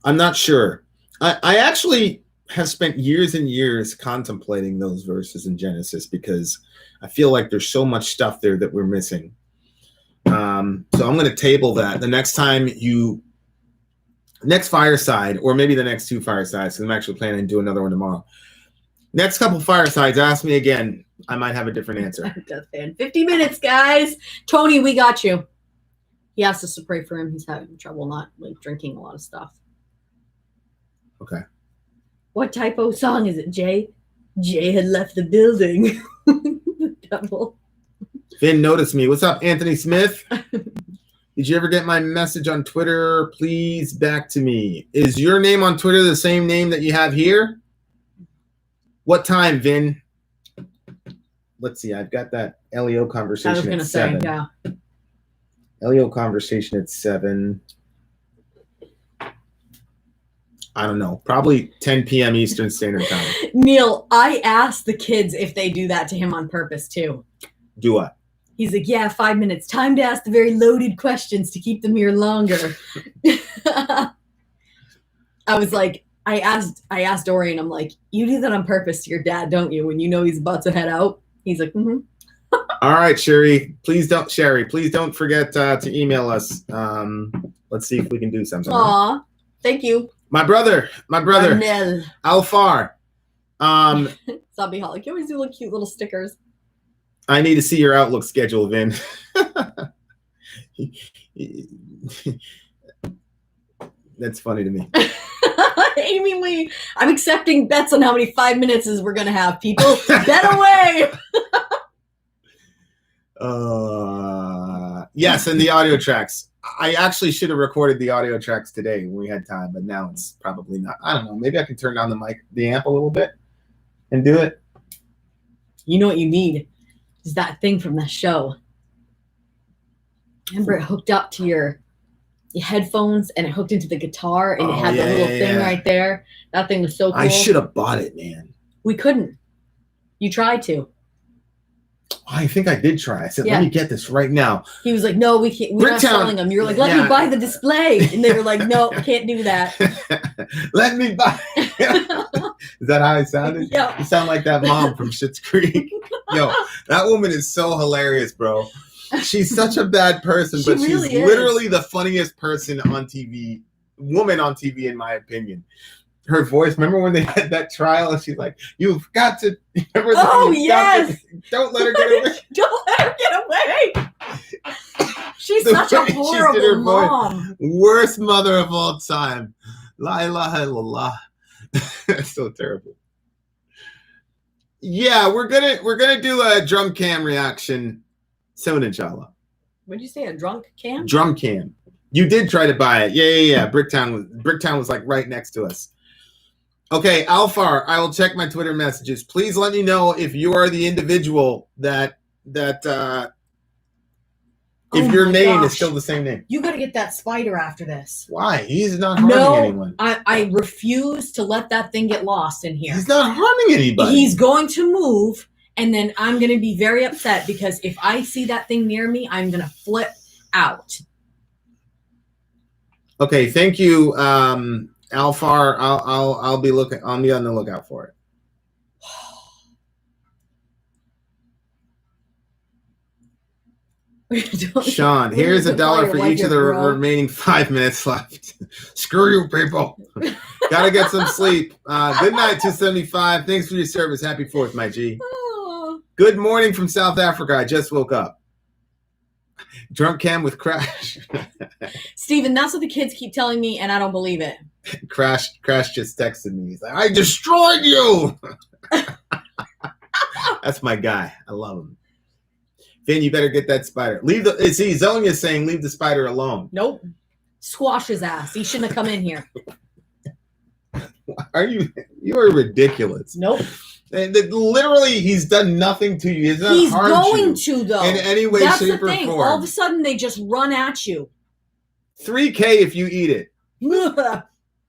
I'm not sure. I actually have spent years and years contemplating those verses in Genesis because I feel like there's so much stuff there that we're missing. So I'm going to table that. The next time next Fireside, or maybe the next two Firesides, because I'm actually planning to do another one tomorrow. Next couple Firesides, ask me again. I might have a different answer. 50 minutes, guys. Tony, we got you. He asked us to pray for him. He's having trouble not drinking a lot of stuff. Okay. What typo song is it, Jay? Jay had left the building. The devil. Finn noticed me. What's up, Anthony Smith? Did you ever get my message on Twitter? Please back to me. Is your name on Twitter the same name that you have here? What time, Vin? Let's see. I've got that LEO conversation I was going to say, 7. yeah. LEO conversation at 7. I don't know. Probably 10 p.m. Eastern Standard Time. Neil, I asked the kids if they do that to him on purpose, too. Do what? He's like, yeah, 5 minutes. Time to ask the very loaded questions to keep them here longer. I was like, I asked Dorian, I'm like, you do that on purpose to your dad, don't you? When you know he's about to head out? He's like, mm-hmm. All right, Sherry. Please don't forget to email us. Let's see if we can do something. Aw, thank you. My brother, Nell. Alfar. Zombie Holic. You always do cute little stickers. I need to see your Outlook schedule, Vin. That's funny to me. I'm accepting bets on how many 5 minutes we're going to have, people. Bet away! Yes, and the audio tracks. I actually should have recorded the audio tracks today when we had time, but now it's probably not. I don't know. Maybe I can turn down the amp a little bit and do it. You know what you need is that thing from the show. Remember, it hooked up to your headphones and it hooked into the guitar and it had the little thing right there. That thing was so cool. I should have bought it, man. We couldn't. You tried to. I think I did try. I said, let me get this right now. He was like, no, we can't. We're not selling them. You're like, let me buy the display. And they were like, no, can't do that. Let me buy. Is that how it sounded? Yeah. You sound like that mom from Schitt's Creek. Yo, that woman is so hilarious, bro. She's such a bad person, but she's literally the funniest person on TV woman on TV, in my opinion. Her voice. Remember when they had that trial and she's like, "You've got to." Remember Oh, you've got yes. don't let her get away. Don't let her get away. She's The such a way she did her horrible voice. mom. Worst mother of all time. La ilaha illallah. That's so terrible. Yeah, we're gonna do a drum cam reaction soon, inshallah. What'd you say? A drunk can? Drum cam. You did try to buy it. Yeah. Bricktown was like right next to us. Okay, Alfar, I will check my Twitter messages. Please let me know if you are the individual that if your name is still the same name. You got to get that spider after this. Why? He's not harming anyone. I refuse to let that thing get lost in here. He's not harming anybody. He's going to move, and then I'm going to be very upset because if I see that thing near me, I'm going to flip out. Okay, thank you, Alfar. I'll be on the lookout for it. Sean, here's $1 for each of the remaining 5 minutes left. Screw you, people. Gotta get some sleep. Good night, 275. Thanks for your service. Happy 4th, my G. Good morning from South Africa. I just woke up. Drunk Cam with Crash. Steven, that's what the kids keep telling me, and I don't believe it. Crash just texted me. He's like, I destroyed you. That's my guy. I love him. Vin, you better get that spider. Zonia's saying leave the spider alone. Nope. Squash his ass. He shouldn't have come in here. You are ridiculous. Nope. And literally, he's done nothing to you. He's going to, though. In any way, That's shape, the thing. or form. All of a sudden, they just run at you. 3K if you eat it.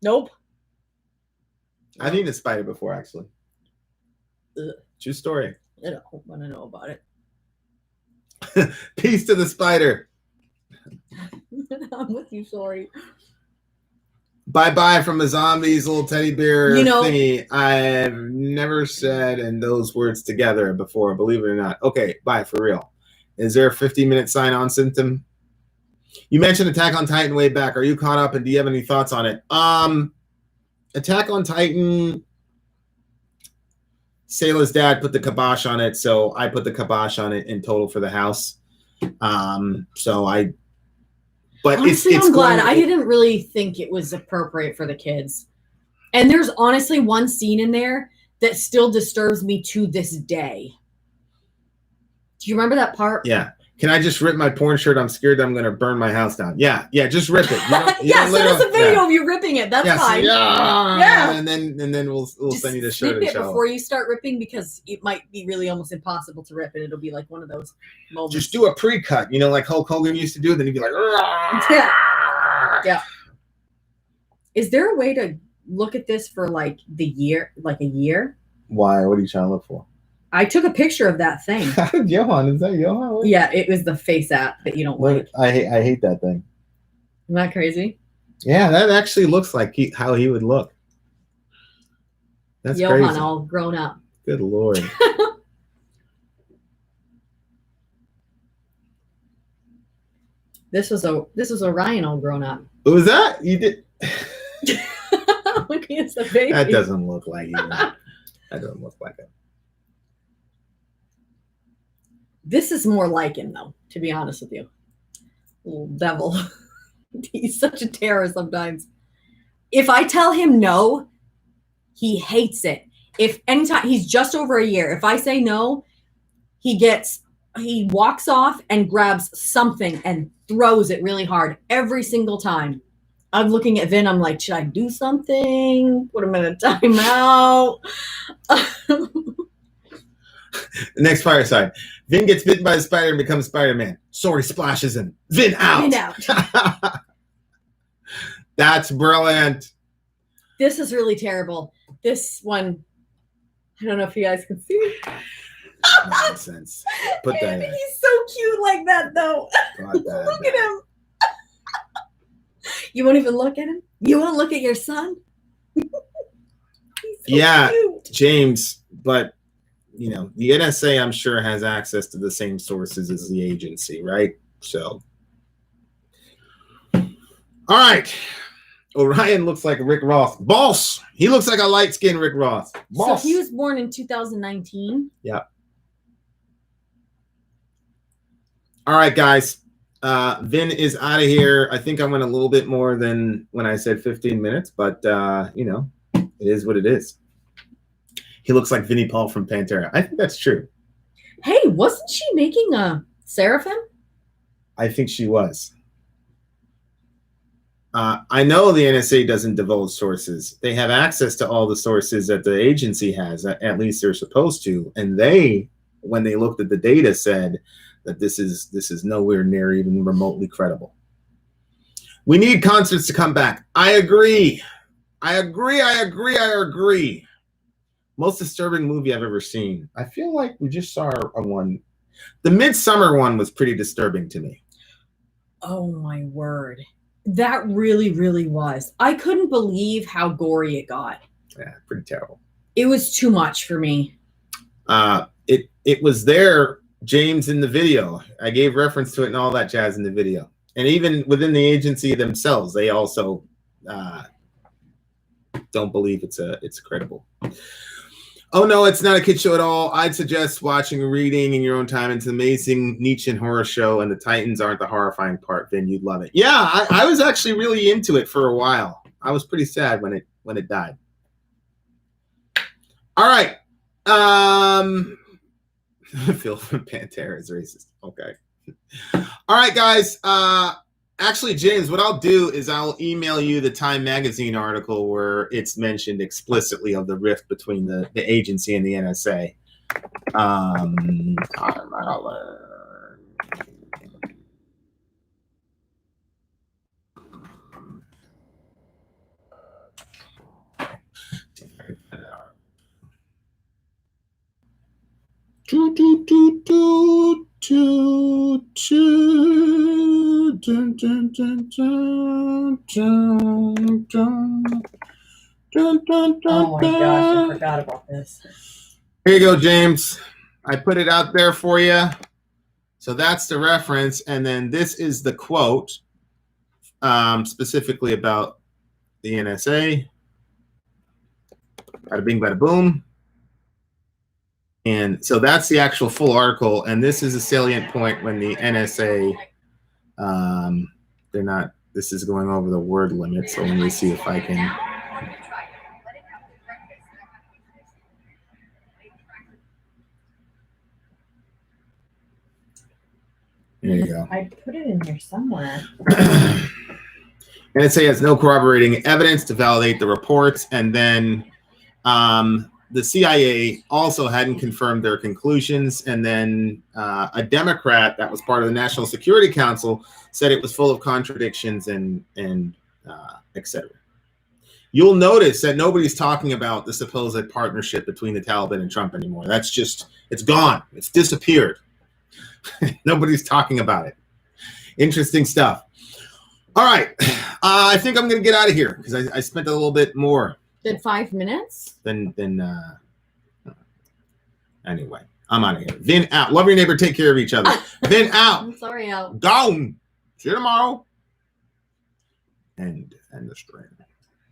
Nope. I've eaten a spider before, actually. True story. I don't want to know about it. Peace to the spider. I'm with you, sorry. Bye-bye from a zombie's little teddy bear thingy. I've never said in those words together before, believe it or not. Okay, bye, for real. Is there a 15-minute sign-on symptom? You mentioned Attack on Titan way back. Are you caught up, and do you have any thoughts on it? Attack on Titan, Sayla's dad put the kibosh on it, so I put the kibosh on it in total for the house. But honestly, it's I'm glad. I didn't really think it was appropriate for the kids. And there's honestly one scene in there that still disturbs me to this day. Do you remember that part? Yeah. Can I just rip my porn shirt? I'm scared that I'm going to burn my house down. Yeah, just rip it. Send us a video of you ripping it. That's fine. Yeah. And then we'll send you the shirt. Snip it before you start ripping because it might be really almost impossible to rip, and it'll be like one of those moments. Just do a pre-cut, like Hulk Hogan used to do. Then you'd be like, yeah. Is there a way to look at this for like a year? Why? What are you trying to look for? I took a picture of that thing. Johan, is that Johan? What? Yeah, it was the face app that you don't like. I hate that thing. Isn't that crazy? Yeah, that actually looks like how he would look. That's Johan crazy. all grown up. Good Lord. This was Orion all grown up. What was that? You did. Look, it's the baby. That doesn't look like him. That doesn't look like him. This is more like him, though, to be honest with you. Little devil. He's such a terror sometimes. If I tell him no, he hates it. If anytime he's just over a year, if I say no, he walks off and grabs something and throws it really hard every single time. I'm looking at Vin. I'm like, should I do something? Put him in a timeout. The next Fireside. Vin gets bitten by the spider and becomes Spider-Man. Sori splashes him. Vin out. Vin out. That's brilliant. This is really terrible. This one, I don't know if you guys can see. Nonsense. Put that in. He's so cute like that, though. Look at him. You won't even look at him? You won't look at your son? Yeah, cute. James, but the NSA, I'm sure, has access to the same sources as the agency, right? So, all right. Orion looks like Rick Ross. Boss! He looks like a light-skinned Rick Ross. Boss! So he was born in 2019. Yeah. All right, guys. Vin is out of here. I think I went a little bit more than when I said 15 minutes, but, you know, it is what it is. He looks like Vinnie Paul from Pantera. I think that's true. Hey, wasn't she making a Seraphim? I think she was. I know the NSA doesn't divulge sources. They have access to all the sources that the agency has, at least they're supposed to. And they, when they looked at the data, said that this is nowhere near even remotely credible. We need concerts to come back. I agree. I agree. Most disturbing movie I've ever seen. I feel like we just saw a one. The Midsummer one was pretty disturbing to me. Oh my word. That really, really was. I couldn't believe how gory it got. Yeah, pretty terrible. It was too much for me. It was there, James, in the video. I gave reference to it and all that jazz in the video. And even within the agency themselves, they also don't believe it's credible. Oh no, it's not a kid show at all. I'd suggest watching and reading in your own time. It's an amazing Nietzschean horror show, and the Titans aren't the horrifying part. Vin, you'd love it. Yeah, I was actually really into it for a while. I was pretty sad when it died. All right. Phil from Pantera is racist. Okay. All right, guys. Actually, James, what I'll do is I'll email you the Time Magazine article where it's mentioned explicitly of the rift between the agency and the NSA. Oh my gosh, I forgot about this. Here you go, James. I put it out there for you. So that's the reference. And then this is the quote specifically about the NSA. Bada bing, bada boom. And so that's the actual full article. And this is a salient point when the NSA, they're not, this is going over the word limit. So let me see if I can. There you go. I put it in here somewhere. NSA has no corroborating evidence to validate the reports. And then the CIA also hadn't confirmed their conclusions. And then a Democrat that was part of the National Security Council said it was full of contradictions and et cetera. You'll notice that nobody's talking about the supposed partnership between the Taliban and Trump anymore. That's just, it's gone. It's disappeared. Nobody's talking about it. Interesting stuff. All right. I think I'm going to get out of here because I spent a little bit more. Than 5 minutes? Anyway, I'm out of here. Vin out. Love your neighbor. Take care of each other. Vin out. I'm sorry, out. Gone. See you tomorrow. And the stream.